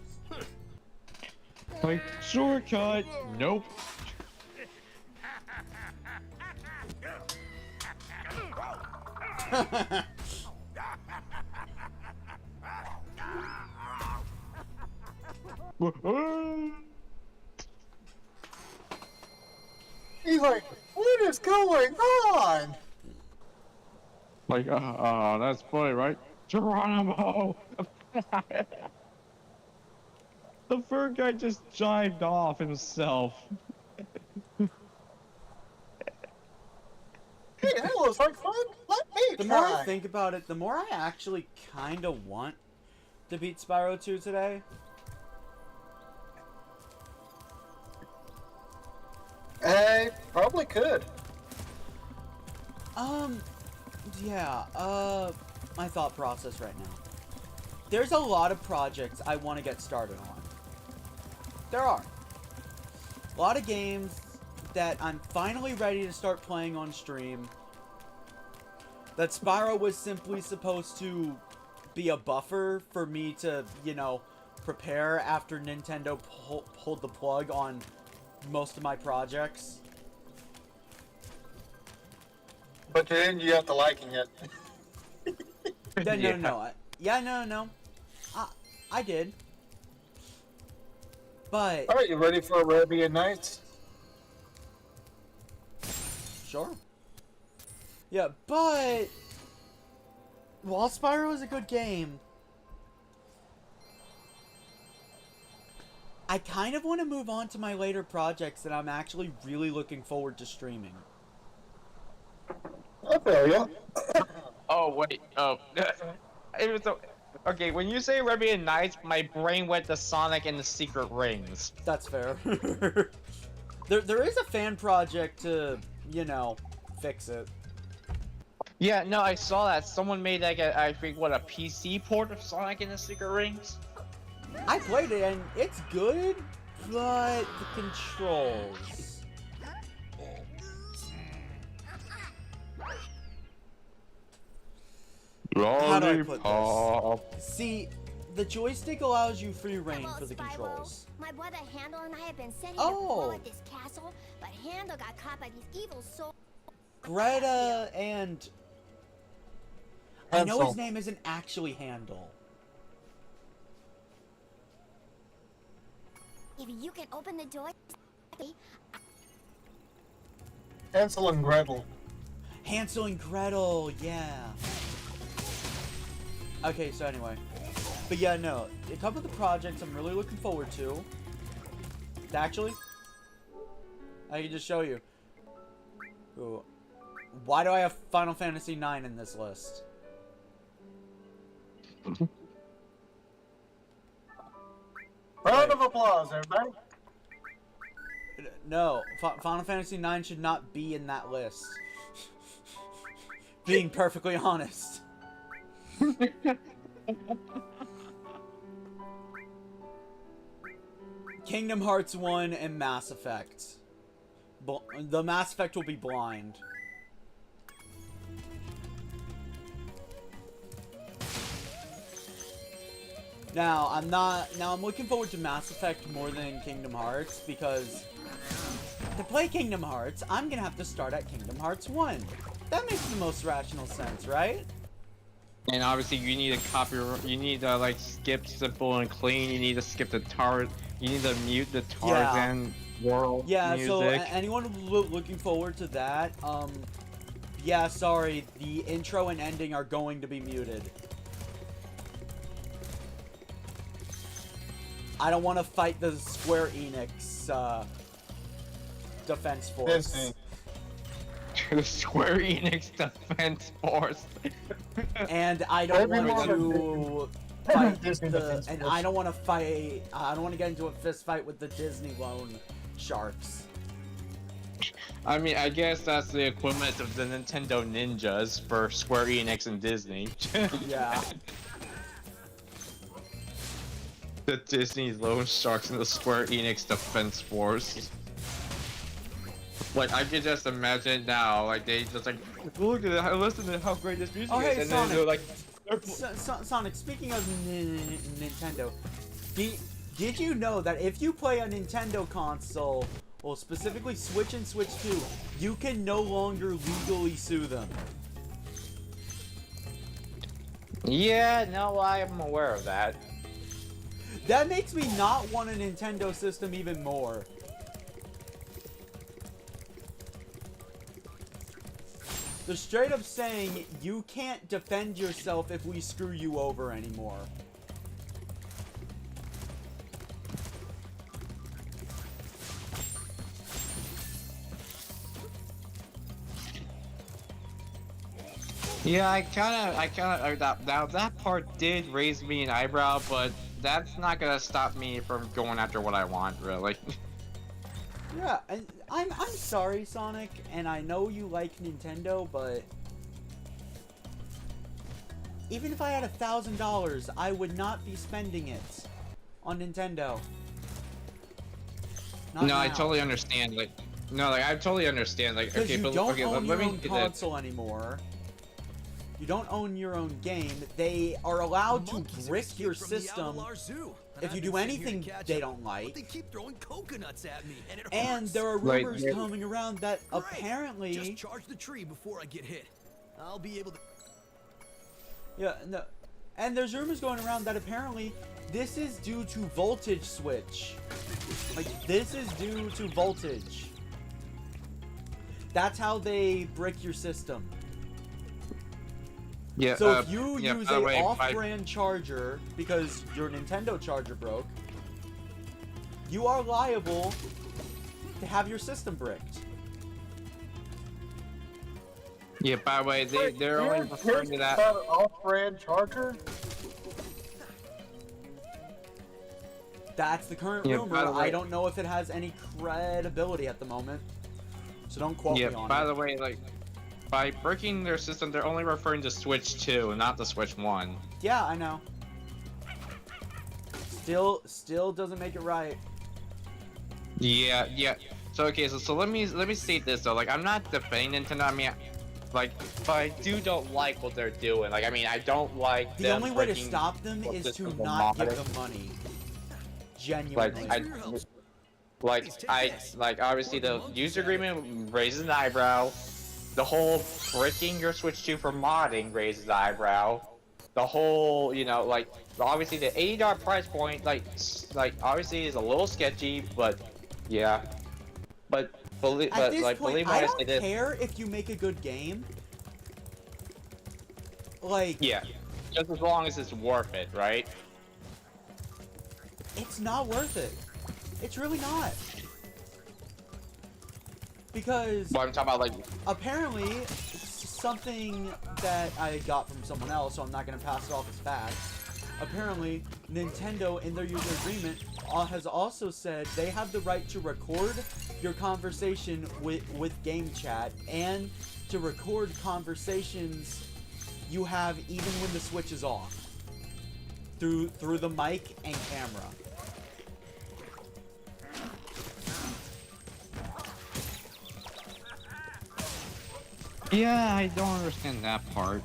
H: Like, shortcut. Nope.
A: He's like, what is going on?
H: Like, that's funny, right? Geronimo! The fur guy just jived off himself.
A: Hey, that looks like fun. Let me
C: The more I think about it, the more I actually kind of want to beat Spyro 2 today.
A: I probably could.
C: Yeah, my thought process right now. There's a lot of projects I want to get started on. There are. A lot of games that I'm finally ready to start playing on stream. That Spyro was simply supposed to be a buffer for me to, you know, prepare after Nintendo pulled the plug on most of my projects.
A: But then you have to liking it.
C: No. I did. But...
A: Alright, you ready for Arabian Nights?
C: Sure. Yeah, but... while Spyro is a good game, I kind of want to move on to my later projects that I'm actually really looking forward to streaming.
A: I feel ya.
H: Oh, wait. Oh. It was so... Okay, when you say Arabian Nights, my brain went to Sonic and the Secret Rings.
C: That's fair. There is a fan project to, you know, fix it.
H: Yeah, no, I saw that. Someone made like I think what, a PC port of Sonic and the Secret Rings?
C: I played it and it's good, but the controls. How do I put this? See, the joystick allows you free reign for the controls.
I: My brother Handel and I have been sitting
C: Oh.
I: at this castle, but Handel got caught by these evil souls.
C: Greta and... I know
A: Hansel.
C: his name isn't actually Handel.
I: If you can open the door,
A: Hansel and Gretel.
C: Hansel and Gretel, yeah. Okay, so anyway. But yeah, no. A couple of the projects I'm really looking forward to. Actually, I can just show you. Ooh. Why do I have Final Fantasy IX in this list?
A: Round of applause, everybody.
C: No, Final Fantasy IX should not be in that list. Being perfectly honest. Kingdom Hearts 1 and Mass Effect. The Mass Effect will be blind. Now, I'm looking forward to Mass Effect more than Kingdom Hearts because to play Kingdom Hearts, I'm gonna have to start at Kingdom Hearts 1. That makes the most rational sense, right?
H: And obviously you need to you need to like skip Simple and Clean, you need to skip the you need to mute the Tarzan world
C: Yeah,
H: music.
C: so anyone looking forward to that, Yeah, sorry. The intro and ending are going to be muted. I don't want to fight the Square Enix defense force.
A: Disney.
H: The Square Enix Defense Force.
C: And I don't
A: Every
C: want to fight
A: Disney
C: the,
A: Defense
C: and
A: Force.
C: I don't want to fight. I don't want to get into a fist fight with the Disney loan sharks.
H: I mean, I guess that's the equivalent of the Nintendo Ninjas for Square Enix and Disney.
C: Yeah.
H: The Disney loan sharks and the Square Enix Defense Force. Like, I can just imagine now, like, they just like, look at it, listen to how great this music
C: Oh, hey,
H: is, and
C: Sonic.
H: then they're like,
C: Sonic, speaking of Nintendo, did you know that if you play a Nintendo console, well, specifically Switch and Switch 2, you can no longer legally sue them?
H: yeah, no, I am aware of that.
C: That makes me not want a Nintendo system even more. They're straight up saying you can't defend yourself if we screw you over anymore.
H: Yeah, that part did raise me an eyebrow, but that's not gonna stop me from going after what I want, really.
C: Yeah, and I'm sorry, Sonic, and I know you like Nintendo, but even if I had $1,000, I would not be spending it on Nintendo. Not
H: No,
C: now.
H: I totally understand. Like, no, like I totally understand. Like,
C: Because
H: okay,
C: you
H: but
C: don't
H: okay,
C: own
H: let
C: your
H: me
C: own
H: get that.
C: console anymore. You don't own your own game. They are allowed to brick your system if you do anything they don't like.
D: They keep throwing coconuts at me, and it
C: And
D: hurts.
C: there are
H: Like,
C: rumors
H: yeah.
C: coming around that
D: Great.
C: apparently...
D: Just charge the tree before I get hit. I'll be able to.
C: Yeah, no. And there's rumors going around that apparently this is due to voltage switch. Like, this is due to voltage. That's how they brick your system.
H: Yeah.
C: So if you
H: yeah,
C: use
H: by the
C: a
H: way,
C: off-brand charger because your Nintendo charger broke, you are liable to have your system bricked.
H: Yeah, by the way, they're only referring to that.
A: About an off-brand charger?
C: That's the current
H: Yeah, by
C: rumor.
H: the way-
C: I don't know if it has any credibility at the moment. So don't quote
H: Yeah,
C: me on
H: by
C: it.
H: the way, like, by breaking their system, they're only referring to Switch 2, not the Switch 1.
C: Yeah, I know. Still doesn't make it right.
H: Yeah, yeah. So okay, so let me state this though. Like, I'm not defending Nintendo. I mean, like, but I don't like what they're doing. Like, I mean, I don't like
C: The
H: them
C: only way to
H: breaking
C: stop them
H: what
C: is to
H: systems
C: not
H: are
C: give
H: modded.
C: them money.
H: Like,
C: Genuinely.
H: like obviously the user agreement raises an eyebrow. The whole bricking your Switch 2 for modding raises an eyebrow. The whole, you know, like, obviously the $80 price point, like obviously is a little sketchy, but yeah. But believe,
C: At this
H: like,
C: point,
H: believe me
C: I
H: when I
C: don't
H: say this.
C: care if you make a good game. Like,
H: Yeah, just as long as it's worth it, right?
C: it's not worth it. It's really not. Because
H: But I'm talking about, like,
C: apparently, something that I got from someone else, so I'm not going to pass it off as fact. Apparently, Nintendo, in their user agreement, has also said they have the right to record your conversation with game chat and to record conversations you have even when the Switch is off through the mic and camera.
H: yeah, I don't understand that part.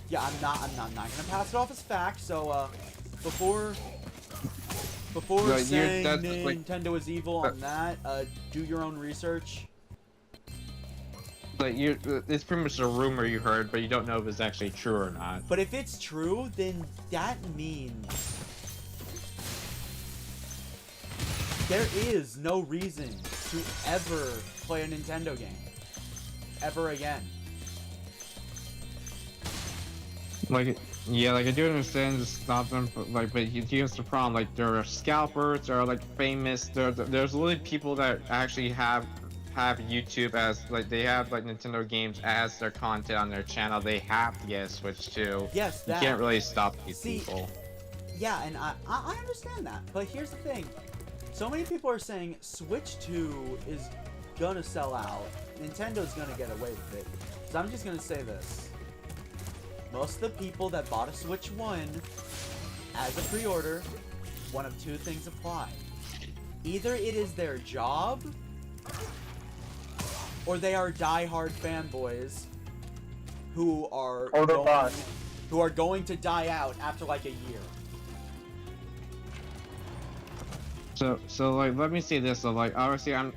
C: Yeah, I'm not gonna pass it off as fact. So before
H: Right,
C: saying
H: that's, like,
C: Nintendo is evil on that, do your own research.
H: Like, it's pretty much a rumor you heard, but you don't know if it's actually true or not.
C: But if it's true, then that means there is no reason to ever play a Nintendo game. ever again.
H: Like, yeah, like I do understand to stop them, but like, but here's the problem. Like, there are scalpers, there are like famous. There's literally people that actually have YouTube as like they have like Nintendo games as their content on their channel. They have to get a Switch too.
C: Yes, that.
H: You can't really stop these people.
C: Yeah, and I understand that, but here's the thing. So many people are saying Switch 2 is gonna sell out. Nintendo's gonna get away with it. So I'm just gonna say this. Most of the people that bought a Switch 1 as a pre-order, one of two things apply. Either it is their job, or they are die-hard fanboys who are going to die out after like a year.
H: So like, let me say this. So like, obviously, I'm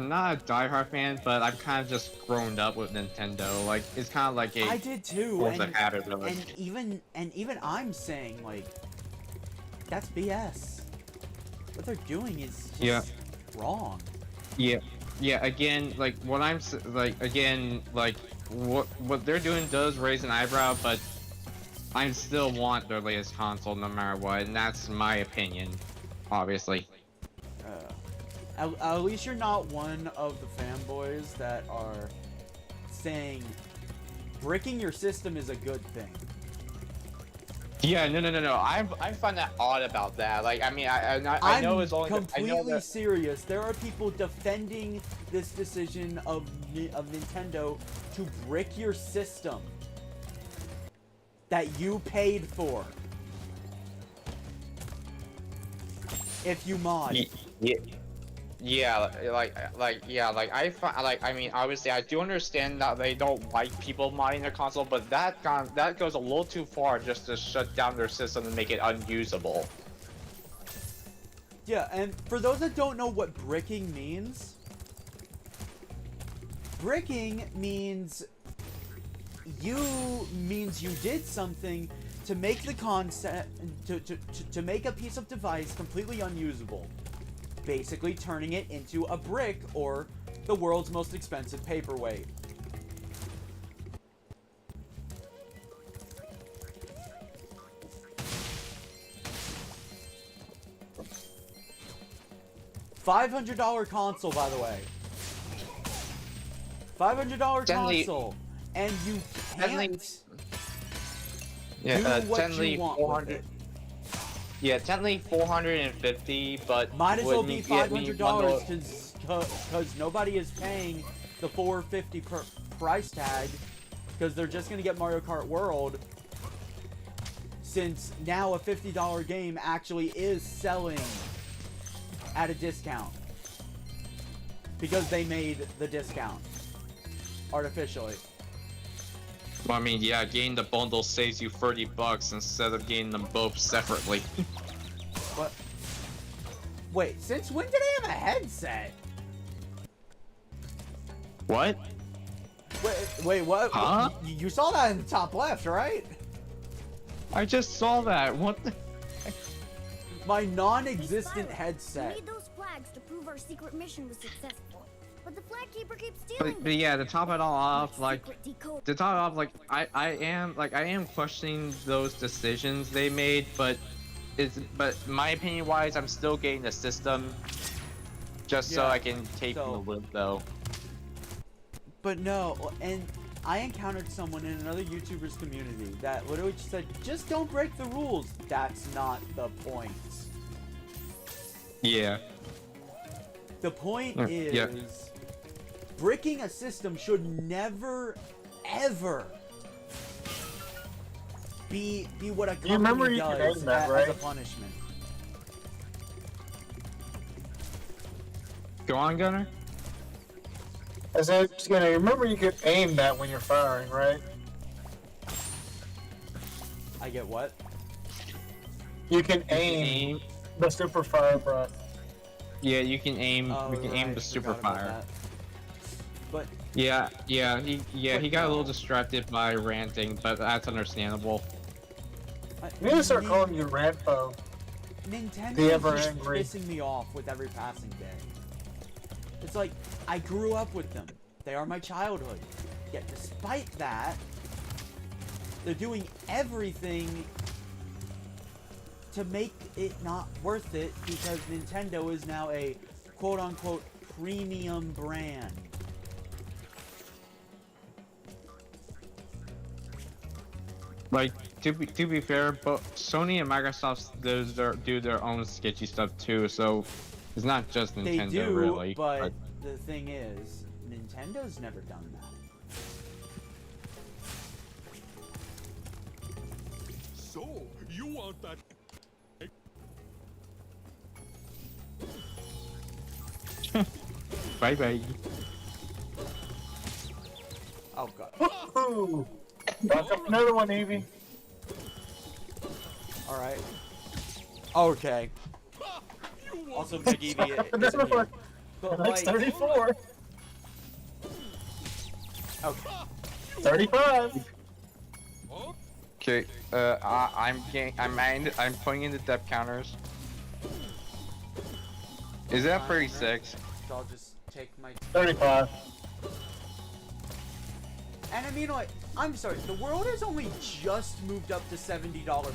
H: not a diehard fan, but I've kind of just grown up with Nintendo. Like, it's kind of like a
C: I did too,
H: force of habit, really.
C: and even I'm saying like that's BS. What they're doing is just wrong.
H: Yeah. Again, like what what they're doing does raise an eyebrow, but I still want their latest console no matter what, and that's my opinion, obviously.
C: At least you're not one of the fanboys that are saying bricking your system is a good thing.
H: Yeah, no. I find that odd about that. Like, I mean, I know it's only.
C: I'm completely serious. There are people defending this decision of Nintendo to brick your system that you paid for if you mod.
H: I mean, obviously, I do understand that they don't like people modding their console, but that goes a little too far just to shut down their system and make it unusable.
C: Yeah, and for those that don't know what bricking means you did something to make the concept to make a piece of device completely unusable. Basically turning it into a brick or the world's most expensive paperweight. $500 console, by the way. $500 console, and you can't do what you want with it.
H: Yeah, technically 450, but
C: might as well be $500 because nobody is paying the $450 per price tag because they're just gonna get Mario Kart World. Since now a $50 game actually is selling at a discount because they made the discount artificially.
H: Well, I mean, yeah, getting the bundle saves you $30 instead of getting them both separately.
C: What? Wait, since when did I have a headset?
H: What?
C: Wait, what?
H: Huh?
C: You saw that in the top left, right?
H: I just saw that. What the?
C: My non-existent headset.
I: We need those flags to prove our secret mission was successful. But the flag keeper keeps stealing
H: But yeah, to top it all off, like, I am questioning those decisions they made, but my opinion wise, I'm still getting the system just so I can take the loop though.
C: But no, and I encountered someone in another YouTuber's community that literally just said, just don't break the rules. That's not the point.
H: Yeah.
C: The point is, bricking a system should never, ever be what a company does as a punishment.
H: Go on, Gunner.
A: As I was gonna remember, you can aim that when you're firing, right?
C: I get what?
A: You can aim the super fire breath.
H: Yeah, you can aim. We can aim the super fire.
C: But
H: he got a little distracted by ranting, but that's understandable.
A: We need to start calling you Rantpo.
C: Nintendo
A: The ever
C: is
A: angry.
C: pissing me off with every passing day. It's like I grew up with them. They are my childhood. Yet despite that, they're doing everything to make it not worth it because Nintendo is now a quote-unquote premium brand.
H: Like, to be fair, but Sony and Microsoft do their own sketchy stuff too, so it's not just Nintendo,
C: They do,
H: really.
C: but the thing is, Nintendo's never done that.
D: So, you want that?
H: Bye bye.
C: Oh god.
A: Woohoo! Back up another one, Evie.
C: Alright. Okay. Also, Big Evie isn't
A: Another
C: here.
A: one.
C: But
A: Next
C: like,
A: 34.
C: okay.
A: 35.
H: Okay, I'm putting in the depth counters. Is that 36?
C: So I'll just take my...
A: 35.
C: And I mean, like, I'm sorry, the world has only just moved up to $70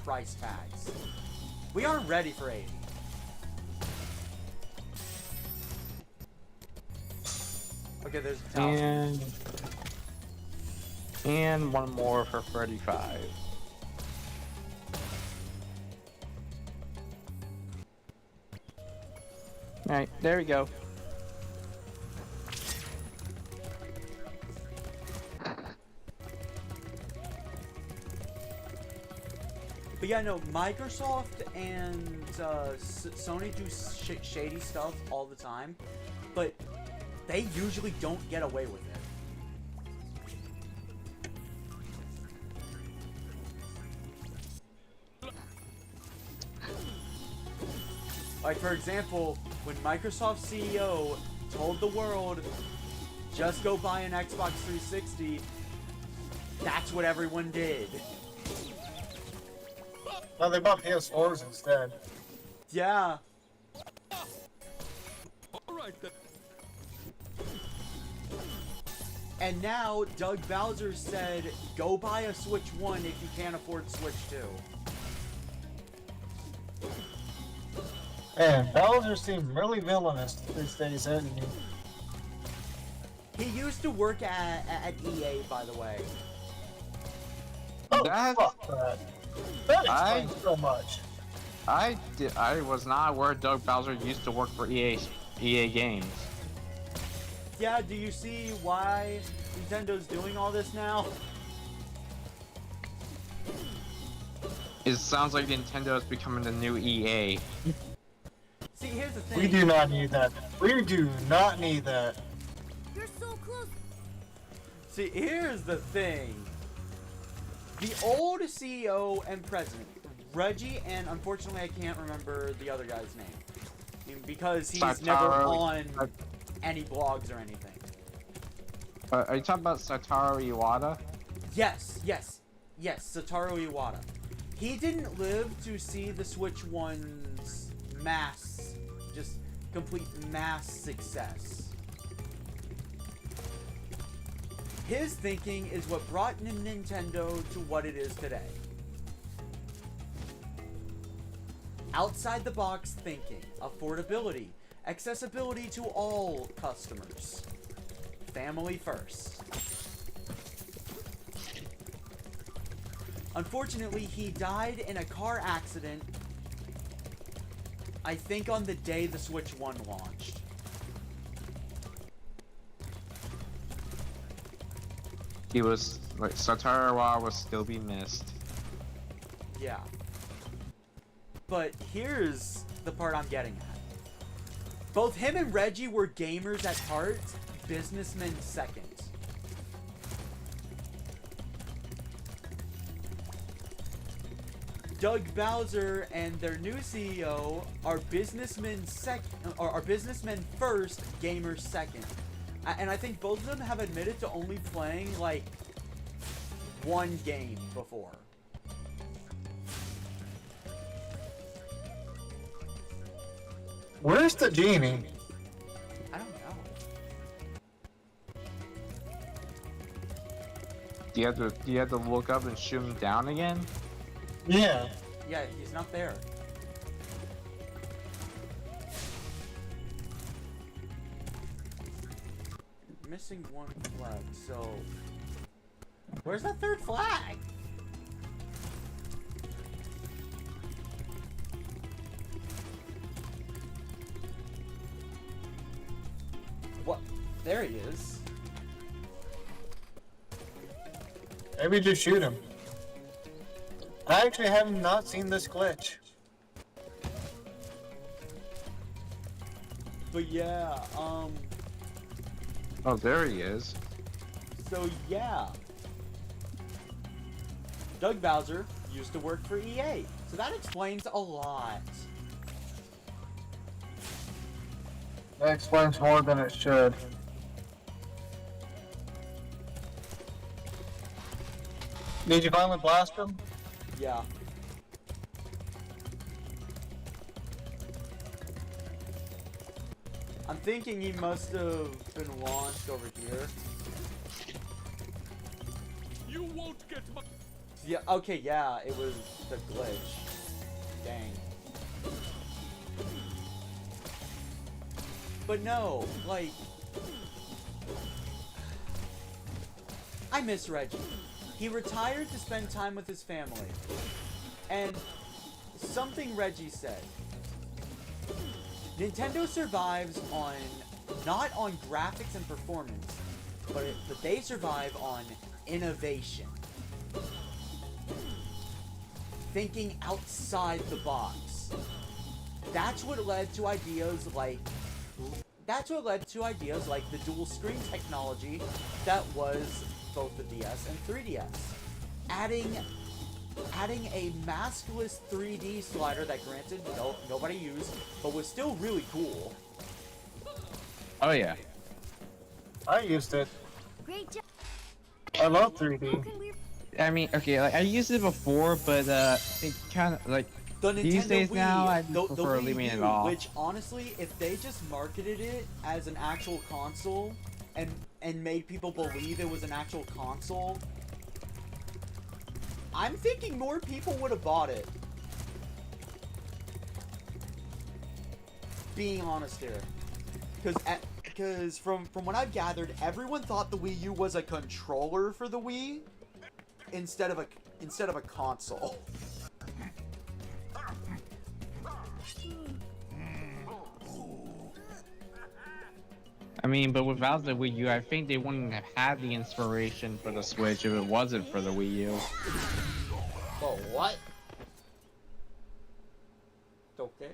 C: price tags. We aren't ready for 80. Okay, there's a thousand.
H: And one more for 35. Alright, there we go.
C: But yeah, no, Microsoft and Sony do shady stuff all the time, but they usually don't get away with it. Like, for example, when Microsoft CEO told the world, just go buy an Xbox 360, that's what everyone did.
A: No, they bought PS4s instead.
C: Yeah.
D: Alright then.
C: And now, Doug Bowser said, go buy a Switch 1 if you can't afford Switch 2.
A: Man, Bowser seemed really villainous these days, hasn't he?
C: He used to work at EA, by the way.
A: Oh,
H: That-
A: fuck that. That explains so much.
H: I was not aware Doug Bowser used to work for EA Games.
C: Yeah, do you see why Nintendo's doing all this now?
H: It sounds like Nintendo is becoming the new EA.
C: See, here's the thing.
A: We do not need that. We do not need that.
I: You're so close.
C: See, here's the thing. The old CEO and president, Reggie, and unfortunately I can't remember the other guy's name. I mean, because he's never on any blogs or anything.
H: Are you talking about Satoru Iwata?
C: Yes, Satoru Iwata. He didn't live to see the Switch 1's complete mass success. His thinking is what brought Nintendo to what it is today. Outside the box thinking, affordability, accessibility to all customers, family first. Unfortunately, he died in a car accident, I think on the day the Switch 1 launched.
H: He was, like, Satoru Iwata will still be missed.
C: Yeah. But here's the part I'm getting at. Both him and Reggie were gamers at heart, businessmen second. Doug Bowser and their new CEO are businessmen first, gamers second. And I think both of them have admitted to only playing like one game before.
A: Where's the genie?
C: I don't know.
H: Do you have to look up and shoot him down again?
A: Yeah.
C: Yeah, he's not there. Missing one flag, so... Where's that third flag? What? There he is.
A: Maybe just shoot him. I actually have not seen this glitch.
C: But yeah,
H: Oh, there he is.
C: so yeah. Doug Bowser used to work for EA, so that explains a lot.
A: That explains more than it should. Did you finally blast him?
C: Yeah. I'm thinking he must have been launched over here.
D: You won't get my...
C: Yeah, okay, yeah, it was the glitch. Dang. But no, like... I miss Reggie. He retired to spend time with his family. And something Reggie said. Nintendo survives on, not on graphics and performance, but they survive on innovation. Thinking outside the box. That's what led to ideas like the dual screen technology that was both the DS and 3DS. Adding a maskless 3D slider that granted nobody used, but was still really cool.
H: Oh yeah.
A: I used it.
I: Great job.
A: I love
I: How
A: 3D.
I: can we...
H: I mean, okay, like I used it before, but it kind of like
C: The Nintendo
H: these days
C: Wii,
H: now I
C: the
H: prefer
C: Wii
H: leaving it
C: U,
H: off.
C: which honestly, if they just marketed it as an actual console and made people believe it was an actual console, I'm thinking more people would have bought it. Being honest here, because from what I've gathered, everyone thought the Wii U was a controller for the Wii instead of a console.
H: I mean, but without the Wii U, I think they wouldn't have had the inspiration for the Switch if it wasn't for the Wii U.
C: Oh, what? Okay.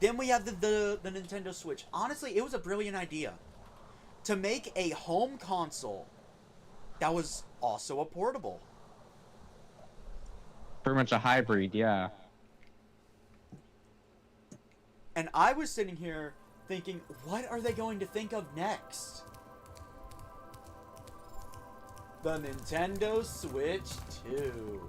C: Then we have the Nintendo Switch. Honestly, it was a brilliant idea to make a home console that was also a portable.
H: Pretty much a hybrid, yeah.
C: And I was sitting here thinking, what are they going to think of next? The Nintendo Switch 2.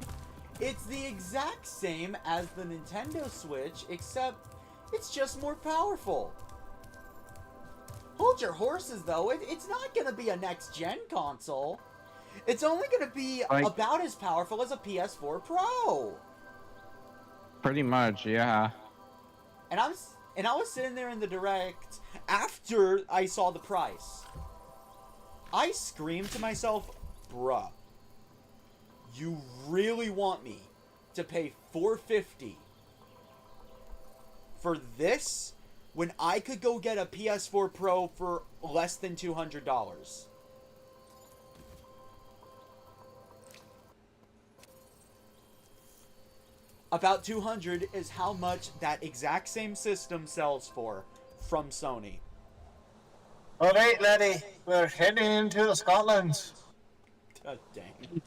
C: It's the exact same as the Nintendo Switch, except it's just more powerful. Hold your horses, though. It's not going to be a next-gen console. It's only going to be about as powerful as a PS4 Pro.
H: Pretty much, yeah.
C: And I was sitting there in the Direct after I saw the price. I screamed to myself, bruh, you really want me to pay $450 for this when I could go get a PS4 Pro for less than $200? About $200 is how much that exact same system sells for from Sony.
A: Alright, laddie. We're heading into Scotland.
C: God dang.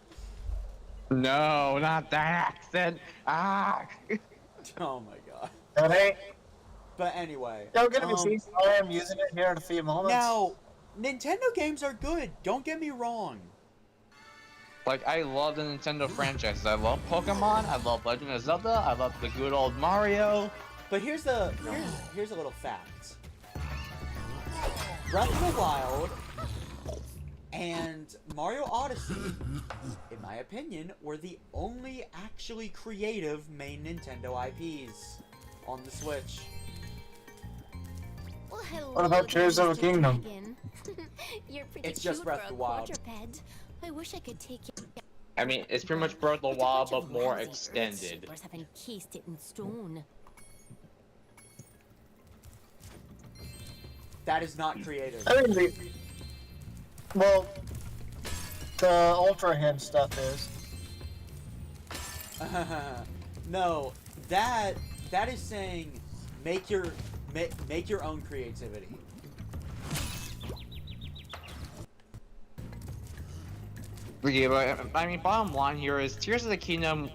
H: No, not that accent. Ah.
C: Oh my god.
A: Alright.
C: But anyway.
A: Don't get me see. I am using it here in a few moments.
C: Now, Nintendo games are good. Don't get me wrong.
H: Like, I love the Nintendo franchises. I love Pokemon, I love Legend of Zelda, I love the good old Mario.
C: But here's a little fact. Breath of the Wild and Mario Odyssey, in my opinion, were the only actually creative main Nintendo IPs on the Switch.
I: Well, hello,
A: What about Tears of the
I: Mr.
A: Kingdom?
I: Dragon. You're pretty
C: It's just
I: cute
C: Breath
I: for
C: of
I: a
C: the Wild.
I: quadruped. I wish I could take you.
H: I mean, it's pretty much Breath of the Wild, but more extended.
I: Have encased it in stone.
C: That is not creative.
A: I mean, well, the Ultra Hand stuff is.
C: No, that is saying make your own creativity.
H: Yeah, but I mean, bottom line here is Tears of the Kingdom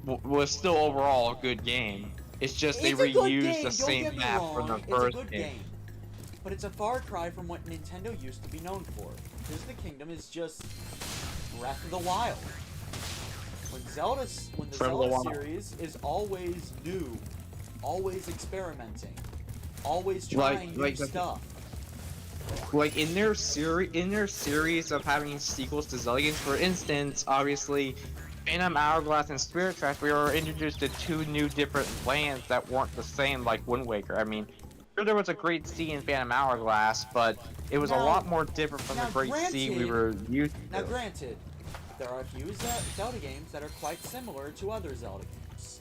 H: was still overall a good game. It's just they
C: It's a good
H: reused
C: game,
H: the
C: don't
H: same
C: get me
H: map
C: wrong,
H: from the
C: it's a
H: first
C: good
H: game.
C: game. But it's a far cry from what Nintendo used to be known for. Tears of the Kingdom is just Breath of the Wild. When the Zelda series is always new, always experimenting, always trying new stuff.
H: Like in their series of having sequels to Zelda games, for instance, obviously, Phantom Hourglass and Spirit Tracks, we were introduced to two new different lands that weren't the same like Wind Waker. I mean, sure there was a great sea in Phantom Hourglass, but it was a lot more different from the great sea we were used to.
C: Now granted, there are a few Zelda games that are quite similar to other Zelda games.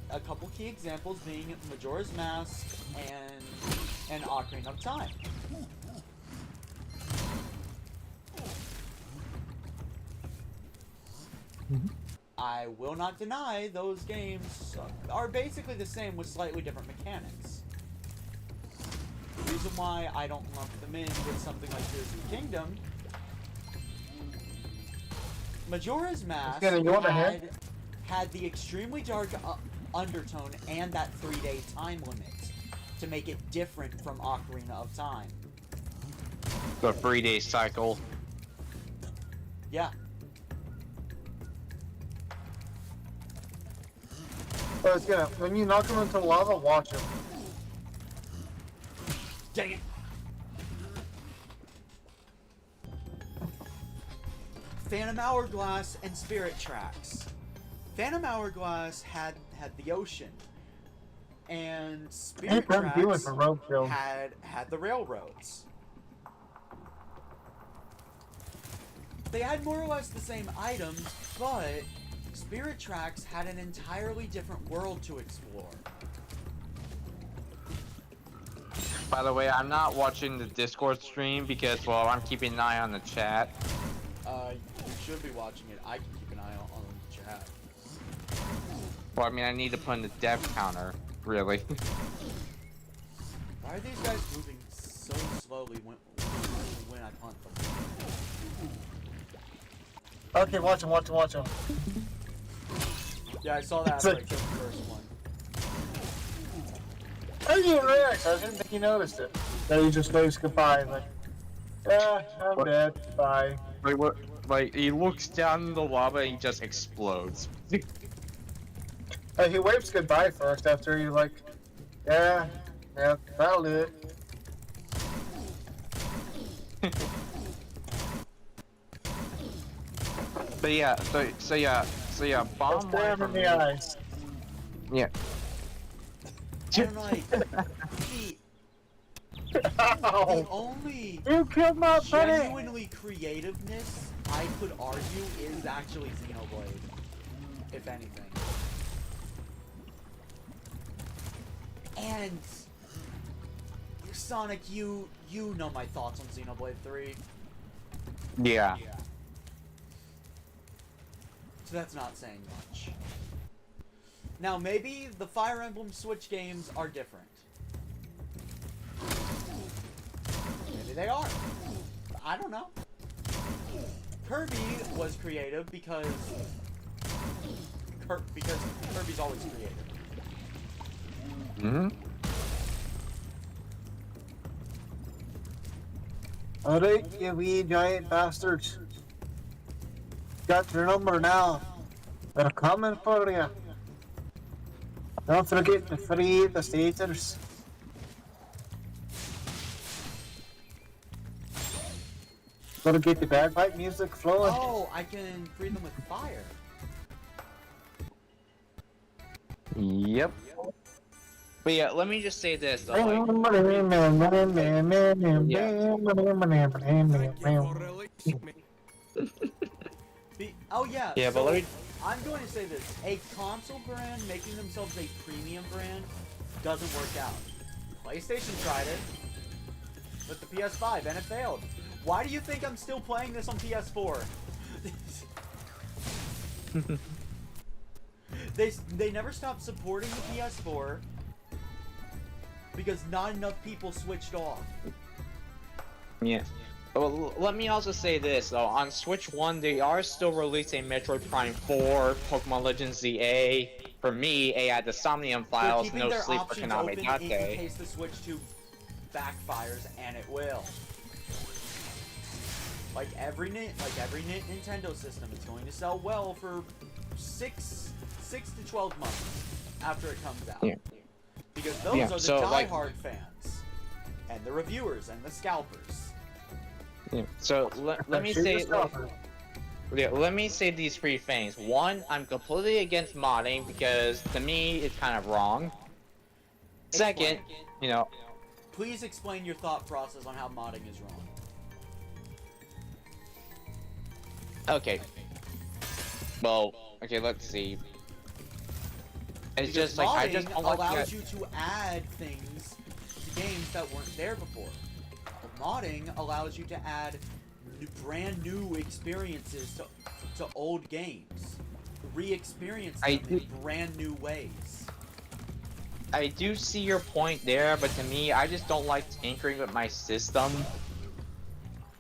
C: A couple key examples being Majora's Mask and Ocarina of Time. I will not deny those games are basically the same with slightly different mechanics. The reason why I don't lump them in with something like Tears of the Kingdom, Majora's Mask had the extremely dark undertone and that 3-day time limit to make it different from Ocarina of Time.
H: The 3-day cycle.
C: Yeah.
A: But it's gonna, when you knock him into lava, watch him.
C: Dang it! Phantom Hourglass and Spirit Tracks. Phantom Hourglass had the ocean, and Spirit Tracks had the railroads. They had more or less the same items, but Spirit Tracks had an entirely different world to explore.
H: By the way, I'm not watching the Discord stream because, well, I'm keeping an eye on the chat.
C: You should be watching it. I can keep an eye on the chat.
H: Well, I mean, I need to put in the dev counter, really.
C: Why are these guys moving so slowly when I punt them?
A: Okay, watch him.
C: Yeah, I saw that after I killed the first one.
A: How do you react? I didn't think he noticed it. Then he just waves goodbye, like, yeah, I'm dead, bye.
H: Wait, what? Like, he looks down in the lava and he just explodes.
A: He waves goodbye first after he like, yeah, that'll do it.
H: But yeah, so yeah, bottom line from me.
A: Eyes.
H: Yeah.
C: And like, the only genuinely creativeness I could argue is actually Xenoblade, if anything. And Sonic, you know my thoughts on Xenoblade 3.
H: Yeah.
C: So that's not saying much. Now, maybe the Fire Emblem Switch games are different. Maybe they are. I don't know. Kirby was creative because Kirby's always creative.
H: Mm-hmm.
A: Alright, you wee giant bastards. Got your number now. They're coming for you. Don't forget to free the staters. Gotta get the bagpipe music flowing.
C: Oh, I can free them with fire.
H: Yep. But yeah, let me just say this though, like,
C: Oh yeah.
H: Yeah, but let me.
C: I'm going to say this: a console brand making themselves a premium brand doesn't work out. PlayStation tried it with the PS5 and it failed. Why do you think I'm still playing this on PS4? They never stopped supporting the PS4 because not enough people switched off.
H: Yeah. Well, let me also say this though. On Switch 1, they are still releasing Metroid Prime 4, Pokemon Legends ZA. For me, A had the Somnium Files, No Sleep for Konami that day.
C: In case the Switch 2 backfires, and it will. Like every Nintendo system, it's going to sell well for 6 to 12 months after it comes out.
H: Yeah.
C: Because those are the die-hard fans, and the reviewers, and the scalpers.
H: Yeah. So let me say. Let me say these three things. One, I'm completely against modding because to me it's kind of wrong. Second, you know.
C: Please explain your thought process on how modding is wrong.
H: Okay. Well, okay, let's see. It's
C: Because
H: just like I just
C: modding
H: don't like
C: allows you to add things to games that weren't there before. Modding allows you to add brand new experiences to old games, re-experience them in brand new ways.
H: I do see your point there, but to me, I just don't like tinkering with my system.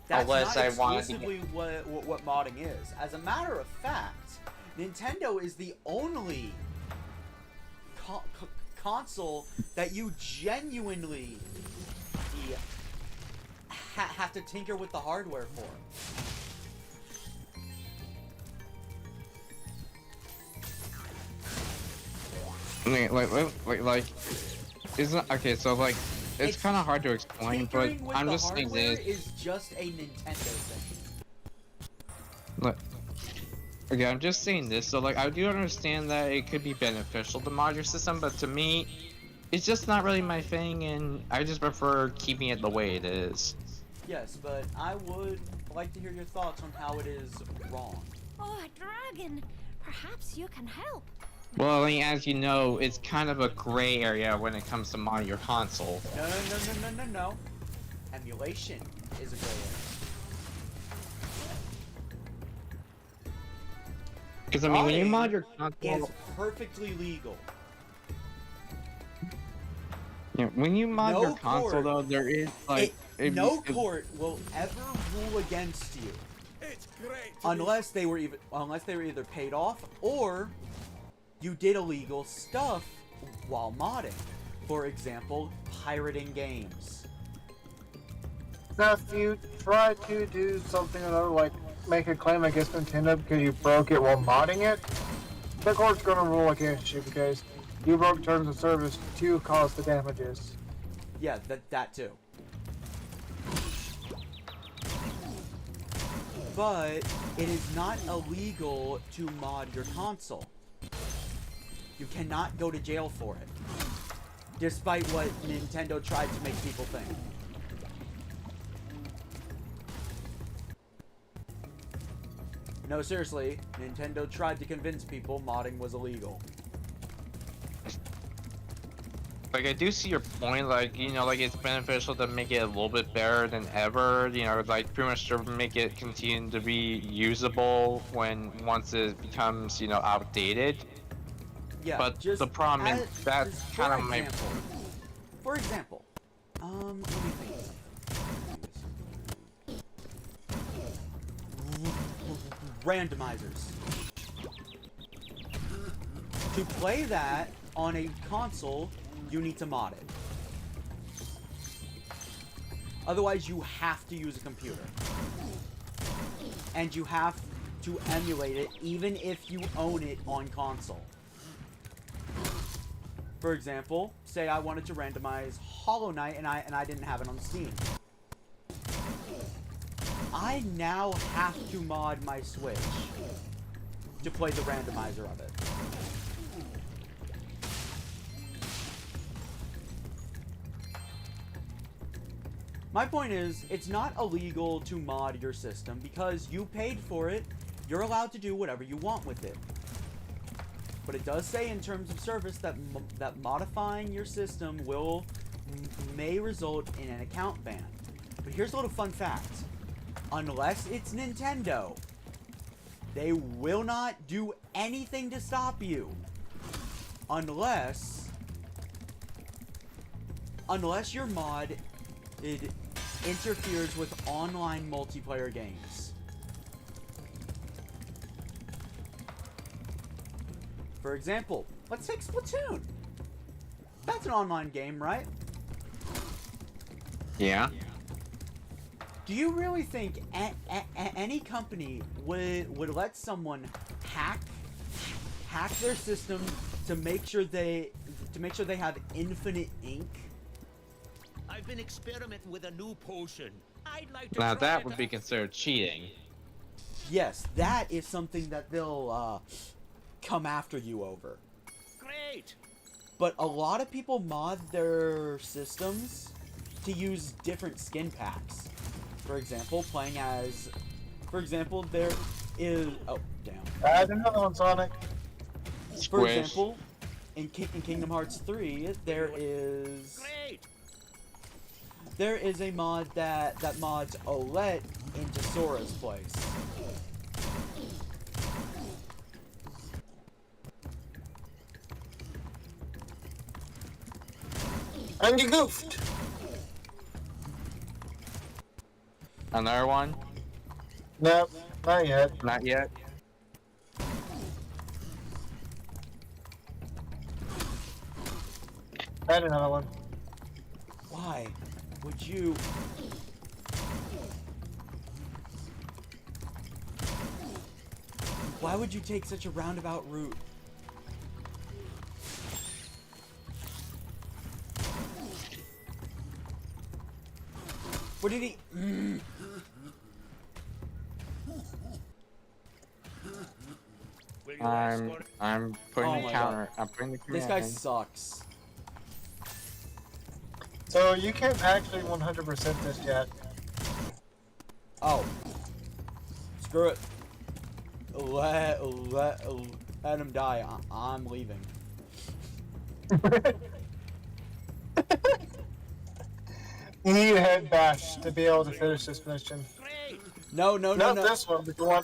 C: That's
H: unless
C: not
H: I want
C: exclusively what modding is. As a matter of fact, Nintendo is the only console that you genuinely have to tinker with the hardware for.
H: Like, isn't okay? So like, it's kind of hard to explain, but I'm just saying this.
C: Is just a Nintendo thing.
H: Look, okay, I'm just saying this. So like, I do understand that it could be beneficial to mod your system, but to me, it's just not really my thing, and I just prefer keeping it the way it is.
C: Yes, but I would like to hear your thoughts on how it is wrong.
I: Oh, Dragon, perhaps you can help.
H: Well, I mean, as you know, it's kind of a gray area when it comes to modding your console.
C: No. Emulation is a gray area.
H: Because I mean, when you mod your console,
C: it's perfectly legal.
H: Yeah, when you mod your console, though, there is like
C: no court will ever rule against you unless they were either paid off or you did illegal stuff while modding. For example, pirating games.
A: Now, if you try to do something or another, like make a claim against Nintendo because you broke it while modding it, the court's gonna rule against you because you broke terms of service to cause the damages.
C: Yeah, that too. But it is not illegal to mod your console. You cannot go to jail for it, despite what Nintendo tried to make people think. No, seriously, Nintendo tried to convince people modding was illegal.
H: Like, I do see your point, like, you know, like, it's beneficial to make it a little bit better than ever, you know, like, pretty much to make it continue to be usable once it becomes, you know, outdated.
C: Yeah,
H: but the problem is that's kind of my...
C: For example, let me think. Randomizers. To play that on a console, you need to mod it. Otherwise, you have to use a computer. And you have to emulate it even if you own it on console. For example, say I wanted to randomize Hollow Knight and I didn't have it on Steam. I now have to mod my Switch to play the randomizer of it. My point is, it's not illegal to mod your system because you paid for it. You're allowed to do whatever you want with it. But it does say in terms of service that that modifying your system may result in an account ban. But here's a little fun fact. Unless it's Nintendo, they will not do anything to stop you. Unless your mod interferes with online multiplayer games. For example, let's take Splatoon. That's an online game, right?
H: Yeah.
C: Do you really think any company would let someone hack their system to make sure they have infinite ink?
F: I've been experimenting with a new potion. I'd like to
H: Now
F: try
H: that
F: it
H: would be considered cheating.
C: Yes, that is something that they'll come after you over.
F: Great.
C: But a lot of people mod their systems to use different skin packs. For example, there is... Oh, damn.
A: Add another one, Sonic.
C: For example, in Kingdom Hearts 3, there is a mod that mods Olette into Sora's place.
A: And you goofed.
H: Another one?
A: Nope, not yet.
H: Not yet.
A: Add another one.
C: Why would you... Why would you take such a roundabout route? What did he...
H: I'm putting
C: Oh
H: the
C: my
H: counter.
C: God.
H: I'm putting the command.
C: This guy sucks.
A: So you can't actually 100% this yet.
C: Oh. Screw it. Let him die. I'm leaving.
A: You need a head bash to be able to finish this mission.
C: No.
A: Not this one, but the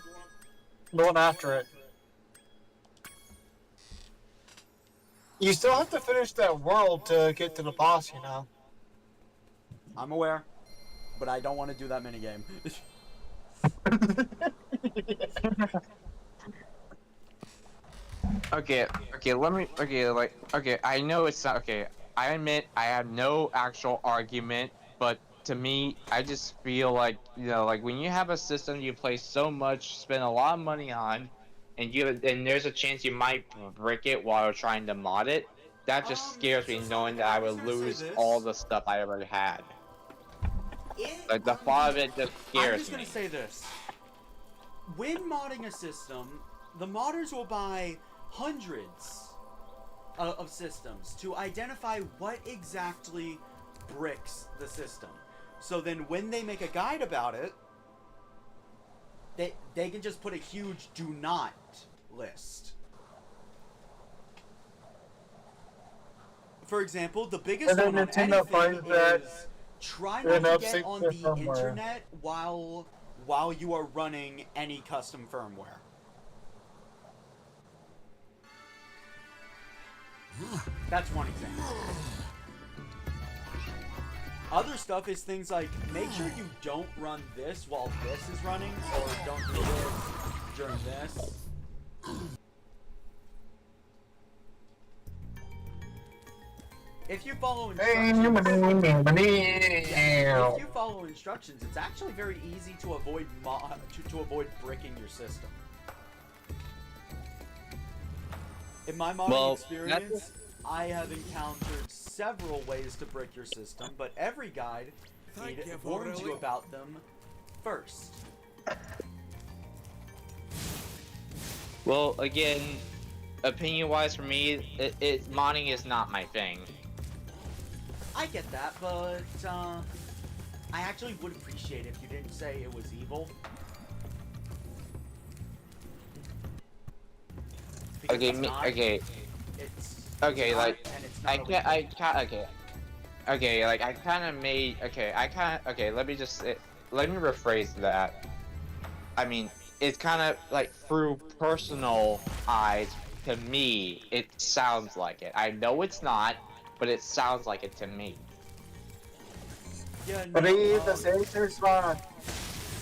A: one after it. You still have to finish that world to get to the boss, you know.
C: I'm aware, but I don't want to do that minigame.
H: Okay, I know it's not, okay, I admit I have no actual argument, but to me, I just feel like, you know, like when you have a system you play so much, spend a lot of money on, and there's a chance you might break it while trying to mod it, that just scares me knowing that I would lose all the stuff I ever had. Like, the thought of it just scares me.
C: I'm just gonna say this. When modding a system, the modders will buy hundreds of systems to identify what exactly bricks the system. So then when they make a guide about it, they can just put a huge do not list. For example, the biggest one on anything is try not to get on the internet while you are running any custom firmware. That's one example. Other stuff is things like, make sure you don't run this while this is running, or don't do this during this. If you follow instructions, it's actually very easy to avoid bricking your system. In my modding experience, I have encountered several ways to brick your system, but every guide warns you about them first.
H: Well, again, opinion-wise for me, modding is not my thing.
C: I get that, but I actually would appreciate it if you didn't say it was evil. Because
H: Okay,
C: it's not.
H: okay. Okay, like, let me rephrase that. I mean, it's kind of, like, through personal eyes, to me, it sounds like it. I know it's not, but it sounds like it to me.
C: Yeah, no,
A: Breathe the sensor spot.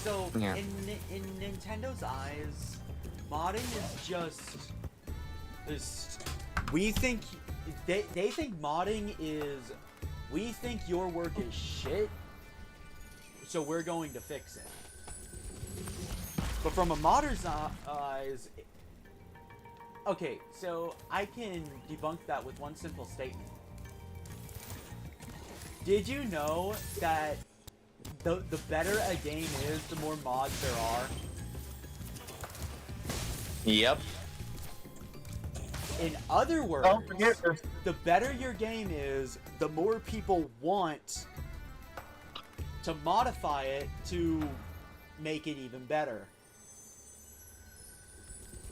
C: So,
H: Yeah.
C: in Nintendo's eyes, modding is just... we think... They think modding is... We think your work is shit, so we're going to fix it. But from a modder's eyes... Okay, so I can debunk that with one simple statement. Did you know that the better a game is, the more mods there are?
H: Yep.
C: In other words,
A: Don't forget this.
C: the better your game is, the more people want to modify it to make it even better.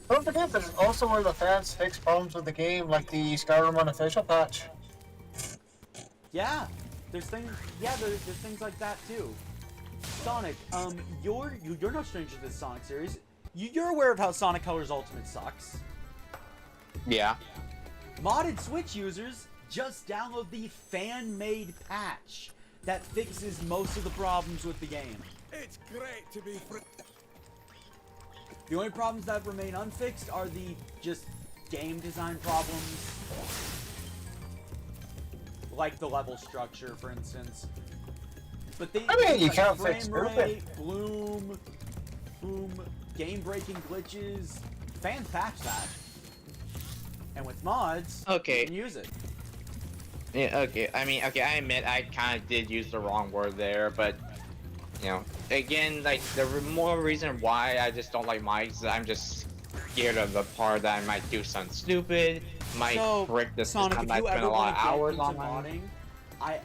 A: Don't forget, there's also where the fans fix problems with the game, like the Skyrim unofficial patch.
C: Yeah, there's things. Yeah, there's things like that too. Sonic, you're no stranger to this Sonic series. You're aware of how Sonic Colors Ultimate sucks.
H: Yeah.
C: Modded Switch users just download the fan-made patch that fixes most of the problems with the game.
B: It's great to be free.
C: The only problems that remain unfixed are the just game design problems. Like the level structure, for instance. But
A: I mean, you
C: like
A: can't
C: frame
A: fix
C: rate,
A: stupid.
C: bloom, game-breaking glitches. Fans patch that. And with mods,
H: Okay.
C: you can use it.
H: Yeah, okay. I mean, okay, I admit I kind of did use the wrong word there, but, you know, again, like, the more reason why I just don't like modding is that I'm just scared of the part that I might do something stupid, might brick the
C: Sonic,
H: system,
C: if
H: might
C: you
H: spend
C: ever
H: a lot
C: want
H: of
C: to
H: hours
C: get
H: on
C: into
H: modding.
C: modding,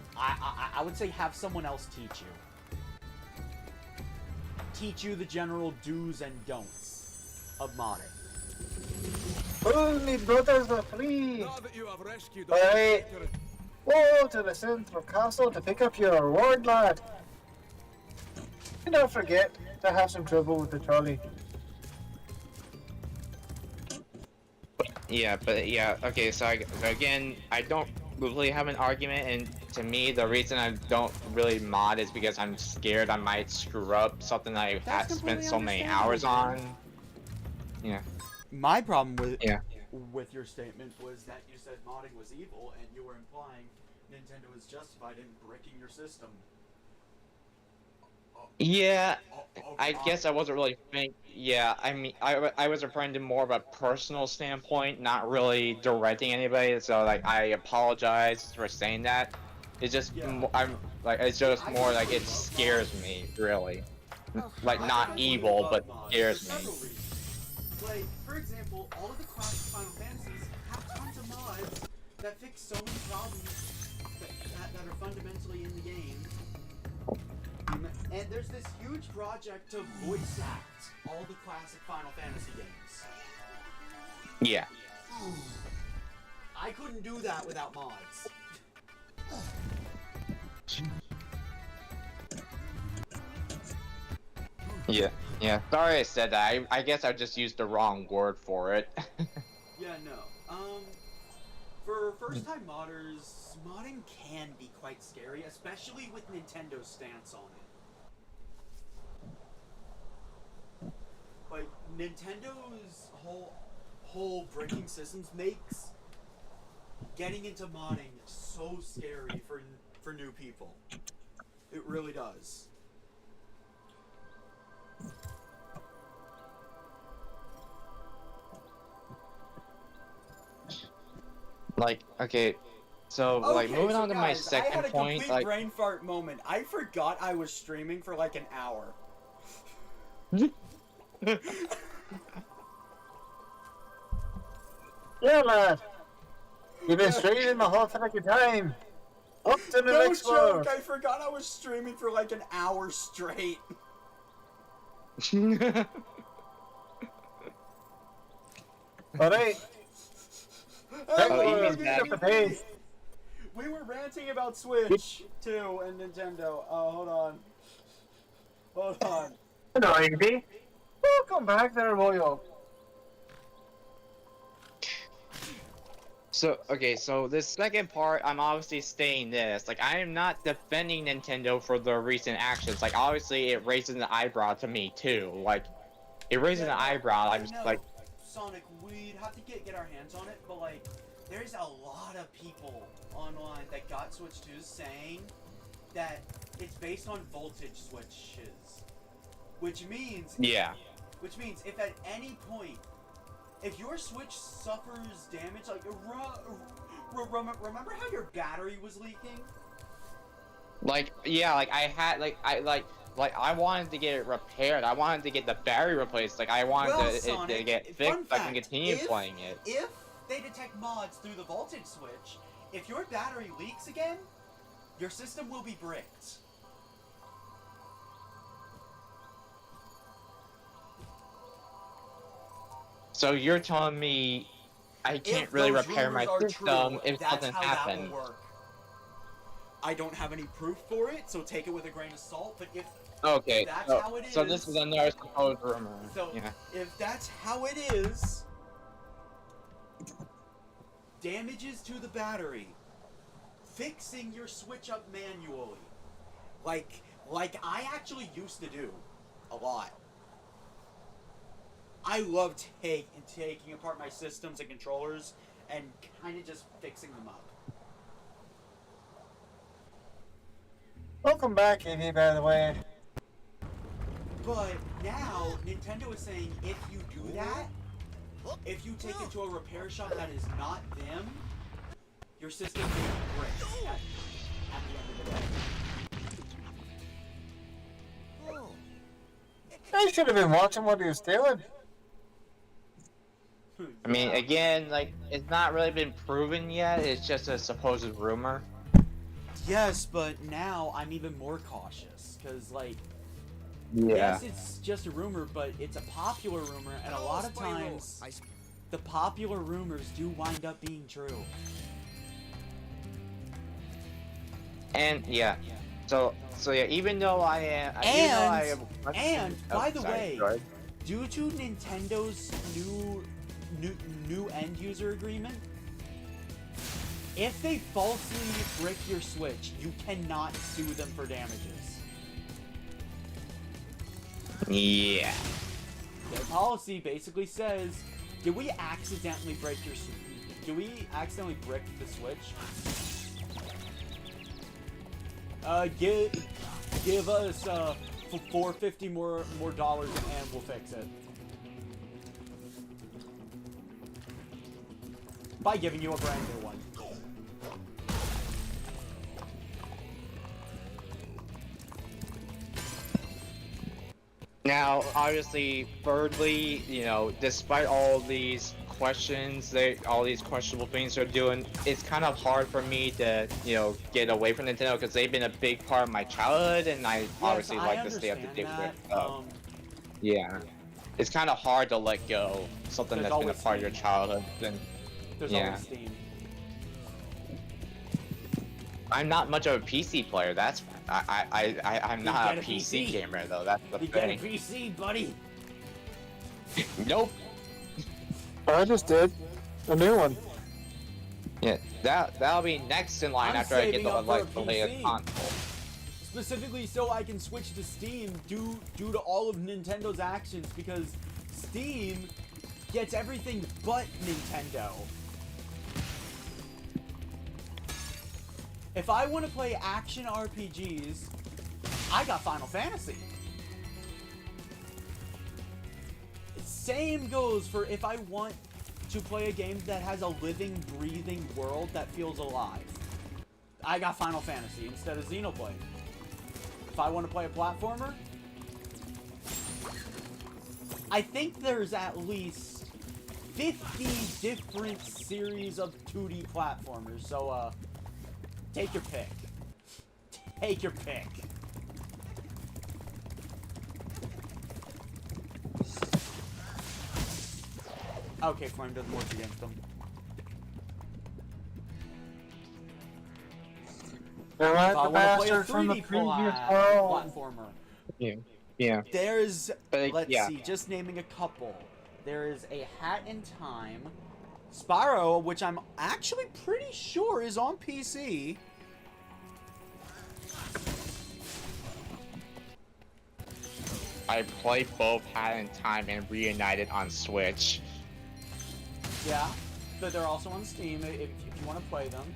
C: I would say have someone else teach you. Teach you the general do's and don'ts of modding.
A: Only brothers are free.
B: Now that you have rescued
A: Alright. Go to the central castle to pick up your reward, lad. And don't forget to have some trouble with the trolley.
H: Yeah, but yeah, okay, so again, I don't really have an argument, and to me, the reason I don't really mod is because I'm scared I might screw up something I had spent so many hours on. Yeah.
C: My problem with
H: Yeah.
C: with your statement was that you said modding was evil, and you were implying Nintendo was justified in bricking your system.
H: Yeah, I guess I wasn't really yeah, I mean, I was referring to more of a personal standpoint, not really directing anybody, so, like, I apologize for saying that. It's just, it's just more like it scares me, really. Like, not evil, but scares me.
C: Like, for example, all of the classic Final Fantasies have tons of mods that fix so many problems that are fundamentally in the game. And there's this huge project to voice act all the classic Final Fantasy games.
H: Yeah.
C: I couldn't do that without mods.
H: Yeah. Sorry I said that. I guess I just used the wrong word for it.
C: Yeah, no. For first-time modders, modding can be quite scary, especially with Nintendo's stance on it. Like, Nintendo's whole breaking systems makes getting into modding so scary for new people. It really does.
H: Like, okay, so like moving on to my second
C: I had a
H: point,
C: complete
H: like,
C: brain fart moment. I forgot I was streaming for like an hour.
A: Yeah, lad. You've been straight in the whole fucking time. Up to the
C: No
A: next
C: joke,
A: floor.
C: I forgot I was streaming for like an hour straight.
A: Alright.
H: Amy's back.
C: We were ranting about Switch too and Nintendo. Oh, hold on. Hold on.
A: Hello, Amy. Welcome back there, Royal.
H: So, okay, so this second part, I'm obviously saying this. Like, I am not defending Nintendo for their recent actions. Like, obviously, it raises an eyebrow to me, too. Like, it raises an eyebrow. I'm just like...
C: Sonic, we'd have to get our hands on it, but, like, there's a lot of people online that got Switch 2s saying that it's based on voltage switches. Which means...
H: Yeah.
C: Which means, if at any point... If your Switch suffers damage, like, remember how your battery was leaking?
H: Like, yeah, like, I had, like, I wanted to get it repaired. I wanted to get the battery replaced. Like, I wanted it to get fixed so I can continue playing it.
C: If they detect mods through the voltage switch, if your battery leaks again, your system will be bricked.
H: So you're telling me I can't really repair my system if something happens?
C: I don't have any proof for it, so take it with a grain of salt, but if
H: okay,
C: that's
H: so,
C: how it is...
H: So this is another supposed rumor.
C: So,
H: yeah.
C: If that's how it is... Damages to the battery. Fixing your Switch up manually. Like I actually used to do. A lot. I love taking apart my systems and controllers and kind of just fixing them up.
A: Welcome back, Amy, by the way.
C: But now, Nintendo is saying if you do that, if you take it to a repair shop that is not them, your system will be bricked at the end of the day.
A: I should have been watching what he was doing.
H: I mean, again, like, it's not really been proven yet. It's just a supposed rumor.
C: Yes, but now I'm even more cautious, because, like,
H: yeah.
C: Yes, it's just a rumor, but it's a popular rumor, and a lot of times, the popular rumors do wind up being true.
H: And, yeah. So yeah, even though I am...
C: And by the way, due to Nintendo's new end user agreement, if they falsely brick your Switch, you cannot sue them for damages.
H: Yeah.
C: Their policy basically says, did we accidentally brick the Switch? Give us $450 more dollars and we'll fix it. By giving you a brand new one.
H: Now, obviously, thirdly, you know, despite all these questions, all these questionable things they're doing, it's kind of hard for me to, you know, get away from Nintendo because they've been a big part of my childhood, and I obviously like to stay up to date with it. Yeah, it's kind of hard to let go something that's been a part of your childhood. Then,
C: There's always Steam.
H: I'm not much of a PC player. That's I'm not a PC gamer though. That's the thing.
C: Get a PC, buddy.
H: Nope.
A: I just did a new one.
H: Yeah, that'll be next in line after I get the latest console.
C: Specifically, so I can switch to Steam due to all of Nintendo's actions, because Steam gets everything but Nintendo. If I want to play action RPGs, I got Final Fantasy. Same goes for if I want to play a game that has a living, breathing world that feels alive. I got Final Fantasy instead of Xenoblade. If I want to play a platformer, I think there's at least 50 different series of 2D platformers, so, take your pick. Take your pick. Okay, Flame doesn't work against them.
A: They're like the bastard from the previous world.
C: Platformer.
H: Yeah. Yeah.
C: There's, let's
H: yeah.
C: see, just naming a couple. There is a Hat in Time, Spyro, which I'm actually pretty sure is on PC.
H: I play both Hat in Time and Reunited on Switch.
C: Yeah, but they're also on Steam if you want to play them.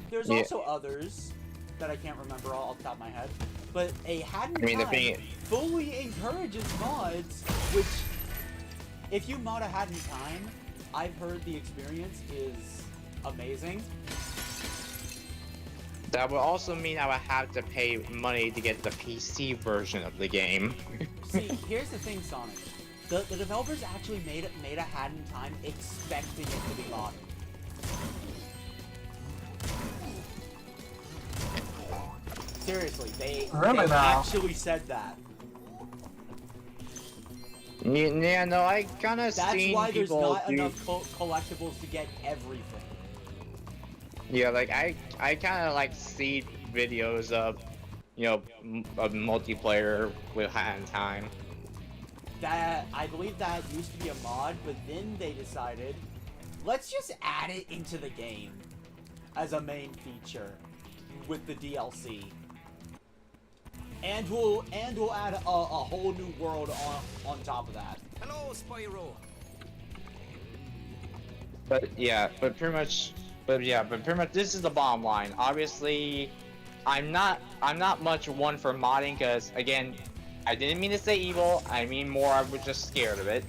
C: There's also others that I can't remember all off the top of my head. But a Hat in Time fully encourages mods, which, if you mod a Hat in Time, I've heard the experience is amazing.
H: That would also mean I would have to pay money to get the PC version of the game.
C: See, here's the thing, Sonic. The developers actually made a Hat in Time expecting it to be modded. Seriously, they actually said that.
H: Yeah, no, I kind of
C: That's
H: seen
C: why there's
H: people
C: not enough collectibles to get everything.
H: Yeah, like I kind of like see videos of, you know, of multiplayer with Hat in Time.
C: That I believe that used to be a mod, but then they decided, let's just add it into the game as a main feature with the DLC. And we'll add a whole new world on top of that.
E: Hello, Spyro.
H: But pretty much this is the bottom line. Obviously, I'm not much one for modding because, again, I didn't mean to say evil. I mean more I was just scared of it.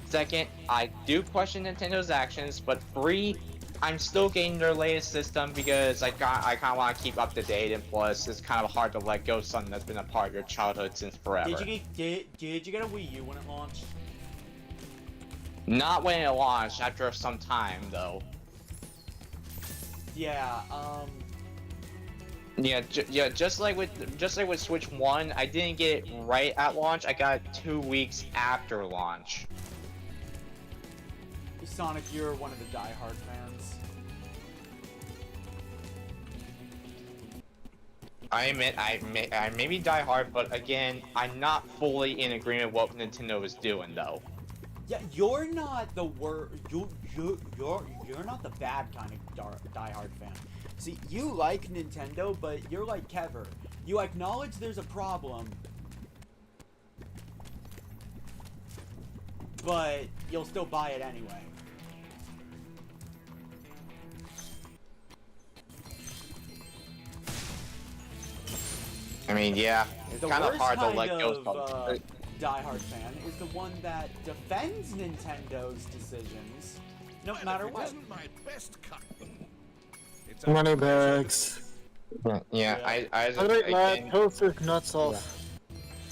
H: Second, I do question Nintendo's actions, but 3, I'm still getting their latest system because I kind of want to keep up to date, and plus it's kind of hard to let go of something that's been a part of your childhood since forever.
C: Did you get a Wii U when it launched?
H: Not when it launched, after some time though.
C: Yeah,
H: just like with Switch 1, I didn't get it right at launch. I got it 2 weeks after launch.
C: Sonic, you're one of the die-hard fans.
H: I maybe die hard, but again, I'm not fully in agreement with what Nintendo is doing though.
C: Yeah, you're not the you're not the bad kind of die-hard fan. See, you like Nintendo, but you're like Kever. You acknowledge there's a problem, but you'll still buy it anyway.
H: I mean, yeah, it's kind of hard to let go
C: of die-hard fan is the one that defends Nintendo's decisions, no matter what.
A: Moneybags.
H: Yeah, I
A: perfect nuts off.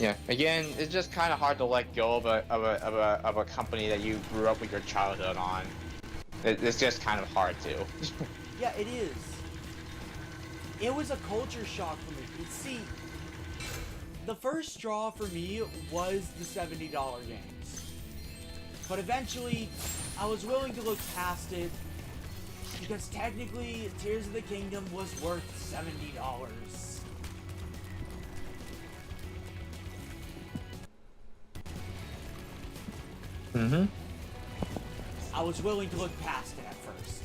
H: Yeah, again, it's just kind of hard to let go of a company that you grew up with your childhood on. It's just kind of hard to.
C: Yeah, it is. It was a culture shock for me. See, the first straw for me was the $70 games. But eventually, I was willing to look past it, because technically, Tears of the Kingdom was worth $70.
H: Mm-hmm.
C: I was willing to look past it at first,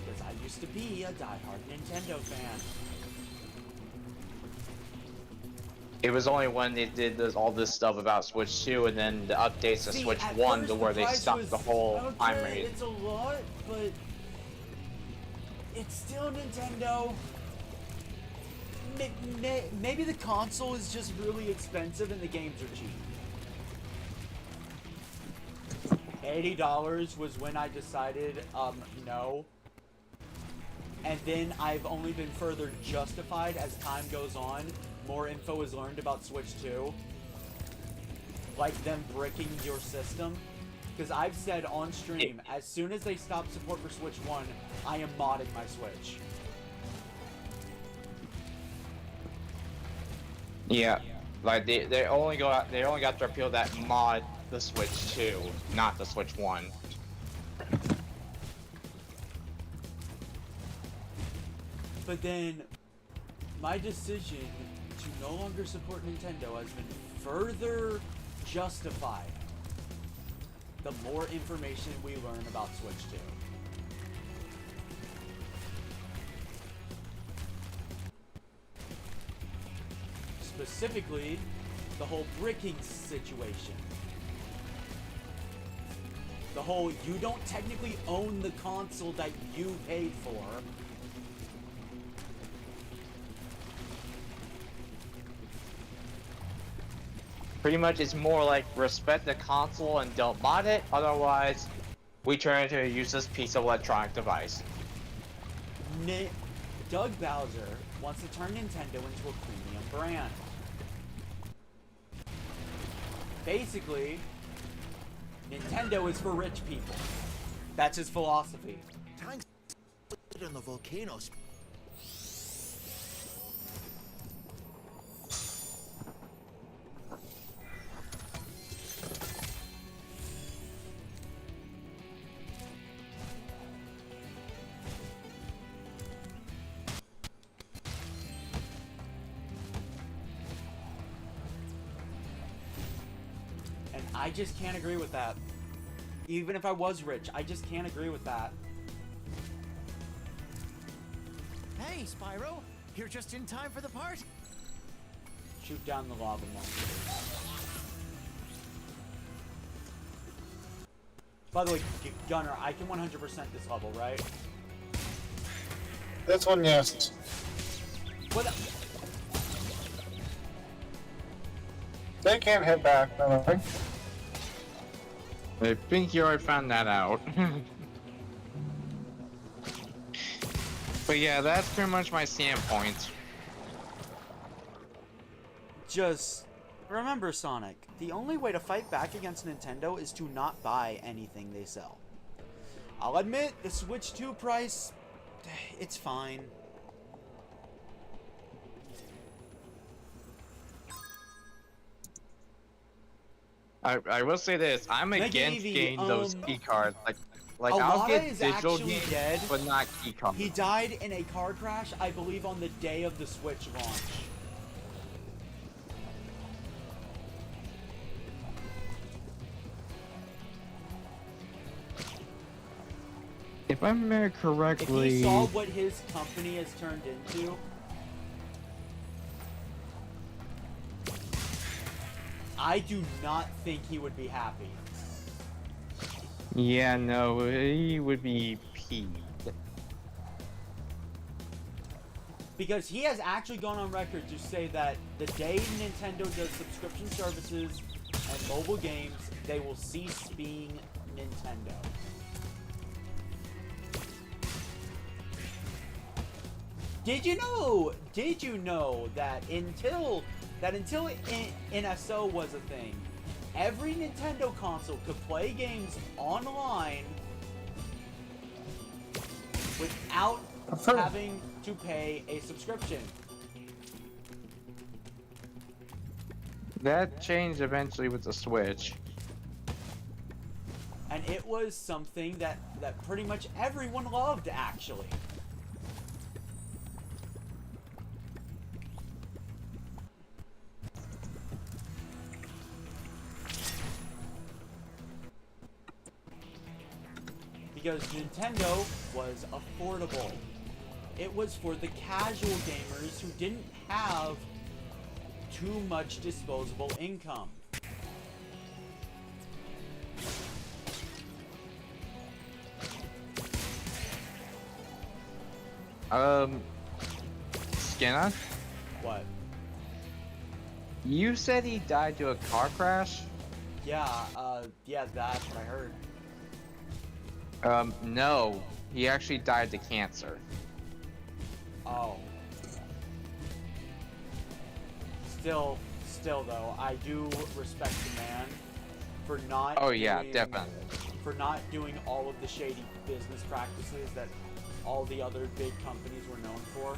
C: because I used to be a diehard Nintendo fan.
H: It was only when they did all this stuff about Switch 2 and then the updates to Switch 1 to where they stopped the whole time rate.
C: It's a lot, but it's still Nintendo. Maybe the console is just really expensive and the games are cheap. $80 was when I decided, no. And then I've only been further justified as time goes on. More info is learned about Switch 2. Like them bricking your system. Because I've said on stream, as soon as they stop support for Switch 1, I am modding my Switch.
H: Yeah, like they only got to appeal that mod the Switch 2, not the Switch 1.
C: But then, my decision to no longer support Nintendo has been further justified the more information we learn about Switch 2. Specifically, the whole bricking situation. The whole, you don't technically own the console that you paid for.
H: Pretty much, it's more like respect the console and don't mod it, otherwise we turn into a useless piece of electronic device.
C: Doug Bowser wants to turn Nintendo into a premium brand. Basically, Nintendo is for rich people. That's his philosophy.
B: Tanks in the volcanoes.
C: I just can't agree with that. Even if I was rich, I just can't agree with that.
E: Hey, Spyro, you're just in time for the party.
C: Shoot down the lava monster. By the way, Gunner, I can 100% this level, right?
A: This one, yes.
C: What?
A: They can't head back. No.
H: I think you already found that out. But yeah, that's pretty much my standpoint.
C: Just remember, Sonic, the only way to fight back against Nintendo is to not buy anything they sell. I'll admit, the Switch 2 price, it's fine.
H: I will say this, I'm against getting those key cards. Like I'll get digital keys,
C: dead.
H: but not key cards.
C: He died in a car crash, I believe, on the day of the Switch launch.
H: If I remember correctly,
C: if he saw what his company has turned into, I do not think he would be happy.
H: Yeah, no, he would be peeved.
C: Because he has actually gone on record to say that the day Nintendo does subscription services and mobile games, they will cease being Nintendo. Did you know that until NSO was a thing, every Nintendo console could play games online without having to pay a subscription?
H: That changed eventually with the Switch.
C: And it was something that pretty much everyone loved, actually. Because Nintendo was affordable. It was for the casual gamers who didn't have too much disposable income.
H: Skinner?
C: What?
H: You said he died to a car crash?
C: Yeah, yeah, that's what I heard.
H: No. He actually died to cancer.
C: Oh. Still though, I do respect the man for not.
H: Oh yeah, definitely.
C: For not doing all of the shady business practices that all the other big companies were known for.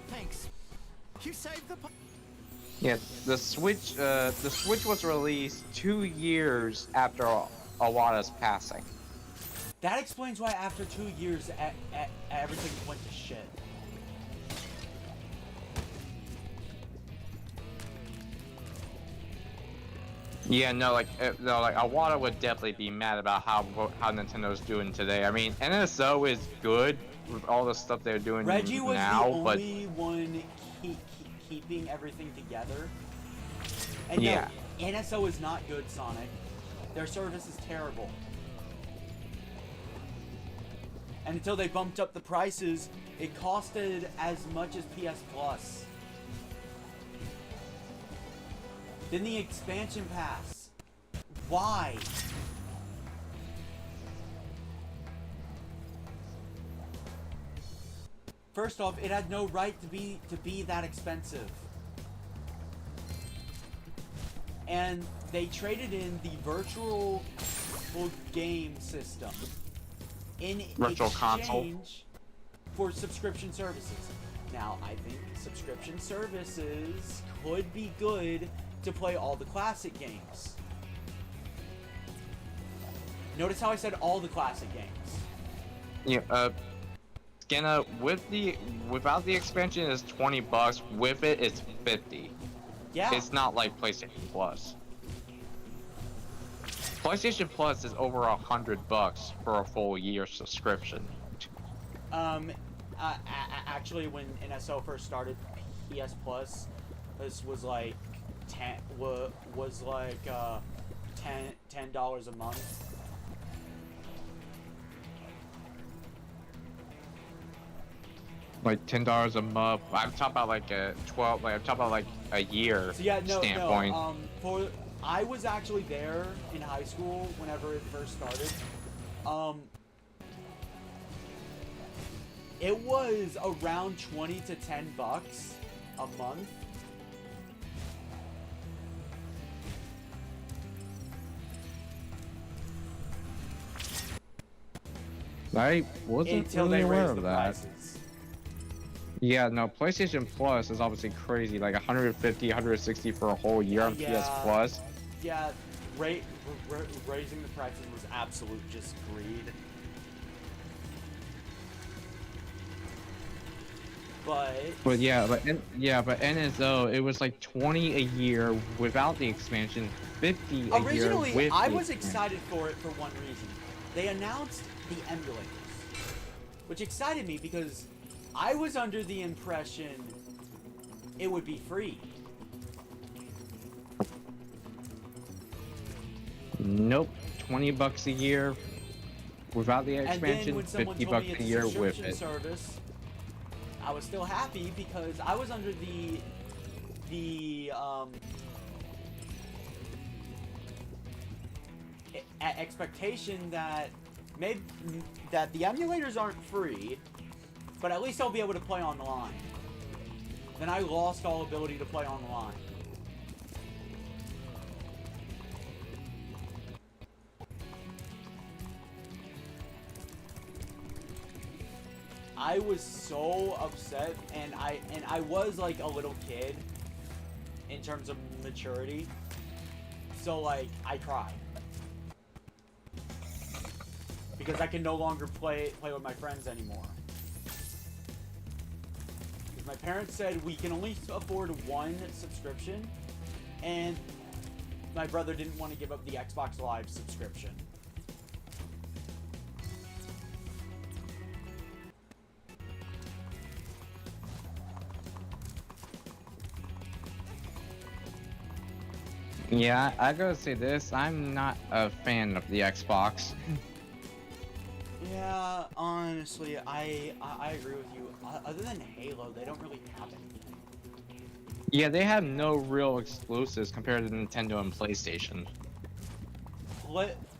E: Thanks. You saved the.
H: Yeah, the Switch was released 2 years after Iwata's passing.
C: That explains why after 2 years, everything went to shit.
H: Yeah, no, like Iwata would definitely be mad about how Nintendo's doing today. I mean, NSO is good with all the stuff they're doing
C: Reggie was
H: now,
C: the only one keeping everything together. And
H: yeah,
C: no, NSO is not good, Sonic. Their service is terrible. And until they bumped up the prices, it costed as much as PS Plus. Then the expansion pass. Why? First off, it had no right to be that expensive. And they traded in the virtual game system in
H: Virtual console
C: exchange for subscription services. Now, I think subscription services could be good to play all the classic games. Notice how I said all the classic games.
H: yeah. Skena, without the expansion is $20. With it, it's $50.
C: Yeah.
H: It's not like PlayStation Plus. PlayStation Plus is over $100 for a full year subscription.
C: Actually, when NSO first started, PS Plus, this was like $10 a month.
H: Like $10 a month. I'm talking about like a 12. Like I'm talking about like a year.
C: So yeah,
H: standpoint.
C: No. I was actually there in high school whenever it first started. It was around $20 to $10 a month.
H: I wasn't
C: Until
H: really
C: they
H: aware
C: raised
H: of
C: the
H: that.
C: prices.
H: Yeah, no, PlayStation Plus is obviously crazy, like 150, 160 for a whole year on PS Plus.
C: Yeah, raising the prices was absolute just greed. But
H: NSO, it was like 20 a year without the expansion, 50 a year with
C: originally, I was
H: the
C: excited for it for one reason. They announced the emulators, which excited me because I was under the impression it would be free.
H: Nope, $20 a year without the expansion,
C: and then when someone told me
H: $50
C: it's
H: a year with
C: subscription
H: it.
C: service, I was still happy because I was under the expectation that maybe that the emulators aren't free, but at least I'll be able to play online. Then I lost all ability to play online. I was so upset, and I was like a little kid in terms of maturity, so like I cried because I can no longer play with my friends anymore. Because my parents said we can only afford one subscription, and my brother didn't want to give up the Xbox Live subscription.
H: Yeah, I gotta say this, I'm not a fan of the Xbox.
C: Yeah, honestly, I agree with you. Other than Halo, they don't really have anything.
H: Yeah, they have no real exclusives compared to Nintendo and PlayStation.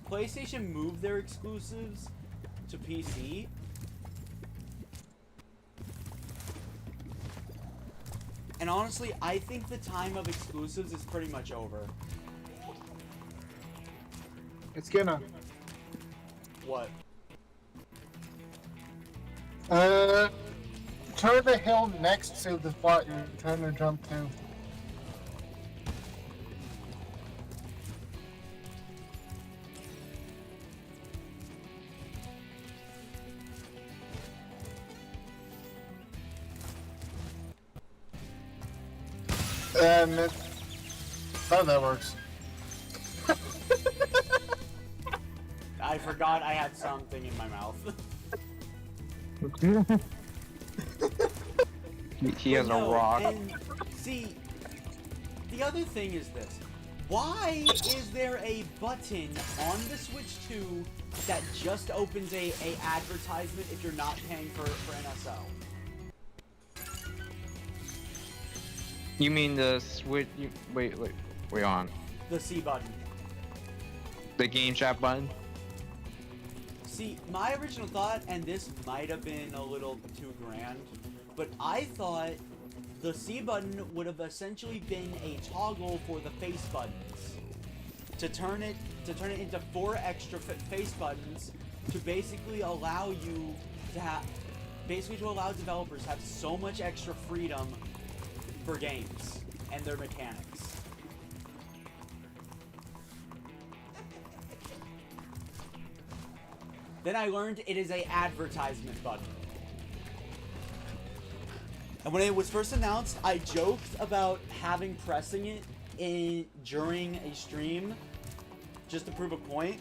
C: PlayStation moved their exclusives to PC. And honestly, I think the time of exclusives is pretty much over.
A: It's gonna.
C: What?
A: Turn the hill next to the spot you're trying to jump to. Oh, that works.
C: I forgot I had something in my mouth.
H: He has a rock.
C: And see, the other thing is this. Why is there a button on the Switch 2 that just opens a advertisement if you're not paying for NSO?
H: You mean the Switch? Wait on.
C: The C button.
H: The game chat button?
C: See, my original thought, and this might have been a little too grand, but I thought the C button would have essentially been a toggle for the face buttons. To turn it into 4 extra face buttons to basically allow you to have, to allow developers to have so much extra freedom for games and their mechanics. Then I learned it is a advertisement button. And when it was first announced, I joked about pressing it during a stream just to prove a point.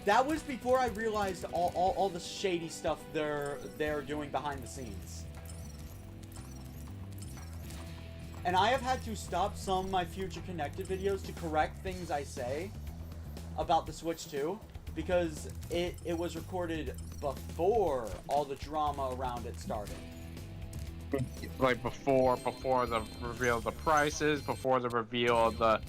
C: That was before I realized all the shady stuff they're doing behind the scenes. And I have had to stop some of my future connected videos to correct things I say about the Switch 2 because it was recorded before all the drama around it started.
H: Like before the reveal of the prices, before the reveal of the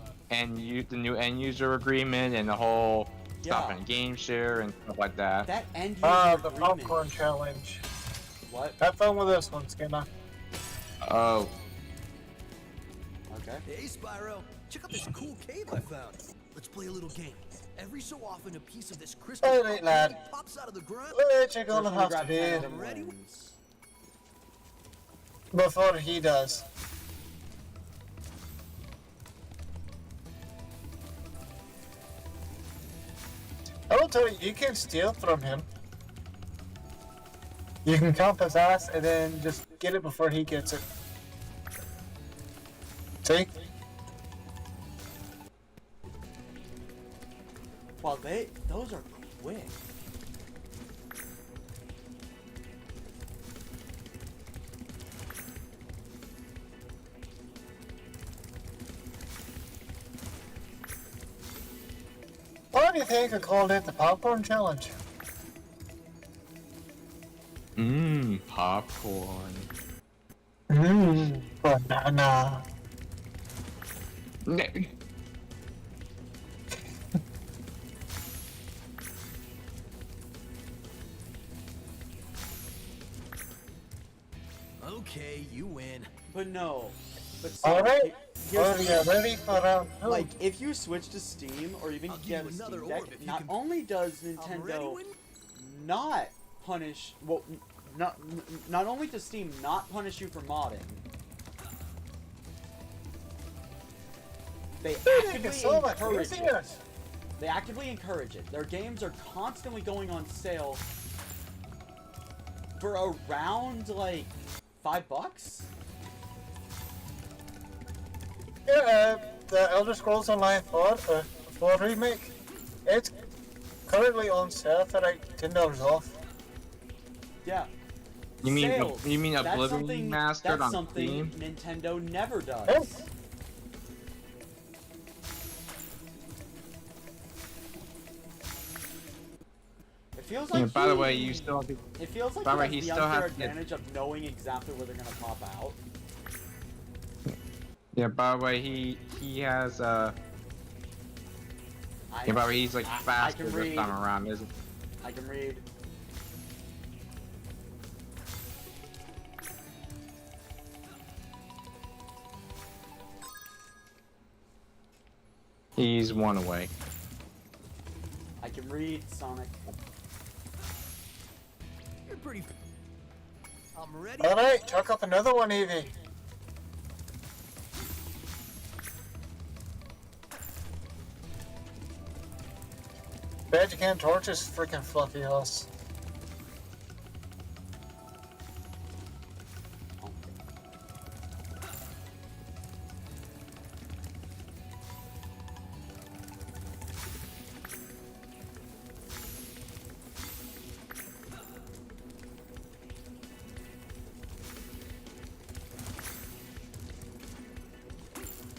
H: new end user agreement and the whole stuff in game share and stuff like that.
C: That end user agreement.
A: The popcorn challenge.
C: What?
A: Have fun with this one, Skinner.
H: Oh.
C: Okay.
J: Hey Spyro, check out this cool cave I found. Let's play a little game. Every so often a piece of this crystal pops out of the ground.
A: What you gonna have to do
J: Ready?
A: before he does? I will tell you, you can steal from him. You can count his ass and then just get it before he gets it. See?
C: Well, those are quick.
A: Why do you think I called it the popcorn challenge?
H: Popcorn.
A: Banana.
J: Okay, you win.
C: But no. But see,
A: Alright.
C: here's the thing.
A: Ready for round 2?
C: Like, if you switch to Steam or even get a Steam Deck, not only does Nintendo not punish, well, not only does Steam not punish you for modding, they actively encourage it. They actively encourage it. Their games are constantly going on sale for around, like, $5?
A: Yeah, the Elder Scrolls Online 4 remake, it's currently on sale for like $10 off.
C: Yeah.
H: You mean
C: Sales.
H: you mean
C: That's
H: Oblivion
C: something-
H: Mastered
C: that's
H: on
C: something
H: Steam?
C: Nintendo never does.
A: Yes.
C: It feels like
H: By the way, you still have to,
C: it feels like
H: by the way,
C: he
H: he
C: has the
H: still
C: unfair
H: has to get-
C: advantage of knowing exactly where they're gonna pop out.
H: Yeah, by the way, he has yeah, by the way, he's like faster this time around, isn't he?
C: I can read.
H: He's one away.
C: I can read, Sonic.
J: You're pretty. I'm ready.
A: Alright, chuck up another one, Evie. Bet you can't torch this freaking fluffy house.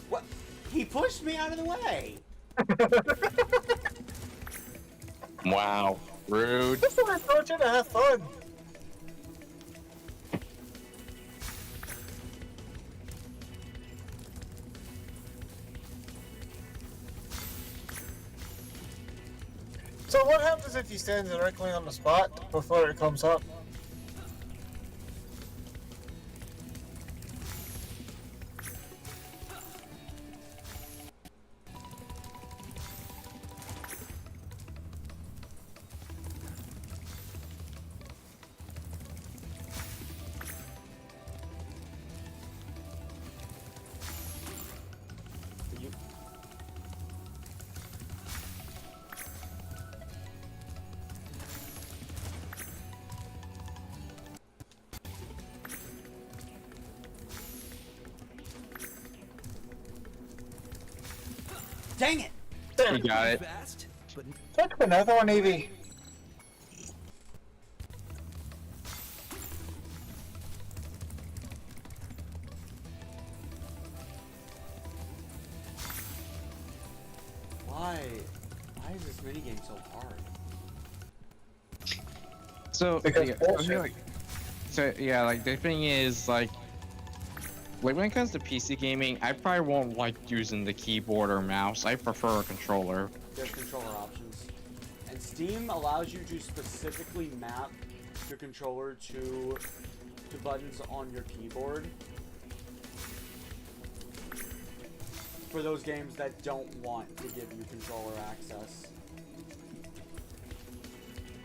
C: What? He pushed me out of the way.
H: Wow, rude.
A: Just want to torch it to have fun. So what happens if you stand directly on the spot before it comes up?
C: Dang it!
H: You got it.
J: Fast, but
A: Chuck another one, Evie.
C: Why is this minigame so hard?
H: So
A: Because
H: yeah,
A: bullshit.
H: so yeah, like the thing is like when it comes to PC gaming, I probably won't like using the keyboard or mouse. I prefer a controller.
C: There's controller options. And Steam allows you to specifically map your controller to buttons on your keyboard. For those games that don't want to give you controller access.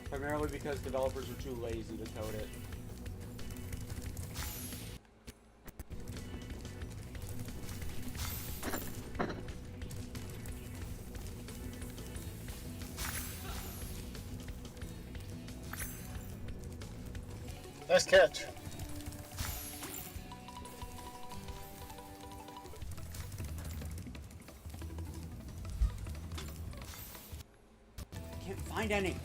C: Primarily because developers are too lazy to code it.
A: Nice catch.
C: Can't find any.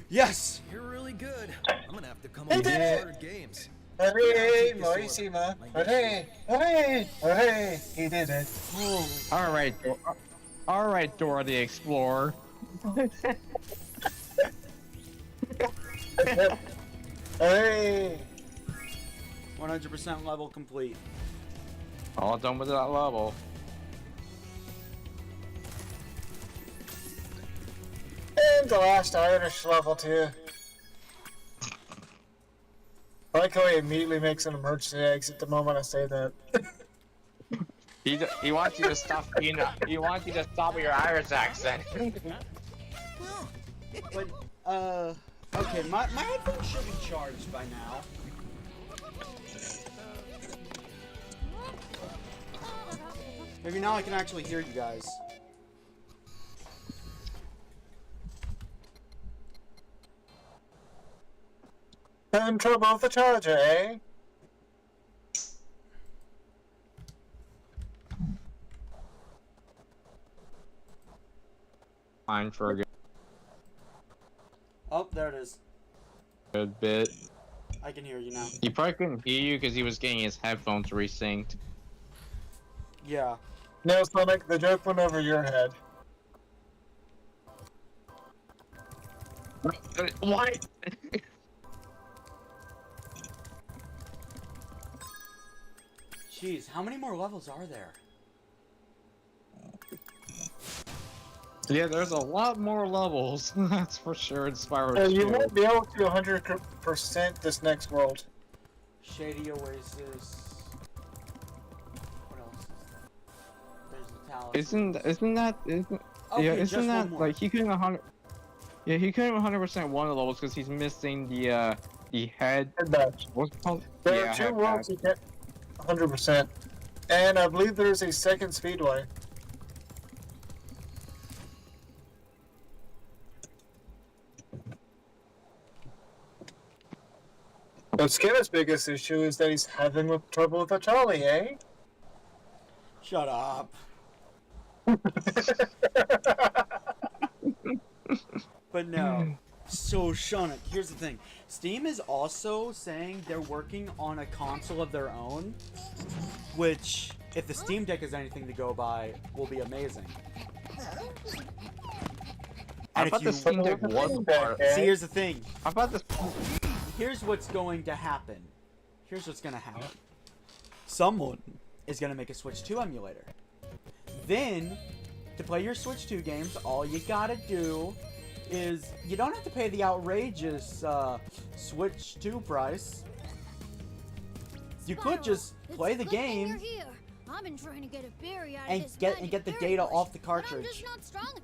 C: Yes!
J: you're really good. I'm gonna have to come
A: He
J: up with
A: did it!
J: harder games.
A: Hooray, Moisima. Hooray, hooray, hooray. He did it.
H: All right, Dora the Explorer.
A: Hooray.
C: 100% level complete.
H: All done with that level.
A: And the last Irish level too. I like how he immediately makes an emergency exit the moment I say that.
H: He wants you to stop. He wants you to stop with your Irish accent.
C: But, okay, my headphones should be charged by now. Maybe now I can actually hear you guys.
A: In trouble with the charger, eh?
H: Fine for a
C: Oh, there it is.
H: good bit.
C: I can hear you now.
H: He probably couldn't hear you because he was getting his headphones resynced.
C: Yeah.
A: No, Sonic, the joke went over your head.
H: What?
C: Jeez, how many more levels are there?
H: Yeah, there's a lot more levels. That's for sure in Spyro 2.
A: You won't be able to 100% this next world.
C: Shady Oasis. What else is there? There's the Talisman.
H: Yeah,
C: Okay,
H: isn't that like he couldn't 100? Yeah, he couldn't 100% one of the levels because he's missing the head.
A: Head badge.
H: What's it called?
A: There
H: Yeah,
A: are 2
H: head
A: worlds
H: badge.
A: you get 100%, and I believe there's a second speedway. But Skinner's biggest issue is that he's having trouble with a Charlie, eh?
C: Shut up. But no. So, Shauna, here's the thing. Steam is also saying they're working on a console of their own, which, if the Steam Deck is anything to go by, will be amazing.
H: I thought the Steam Deck was part.
C: See, here's the thing.
H: I thought this.
C: Here's what's going to happen. Here's what's going to happen. Someone is going to make a Switch 2 emulator. Then, to play your Switch 2 games, all you gotta do is, you don't have to pay the outrageous Switch 2 price. You could just play the game
I: I've been trying to get a berry out of
C: and
I: this
C: get the
I: berry
C: data
I: bush, but
C: off the
I: I'm
C: cartridge.
I: just not strong enough.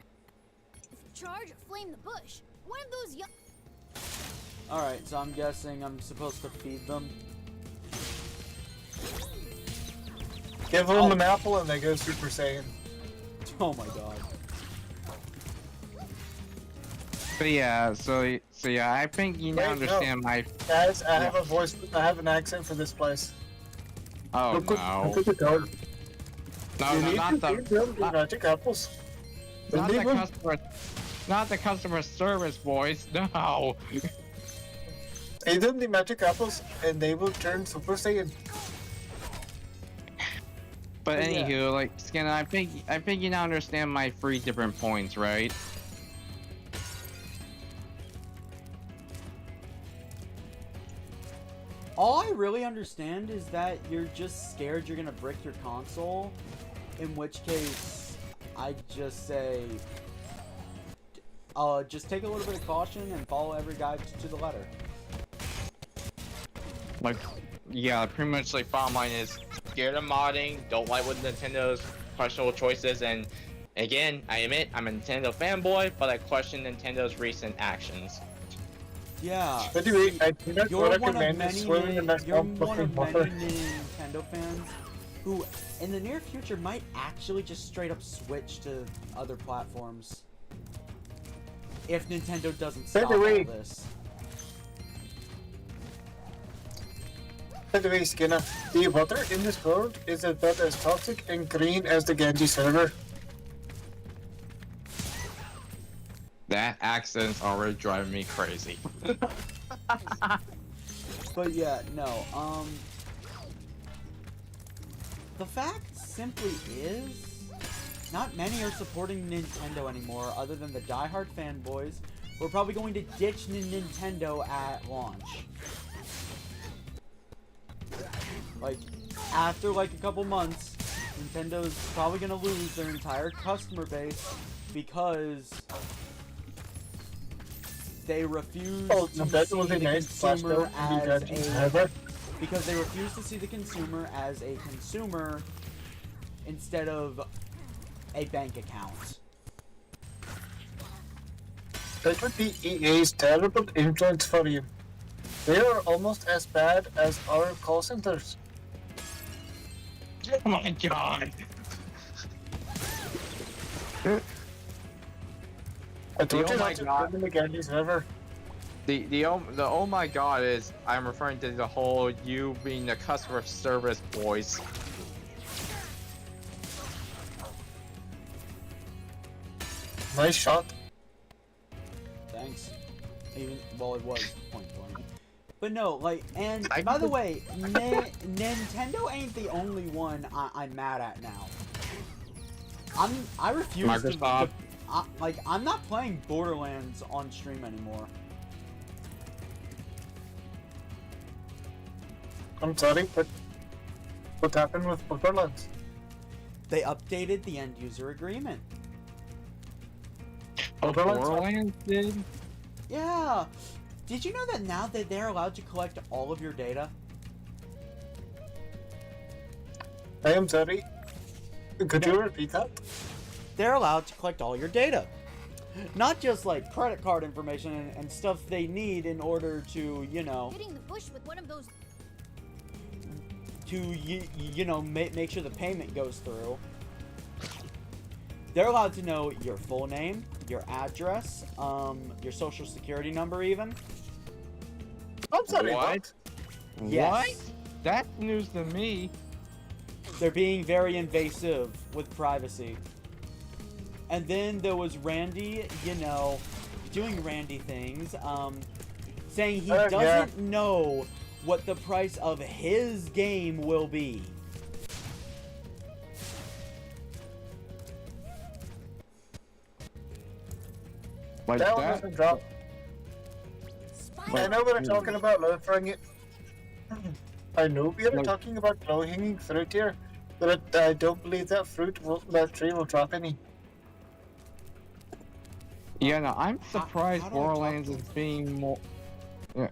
I: If you charge or flame the bush, one of those young...
C: Alright, so I'm guessing I'm supposed to feed them.
A: Give them an apple and they go Super Saiyan.
C: Oh my god.
H: But yeah, so yeah, I think you now understand my.
A: Guys, I have a voice. I have an accent for this place.
H: Oh
A: Look at the code.
H: No,
A: You
H: no,
A: need
H: not
A: to
H: the.
A: feed them the magic apples.
H: Not the customer. Not the customer service voice. No.
A: Feed them the magic apples and they will turn Super Saiyan.
H: But anywho, like Skinner, I think you now understand my 3 different points, right?
C: All I really understand is that you're just scared you're gonna brick your console, in which case, I'd just say, just take a little bit of caution and follow every guide to the letter.
H: Like, yeah, pretty much like bottom line is scared of modding, don't like what Nintendo's questionable choices, and again, I admit I'm a Nintendo fanboy, but I question Nintendo's recent actions.
C: Yeah.
A: But anyway, I do not
C: You're one of
A: recommend
C: many
A: swimming in that
C: Nintendo
A: water.
C: fans who, in the near future, might actually just straight up switch to other platforms if Nintendo doesn't stop all this.
A: By the way, Skinner, the water in this world is about as toxic and green as the Genji server.
H: That accent's already driving me crazy.
C: But yeah, no, the fact simply is, not many are supporting Nintendo anymore other than the diehard fanboys who are probably going to ditch Nintendo at launch. Like, after like a couple months, Nintendo's probably gonna lose their entire customer base because they refuse to see the consumer as a consumer instead of a bank account.
A: That would be EA's terrible influence for you. They are almost as bad as our call centers.
H: Oh my god!
A: I told
H: The
A: you
H: oh my
A: not to
H: god.
A: put in the Genji server.
H: The oh my god is I'm referring to the whole you being the customer service voice.
A: Nice shot.
C: Thanks. Even, well, it was point blank. But no, like, and by the way, Nintendo ain't the only one I'm mad at now. I refuse
H: Microsoft.
C: I'm not playing Borderlands on stream anymore.
A: I'm sorry, but what happened with Borderlands?
C: They updated the end user agreement.
H: Borderlands did?
C: Yeah. Did you know that now that they're allowed to collect all of your data?
A: I am sorry. Could you repeat that?
C: They're allowed to collect all your data. Not just like credit card information and stuff they need in order to, you know,
I: Hitting the bush with one of those.
C: to you know, make sure the payment goes through. They're allowed to know your full name, your address, your social security number even.
A: I'm sorry.
H: What?
C: Yes.
H: What? That's news to me.
C: They're being very invasive with privacy. And then there was Randy, you know, doing Randy things, saying he doesn't know what the price of his game will be.
H: Like
A: That one doesn't drop. I know we were talking about lowering it. I know we are talking about low-hanging fruit here, but I don't believe that tree will drop any.
H: Yeah, no, I'm surprised Borderlands is being more. Yeah,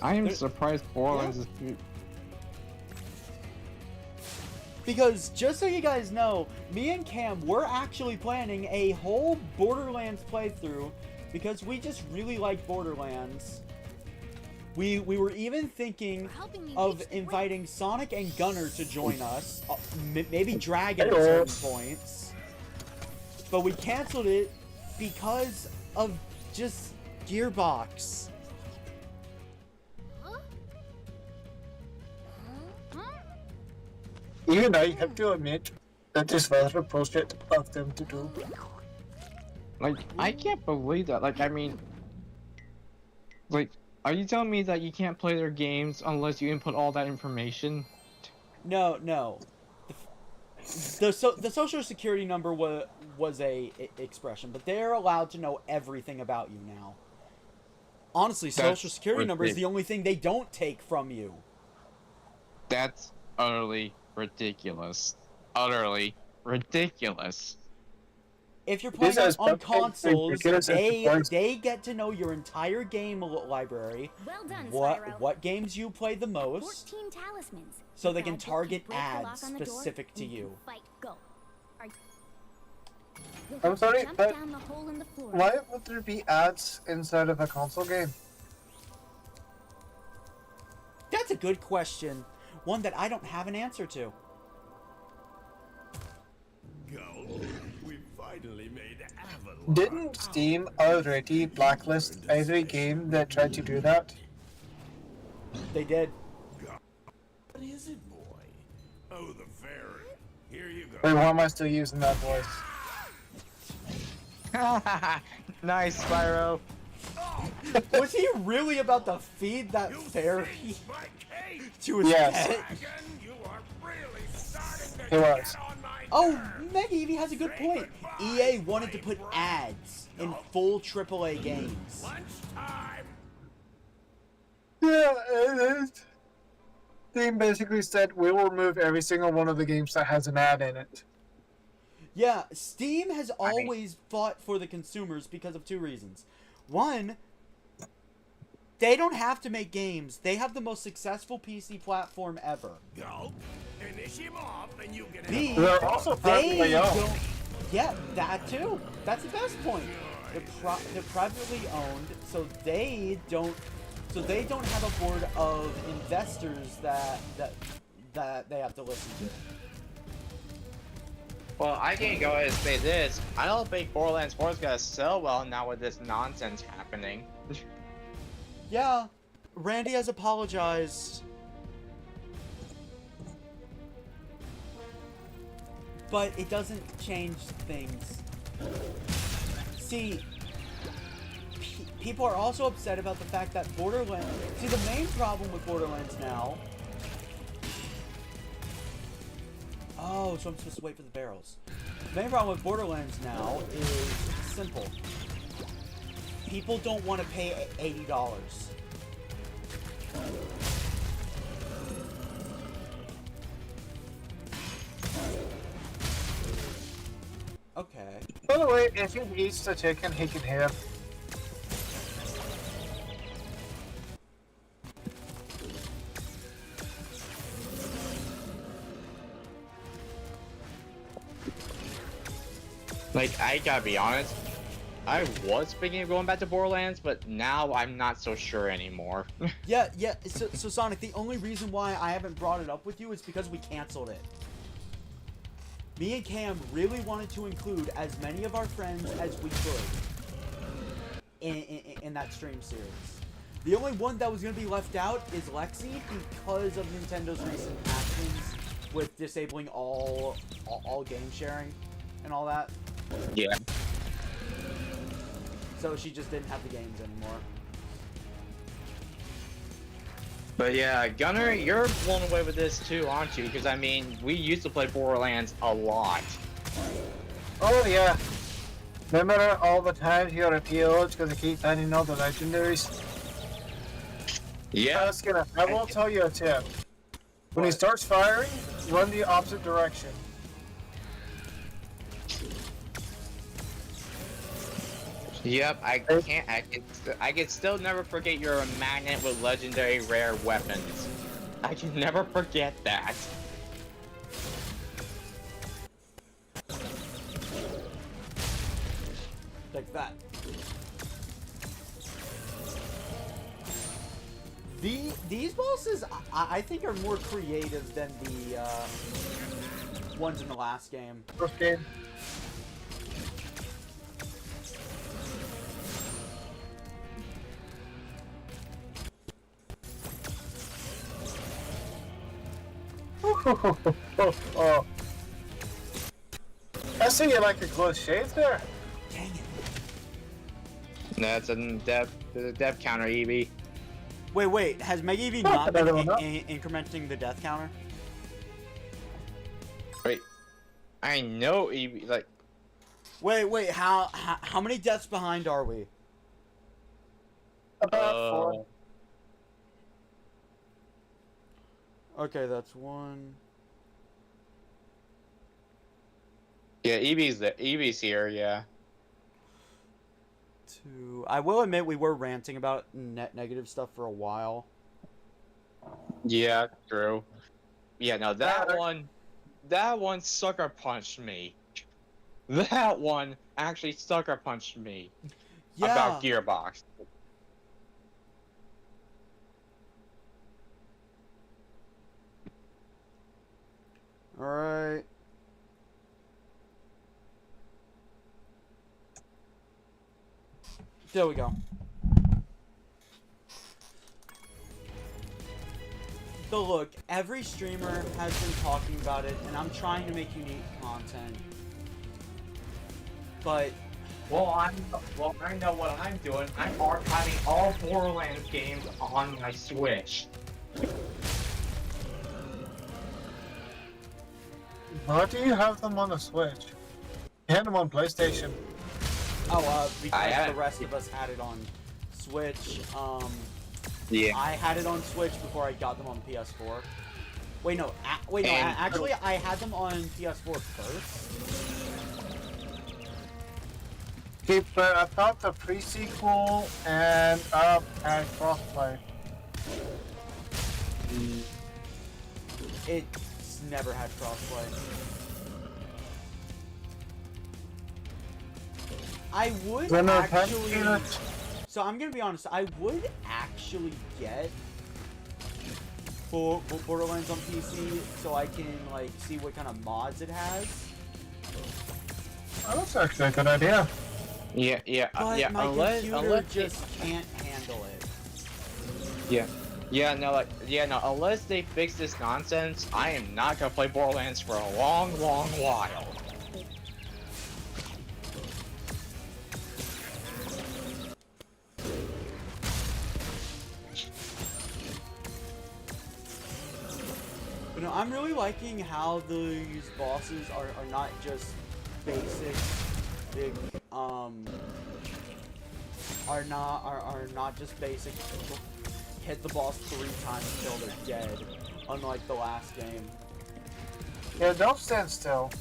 H: I am surprised Borderlands is.
C: Because, just so you guys know, me and Cam, we're actually planning a whole Borderlands playthrough because we just really like Borderlands. We were even thinking of inviting Sonic and Gunner to join us, maybe Dragon at certain points. But we canceled it because of just Gearbox.
A: Even I have to admit that is rather bullshit of them to do.
H: Like, I can't believe that. Like, I mean, like, are you telling me that you can't play their games unless you input all that information?
C: No. The social security number was a expression, but they're allowed to know everything about you now. Honestly, social security number is the only thing they don't take from you.
H: That's utterly ridiculous. Utterly ridiculous.
C: If you're playing on consoles, they get to know your entire game library.
I: Well done, Spyro.
C: What games you play the most.
I: 14 talismans.
C: So they can target ads specific to you.
I: Fight, go.
A: I'm sorry,
I: Jump
A: but
I: down the hole in the floor.
A: why would there be ads inside of a console game?
C: That's a good question. One that I don't have an answer to.
B: We finally made Avalon.
A: Didn't Steam already blacklist every game that tried to do that?
C: They did.
B: What is it, boy? Oh, the fairy. Here you go.
A: Wait, why am I still using that voice?
H: Nice, Spyro.
C: Was he really about to feed that fairy to his pet?
A: He was.
C: Oh, Maggie has a good point. EA wanted to put ads in full AAA games.
A: Yeah, Steam basically said we will remove every single one of the games that has an ad in it.
C: Yeah, Steam has always fought for the consumers because of two reasons. One, they don't have to make games. They have the most successful PC platform ever. B,
A: They're also privately owned.
C: Yeah, that too. That's the best point. They're privately owned, so they don't have a board of investors that they have to listen to.
H: Well, I can go ahead and say this. I don't think Borderlands 4 is gonna sell well now with this nonsense happening.
C: Yeah, Randy has apologized. But it doesn't change things. See, people are also upset about the fact that Borderlands... See, the main problem with Borderlands now... Oh, so I'm supposed to wait for the barrels. The main problem with Borderlands now is simple. People don't want to pay $80. Okay.
A: By the way, if he eats the chicken, he can have.
H: Like, I gotta be honest, I was thinking of going back to Borderlands, but now I'm not so sure anymore.
C: Yeah. So Sonic, the only reason why I haven't brought it up with you is because we canceled it. Me and Cam really wanted to include as many of our friends as we could in that stream series. The only one that was going to be left out is Lexi because of Nintendo's recent actions with disabling all game sharing and all that.
H: Yeah.
C: So she just didn't have the games anymore.
H: But yeah, Gunner, you're blown away with this too, aren't you? Because I mean, we used to play Borderlands a lot.
A: Oh yeah. Remember all the times you repealed because I keep finding all the legendaries?
H: Yeah.
A: I will tell you a tip. When he starts firing, run the opposite direction.
H: Yep, I can still never forget you're a magnet with legendary rare weapons. I can never forget that.
C: Like that. These bosses, I think, are more creative than the ones in the last game.
A: First game. Oh. I see you like a close shave there.
C: Dang it.
H: That's a death counter, Evie.
C: Wait, has Mega Eevee not been incrementing the death counter?
H: Wait, I know Evie, like...
C: Wait, how many deaths behind are we?
A: About 4.
C: Okay, that's 1.
H: Yeah, Evie's here, yeah.
C: 2. I will admit we were ranting about negative stuff for a while.
H: Yeah, true. Yeah, no, that one sucker punched me. That one actually sucker punched me.
C: Yeah.
H: About Gearbox.
C: Alright. There we go. So look, every streamer has been talking about it, and I'm trying to make unique content. But
H: I know what I'm doing. I'm archiving all Borderlands games on my Switch.
A: Why do you have them on the Switch? You had them on PlayStation.
C: Because the rest of us had it on Switch.
H: Yeah.
C: I had it on Switch before I got them on PS4. Wait, no. Actually, I had them on PS4 first.
A: Okay, but I thought the pre-sequel and had crossplay.
C: It's never had crossplay. I would actually... So I'm gonna be honest, I would actually get Borderlands on PC so I can like see what kind of mods it has.
A: Oh, that's actually a good idea.
H: Yeah,
C: but my computer just can't handle it.
H: Unless they fix this nonsense, I am not gonna play Borderlands for a long while.
C: But no, I'm really liking how these bosses are not just basic, big, are not just basic, hit the boss 3 times till they're dead, unlike the last game.
A: Yeah, don't stand still.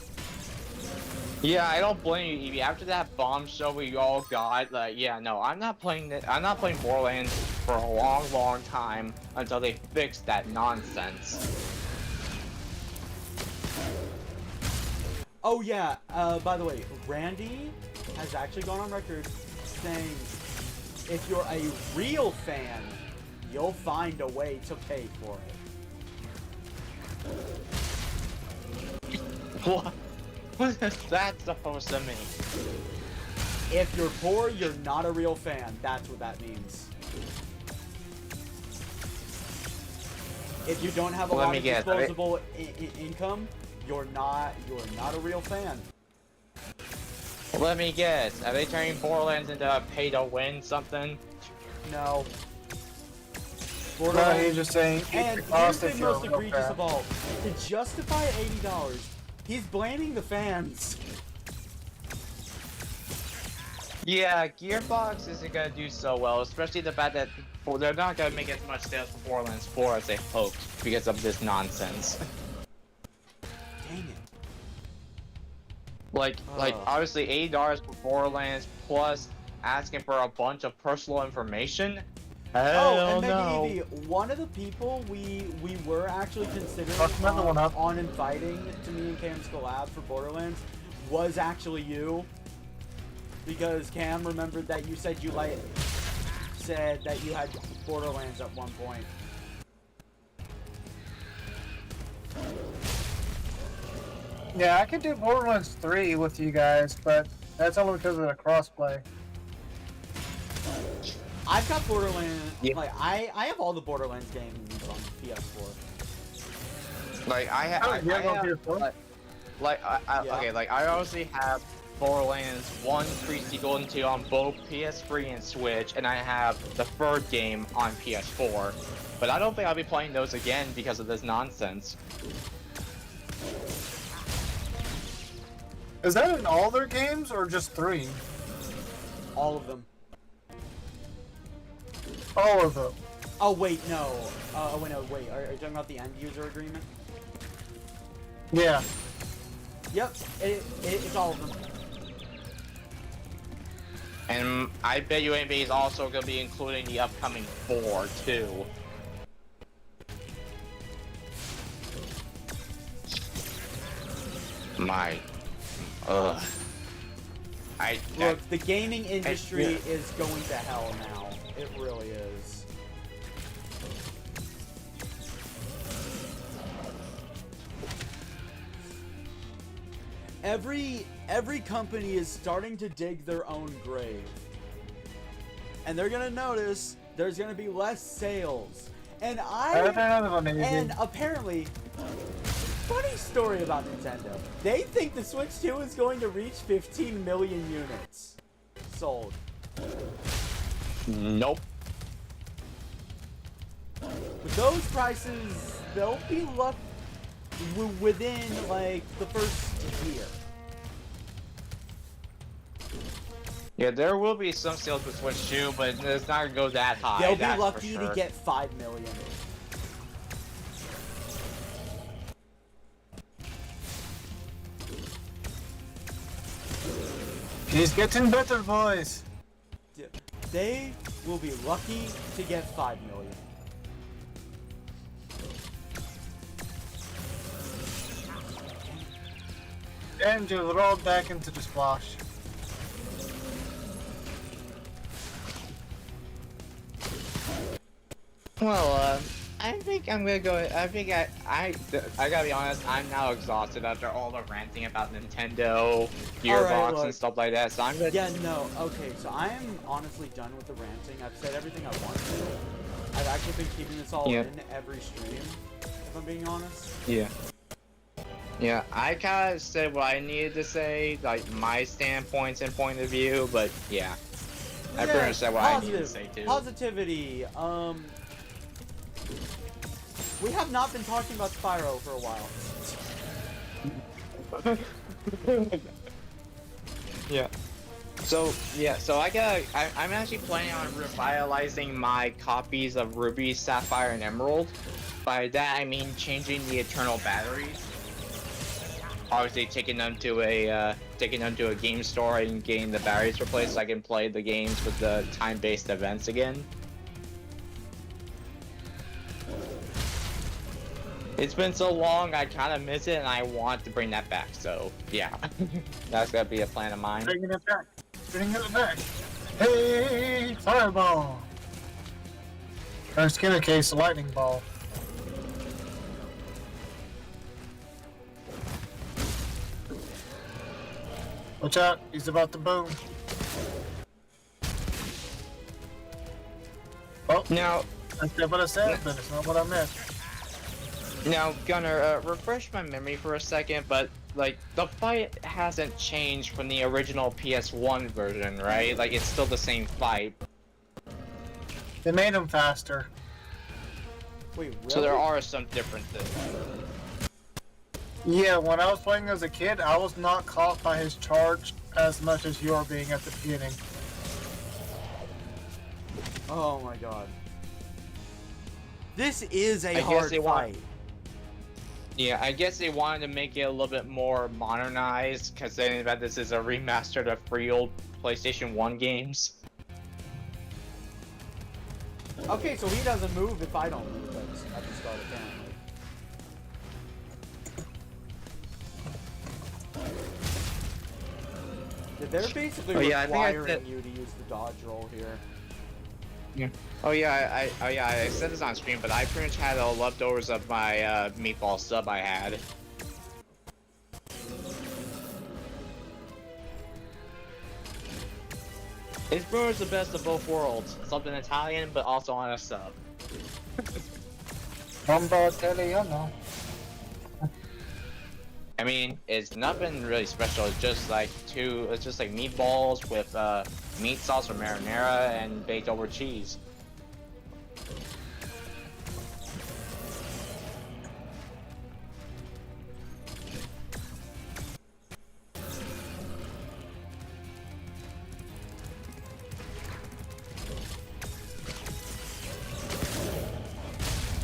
H: Yeah, I don't blame you, Evie. After that bombshell we all got, like, yeah, no, I'm not playing Borderlands for a long, long time until they fix that nonsense.
C: Oh yeah, by the way, Randy has actually gone on record saying if you're a real fan, you'll find a way to pay for it.
H: What? What is that supposed to mean?
C: If you're poor, you're not a real fan. That's what that means. If you don't have a lot of disposable income, you're not a real fan.
H: Let me guess. Are they turning Borderlands into a pay-to-win something?
C: No.
A: No, he's just saying.
C: And here's the most egregious of all: to justify $80, he's blaming the fans.
H: Yeah, Gearbox isn't gonna do so well, especially the fact that they're not gonna make as much sales for Borderlands 4 as they hoped because of this nonsense.
C: Dang it.
H: Like obviously $80 for Borderlands plus asking for a bunch of personal information.
C: Oh, and maybe one of the people we were actually considering on inviting to me and Cam's collab for Borderlands was actually you. Because Cam remembered that you said said that you had Borderlands at one point.
A: Yeah, I could do Borderlands 3 with you guys, but that's only because of the crossplay.
C: I've got Borderlands. Yeah. Like I have all the Borderlands games on PS4.
H: Like I obviously have Borderlands 1 pre-sequel and 2 on both PS3 and Switch, and I have the third game on PS4. But I don't think I'll be playing those again because of this nonsense.
A: Is that in all their games or just 3?
C: All of them.
A: All of them.
C: Oh wait, no. Oh wait, no, wait. Are you talking about the end user agreement?
A: Yeah.
C: Yep. It's all of them.
H: And I bet you AB is also going to be including the upcoming 4 too.
C: Look, the gaming industry is going to hell now. It really is. Every company is starting to dig their own grave. And they're gonna notice there's gonna be less sales. And apparently, funny story about Nintendo. They think the Switch 2 is going to reach 15 million units sold.
H: Nope.
C: With those prices, they'll be within like the first year.
H: Yeah, there will be some sales with Switch 2, but it's not gonna go that high.
C: They'll be lucky to get 5 million.
A: He's getting better, boys.
C: They will be lucky to get 5 million.
A: And you rolled back into the splash.
H: Well, I think I'm gonna go. I think I gotta be honest. I'm now exhausted after all the ranting about Nintendo, Gearbox, and stuff like that. So I'm gonna.
C: Yeah, no. Okay, so I am honestly done with the ranting. I've said everything I want to. I've actually been keeping this all in every stream, if I'm being honest.
H: Yeah. Yeah, I kind of said what I needed to say, like my standpoints and point of view, but yeah. I pretty much said what I needed to say too.
C: Positivity, We have not been talking about Spyro for a while.
H: Yeah. So I'm actually planning on revitalizing my copies of Ruby, Sapphire, and Emerald. By that I mean changing the eternal batteries. Obviously taking them to a game store and getting the batteries replaced so I can play the games with the time-based events again. It's been so long, I kind of miss it, and I want to bring that back. So yeah, that's gonna be a plan of mine.
A: Bringing it back. Bringing it back. Hey, fireball. Or Skinner case, lightning ball. Watch out, he's about to boom. Oh,
H: Now,
A: that's not what I said, but it's not what I meant.
H: Now, Gunnar, refresh my memory for a second, but, like, the fight hasn't changed from the original PS1 version, right? Like, it's still the same fight.
A: They made him faster.
C: Wait, really?
H: So there are some differences.
A: Yeah, when I was playing as a kid, I was not caught by his charge as much as you are being at the beginning.
C: Oh my god. This is a hard fight.
H: Yeah, I guess they wanted to make it a little bit more modernized, considering that this is a remastered of free old PlayStation 1 games.
C: Okay, so he doesn't move if I don't move at the start, apparently. They're basically requiring you to use the dodge roll here.
H: Yeah. I said this on stream, but I pretty much had all leftovers of my meatball sub I had. It's pretty much the best of both worlds. Something Italian, but also on a sub.
A: Bomba Italiano.
H: I mean, it's nothing really special. It's just like meatballs with meat sauce or marinara and baked over cheese.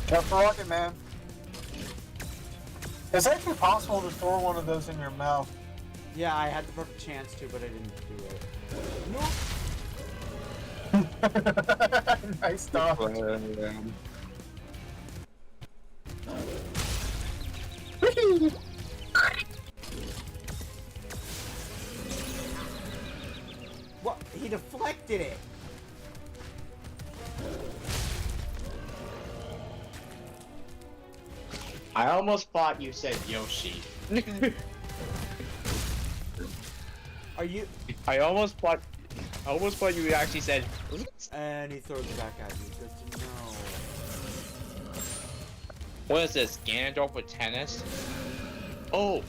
A: Careful, Rocket Man. It's actually possible to store one of those in your mouth.
C: Yeah, I had the perfect chance to, but I didn't do it.
A: Nice stuff.
C: What? He deflected it.
H: I almost thought you said Yoshi.
C: Are you?
H: I almost thought you actually said.
C: And he throws it back at you. Good to know.
H: What is this? Ganondorf with tennis? Oh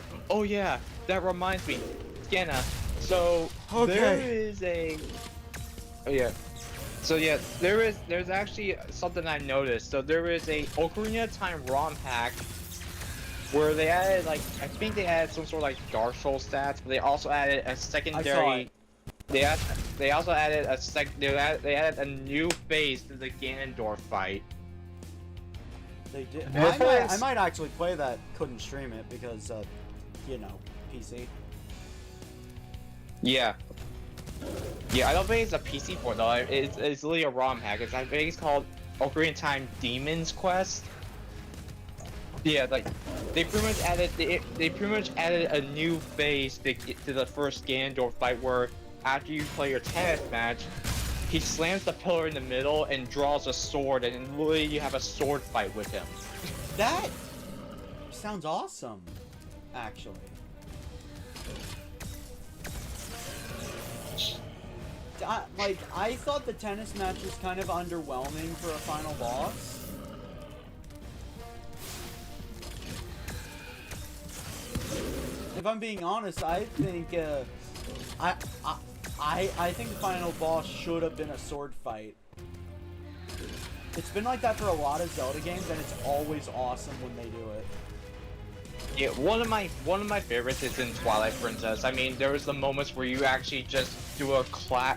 H: yeah. That reminds me, Scanna. So there is a. Oh yeah. So yeah, there's actually something I noticed. So there is a Ocarina of Time ROM hack where they added I think they added some sort of Dark Souls stats, but they also added a secondary. They also added they added a new phase to the Ganondorf fight.
C: They did. I might actually play that. Couldn't stream it because you know, PC.
H: Yeah. Yeah, I don't think it's a PC port though. It's literally a ROM hack. I think it's called Ocarina of Time Demon's Quest. Yeah, they pretty much added a new phase to the first Ganondorf fight where after you play your tennis match, he slams the pillar in the middle and draws a sword, and literally you have a sword fight with him.
C: That sounds awesome, actually. I thought the tennis match was kind of underwhelming for a final boss. If I'm being honest, I think I think the final boss should have been a sword fight. It's been like that for a lot of Zelda games, and it's always awesome when they do it.
H: Yeah, one of my favorites is in Twilight Princess. I mean, there was the moments where you actually just do a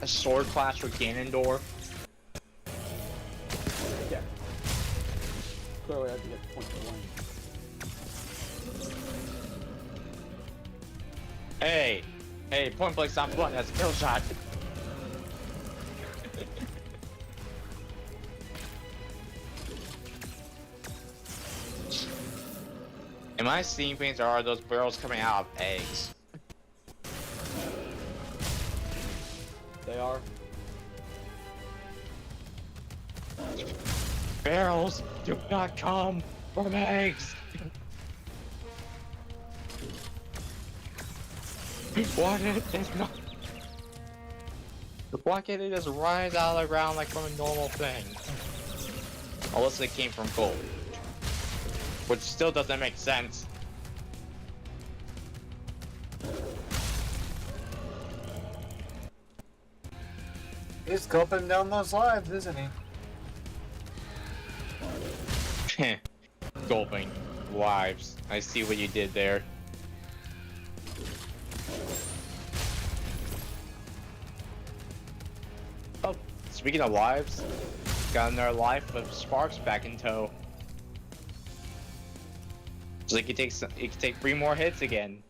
H: sword clash with Ganondorf.
C: Yeah. Clearly, I have to get point blank.
H: Hey, point blank's not blunt. That's a kill shot. Am I seeing things, or are those barrels coming out of eggs?
C: They are.
H: Barrels do not come from eggs. Why can't it just rise out of the ground like from a normal thing? Unless it came from gold. Which still doesn't make sense.
A: He's gulping down those lives, isn't he?
H: Gulping lives. I see what you did there. Oh, speaking of lives, got another life with Sparks back in tow. So it could take 3 more hits again.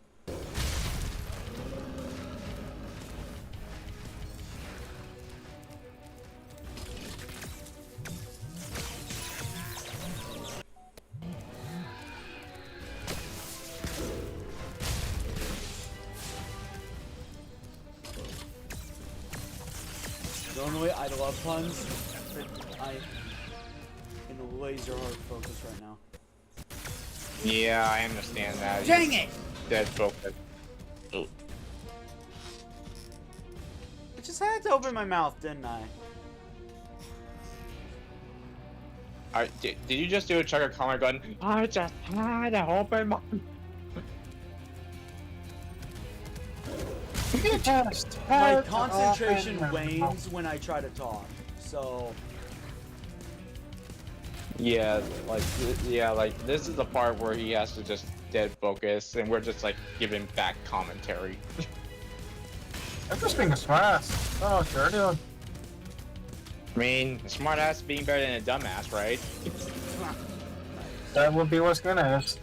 C: Normally, I love puns, but I'm in a laser hard focus right now.
H: Yeah, I understand that.
C: Dang it!
H: Dead focus.
C: I just had to open my mouth, didn't I?
H: Did you just do a chugger comment gun? I just had to open my...
C: My concentration wanes when I try to talk, so...
H: Yeah, like this is the part where he has to just dead focus, and we're just like giving back commentary.
A: I'm just being a smartass. Oh, sure, dude.
H: I mean, a smartass being better than a dumbass, right?
A: That would be what SKENA is.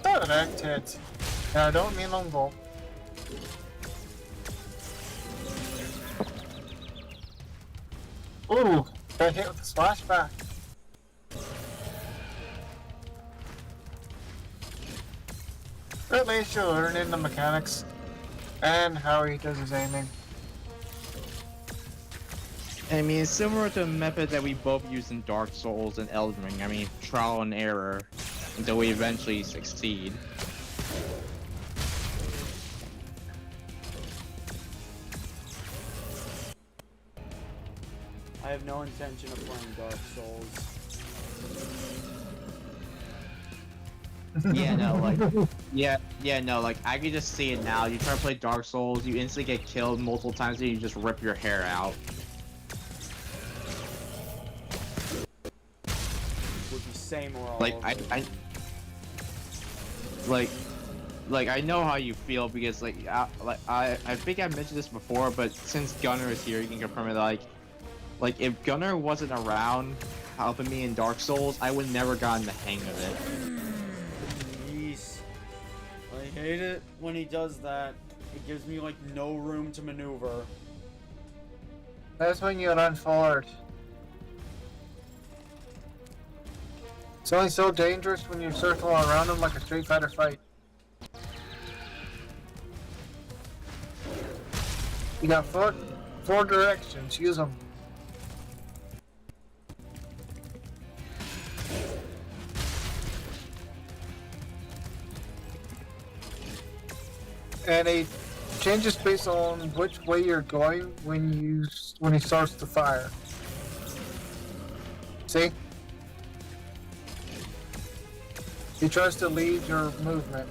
A: Correct hit. And I don't mean long goal. Ooh, got hit with the splashback. At least you're learning the mechanics and how he does his aiming.
H: I mean, it's similar to a method that we both use in Dark Souls and Elden Ring. I mean, trial and error until we eventually succeed.
C: I have no intention of playing Dark Souls.
H: Yeah, no, like, no, like, I can just see it now. You try to play Dark Souls, you instantly get killed multiple times, and you just rip your hair out.
C: Would be same or all
H: Like,
C: over.
H: I know how you feel because, like, I think I mentioned this before, but since Gunner is here, you can confirm it. Like, if Gunner wasn't around helping me in Dark Souls, I would never gotten the hang of it.
C: Jeez. I hate it when he does that. It gives me, like, no room to maneuver.
A: That's when you run forward. It's only so dangerous when you circle around him like a Street Fighter fight. You got four directions, use them. And it changes based on which way you're going when he starts to fire. See? He tries to lead your movement.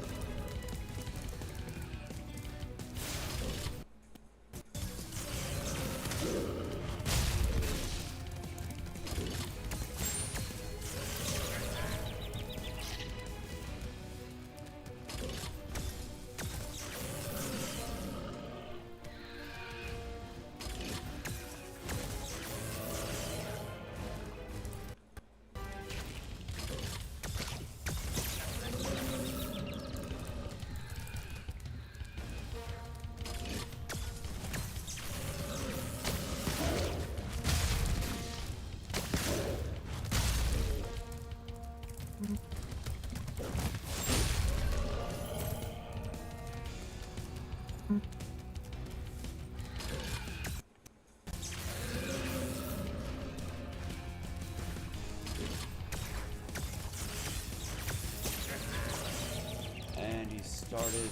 C: started.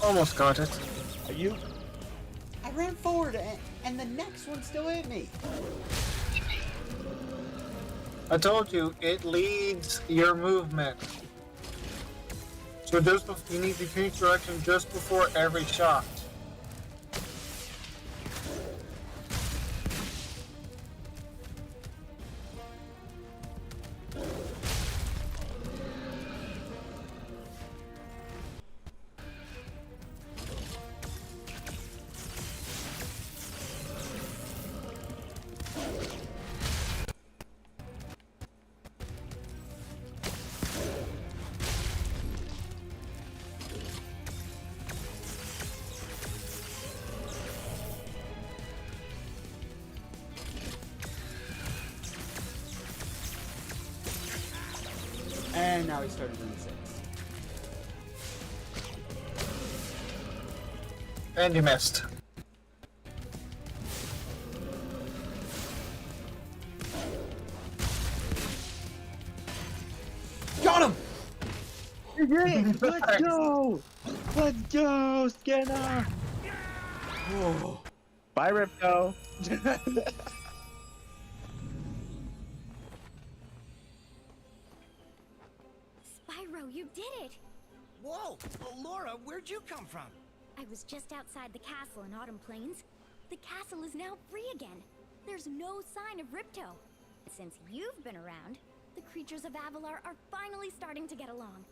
A: Almost got it.
C: Are you? I ran forward and the next one still hit me.
A: I told you, it leads your movement. So you need to change direction just before every shot.
C: And now he started doing 6.
A: And you missed.
C: Got him!
G: Let's go! Let's go, Skena!
C: Oh.
G: Bye, Ripco.
I: Spyro, you did it!
E: Whoa! Laura, where'd you come from?
I: I was just outside the castle in Autumn Plains. The castle is now free again. There's no sign of Ripto. Since you've been around, the creatures of Avalar are finally starting to get along.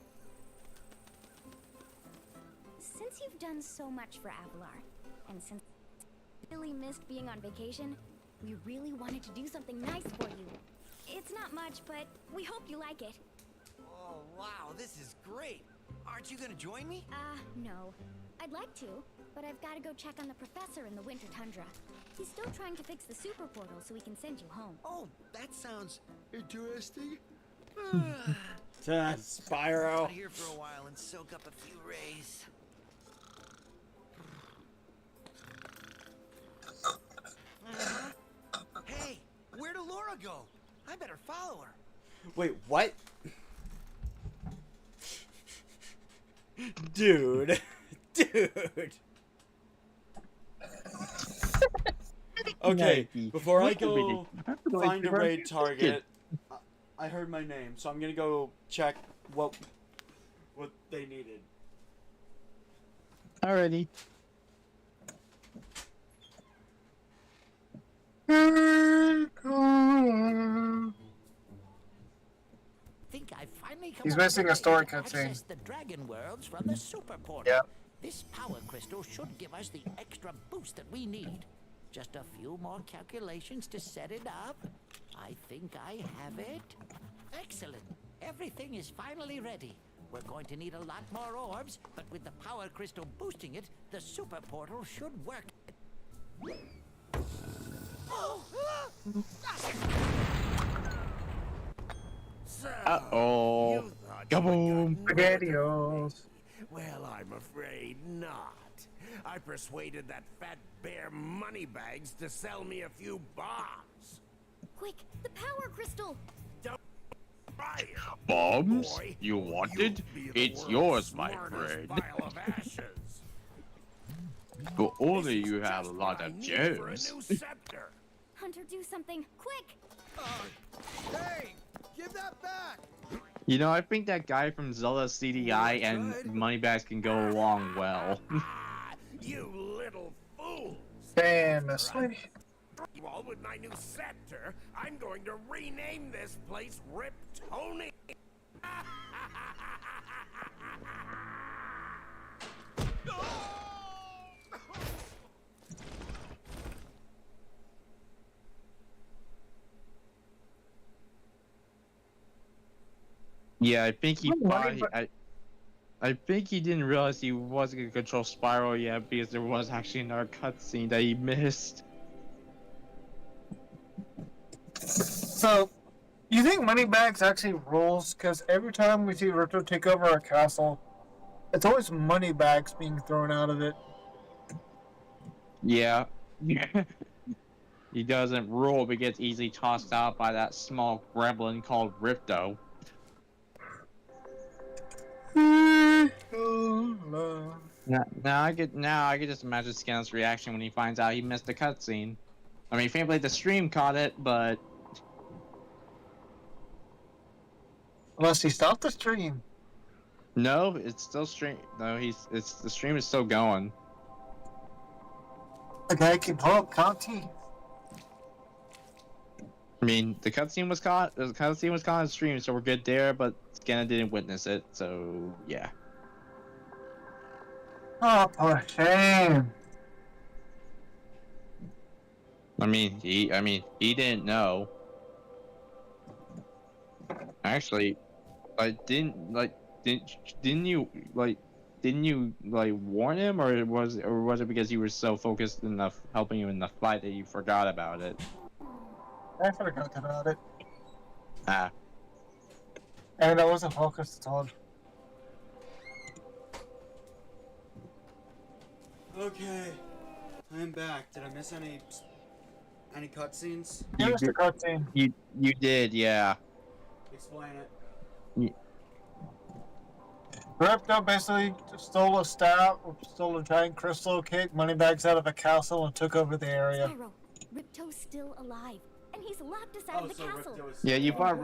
I: Since you've done so much for Avalar, and since you really missed being on vacation, we really wanted to do something nice for you. It's not much, but we hope you like it.
E: Oh, wow, this is great. Aren't you gonna join me?
I: No. I'd like to, but I've got to go check on the professor in the winter tundra. He's still trying to fix the super portal so we can send you home.
E: Oh, that sounds interesting.
C: Spyro.
E: Out here for a while and soak up a few rays. Hey, where'd Laura go? I better follow her.
C: Wait, what? Dude. Dude. Okay, before I go find a raid target, I heard my name, so I'm gonna go check what they needed.
G: Alrighty.
F: Think I finally come
A: He's
F: up with
A: missing
F: way
A: a story
F: to
A: cutscene.
F: access the dragon worlds from the super portal.
A: Yeah.
F: This power crystal should give us the extra boost that we need. Just a few more calculations to set it up. I think I have it. Excellent. Everything is finally ready. We're going to need a lot more orbs, but with the power crystal boosting it, the super portal should work.
B: So,
G: Uh-oh.
B: you thought
G: Kaboom.
B: you got rid of
A: SpaghettiOs.
B: me. Well, I'm afraid not. I persuaded that fat bear Moneybags to sell me a few bombs.
I: Quick, the power crystal!
B: Don't try it,
G: Bombs?
B: boy.
G: You wanted?
B: You'll be the
G: It's
B: world's
G: yours, my
B: smartest
G: friend.
B: pile of ashes.
G: But only
B: This is
G: you have a
B: just
G: lot
B: what I
G: of
B: need for a
G: gems.
B: new scepter.
I: Hunter, do something, quick!
J: Hey, give that back.
G: You know, I think that guy from Zelda CDI and Moneybags can go along well.
B: You little fool!
A: Famously.
B: Well, with my new scepter, I'm going to rename this place Riptoni.
G: Yeah, I think he I think he didn't realize he wasn't gonna control Spyro yet because there was actually another cutscene that he missed.
A: So, You think Moneybags actually rules? Because every time we see Ripto take over a castle, it's always Moneybags being thrown out of it.
H: Yeah. He doesn't rule, but gets easily tossed out by that small gremlin called Ripto. Now I could just imagine Scan's reaction when he finds out he missed the cutscene. I mean, thankfully the stream caught it, but
A: unless he stopped the stream.
H: No, it's still stream. No, the stream is still going.
A: Okay, keep up, can't he?
H: I mean, the cutscene was caught. The cutscene was caught on stream, so we're good there. But Scanna didn't witness it, so yeah.
A: Oh, poor shame.
H: I mean, he didn't know. Actually, didn't you warn him, or was it because you were so focused enough helping him in the fight that you forgot about it?
A: I forgot about it.
H: Ah.
A: And I wasn't focused at all.
C: Okay, I'm back. Did I miss any cutscenes?
A: You missed a cutscene.
H: You did, yeah.
C: Explain it.
A: Ripto basically stole a staff, stole a giant crystal, kicked Moneybags out of a castle, and took over the area.
I: Spyro, Ripto's still alive, and he's locked us out of the castle.
H: Yeah, you fought.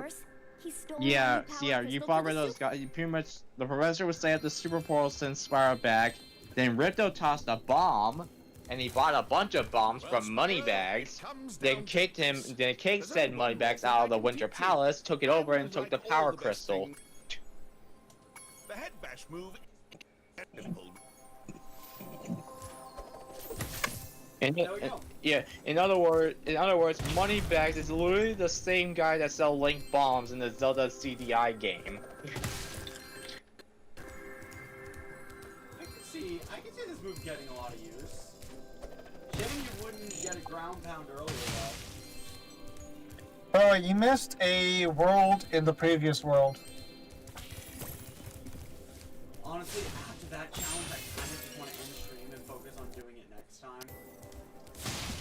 I: Yeah,
H: you fought with those guys. You pretty much, the professor would say at the super portal send Spyro back. Then Ripto tossed a bomb, and he bought a bunch of bombs from Moneybags. Then kicked said Moneybags out of the Winter Palace, took it over, and took the power crystal.
B: The head bash move.
H: In other words, Moneybags is literally the same guy that sell Link bombs in the Zelda CDI game.
C: I can see this move getting a lot of use. Shame you wouldn't get a ground pound earlier, though.
A: You missed a world in the previous world.
C: Honestly, after that challenge, I kind of just want to end stream and focus on doing it next time.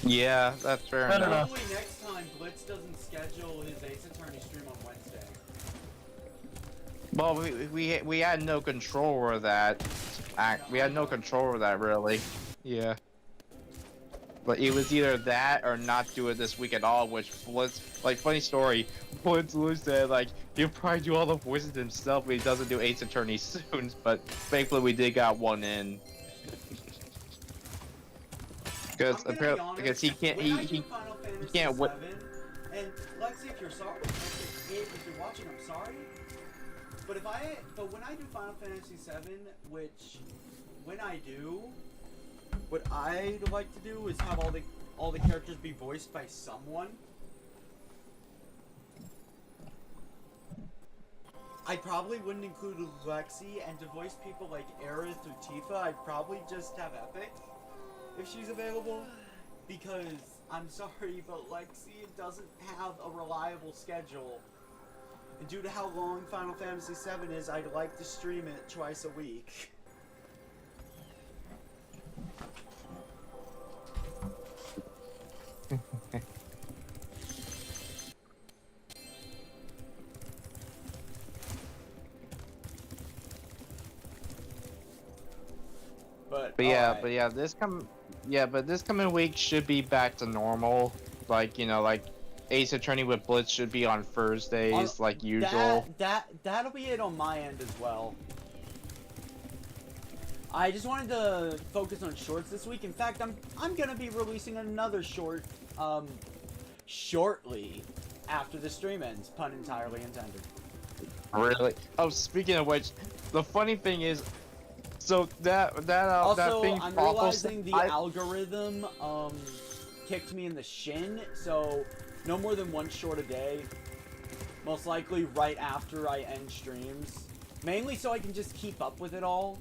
H: Yeah, that's fair enough.
C: Hopefully next time Blitz doesn't schedule his Ace Attorney stream on Wednesday.
H: Well, we had no control over that. We had no control over that, really. Yeah. But it was either that or not do it this week at all, which Blitz, funny story, Blitz said, he'll probably do all the voices himself, but he doesn't do Ace Attorney soon, but thankfully we did got one in. Because he can't, he can't wait.
C: And Lexi, if you're sorry, if you're watching, I'm sorry. But when I do Final Fantasy VII, which, when I do, what I'd like to do is have all the characters be voiced by someone. I probably wouldn't include Lexi, and to voice people like Aerith or Tifa, I'd probably just have Epic, if she's available, because, I'm sorry, but Lexi doesn't have a reliable schedule. And due to how long Final Fantasy VII is, I'd like to stream it twice a week. But this coming week should be back to normal. Ace Attorney with Blitz should be on Thursdays, like usual. That'll be it on my end as well. I just wanted to focus on shorts this week. In fact, I'm gonna be releasing another short, shortly after the stream ends. Pun entirely intended.
H: Really? Oh, speaking of which, the funny thing is, so that thing.
C: I'm realizing the algorithm kicked me in the shin, so no more than one short a day. Most likely right after I end streams. Mainly so I can just keep up with it all.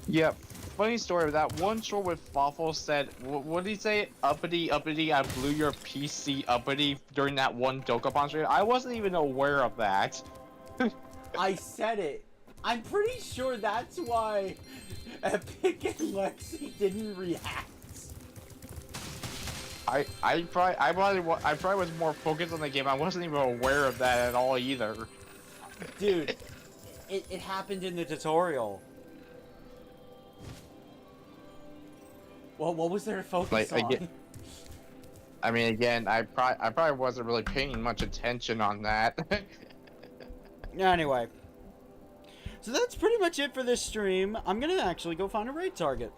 H: Yep. funny story. That one short with Fawful said, what did he say? Uppity, uppity, I blew your PC uppity during that one Dokapon stream. I wasn't even aware of that.
C: I said it. I'm pretty sure that's why Epic and Lexi didn't react.
H: I probably was more focused on the game. I wasn't even aware of that at all either.
C: Dude, it happened in the tutorial. Well, what was there to focus on?
H: I mean, again, I probably wasn't really paying much attention on that.
C: Anyway. So that's pretty much it for this stream. I'm gonna actually go find a raid target.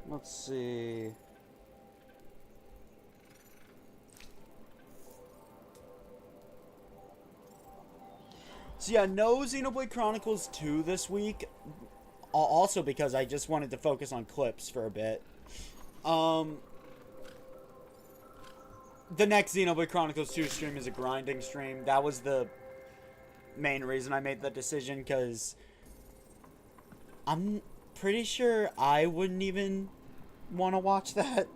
C: Let's see. So yeah, no Xenoblade Chronicles 2 this week. Also because I just wanted to focus on clips for a bit. The next Xenoblade Chronicles 2 stream is a grinding stream. That was the main reason I made the decision, because I'm pretty sure I wouldn't even want to watch that.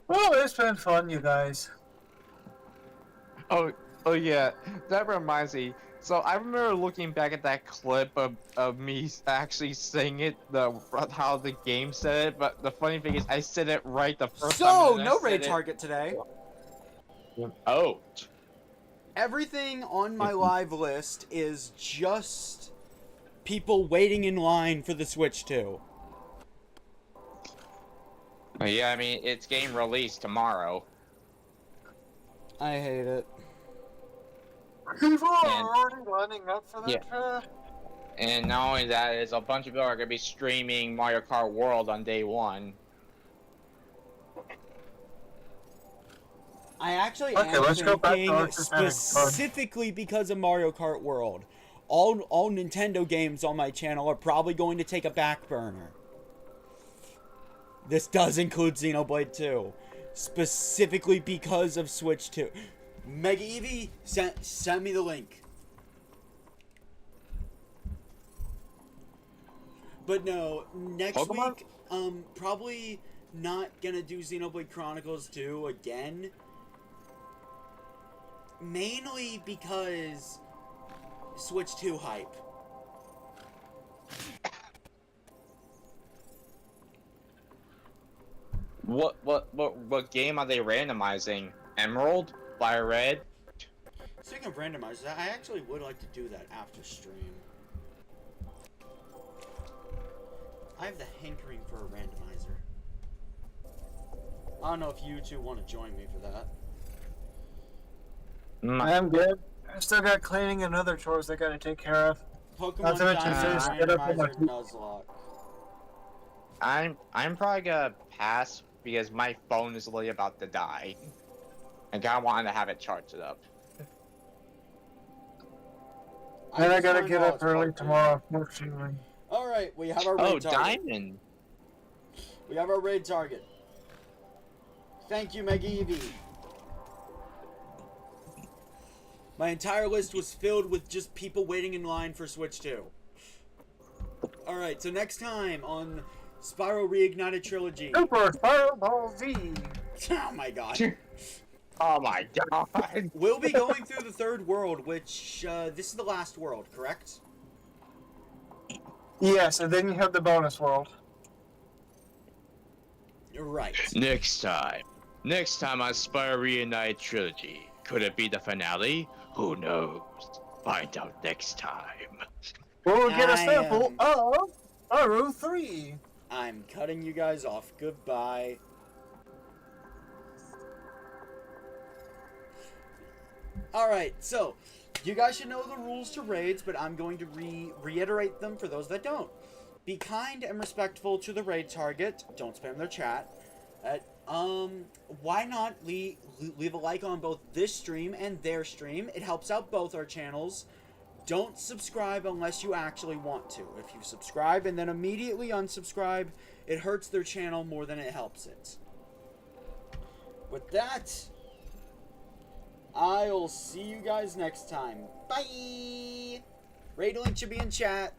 A: Well, it's been fun, you guys.
H: Oh yeah, that reminds me. So I remember looking back at that clip of me actually saying it, how the game said it, but the funny thing is I said it right the first time.
C: So, no raid target today.
H: Oh.
C: Everything on my live list is just people waiting in line for the Switch 2.
H: Yeah, I mean, it's game release tomorrow.
C: I hate it.
A: People are already lining up for that.
H: Yeah. And not only that, is a bunch of people are going to be streaming Mario Kart World on day one.
C: I actually am thinking specifically because of Mario Kart World. All Nintendo games on my channel are probably going to take a back burner. This does include Xenoblade 2. Specifically because of Switch 2. Mega Eevee, send me the link. But no, next week, probably not gonna do Xenoblade Chronicles 2 again. Mainly because Switch 2 hype.
H: What game are they randomizing? Emerald? Fire Red?
C: Speaking of randomizers, I actually would like to do that after stream. I have the hankering for a randomizer. I don't know if you two want to join me for that.
A: I'm good. I still got cleaning and other chores I gotta take care of.
C: Pokemon randomizer Nuzlocke.
H: I'm probably gonna pass because my phone is literally about to die. I kinda wanted to have it charged up.
A: And I gotta get up early tomorrow, unfortunately.
C: Alright, we have our raid target.
H: Diamond!
C: We have our raid target. Thank you, Mega Eevee. My entire list was filled with just people waiting in line for Switch 2. Alright, so next time on Spyro Reignited Trilogy.
A: Super Spyro Ball Z!
C: Oh my god.
H: Oh my god.
C: We'll be going through the third world, which, this is the last world, correct?
A: Yes, and then you have the bonus world.
C: Right.
H: Next time on Spyro Reignited Trilogy. Could it be the finale? Who knows? Find out next time.
A: We'll get a sample of Spyro 3.
C: I'm cutting you guys off. Goodbye. Alright, so, you guys should know the rules to raids, but I'm going to reiterate them for those that don't. Be kind and respectful to the raid target. Don't spam their chat. Why not leave a like on both this stream and their stream? It helps out both our channels. Don't subscribe unless you actually want to. If you subscribe and then immediately unsubscribe, it hurts their channel more than it helps it. With that, I'll see you guys next time. Bye! Raid link should be in chat.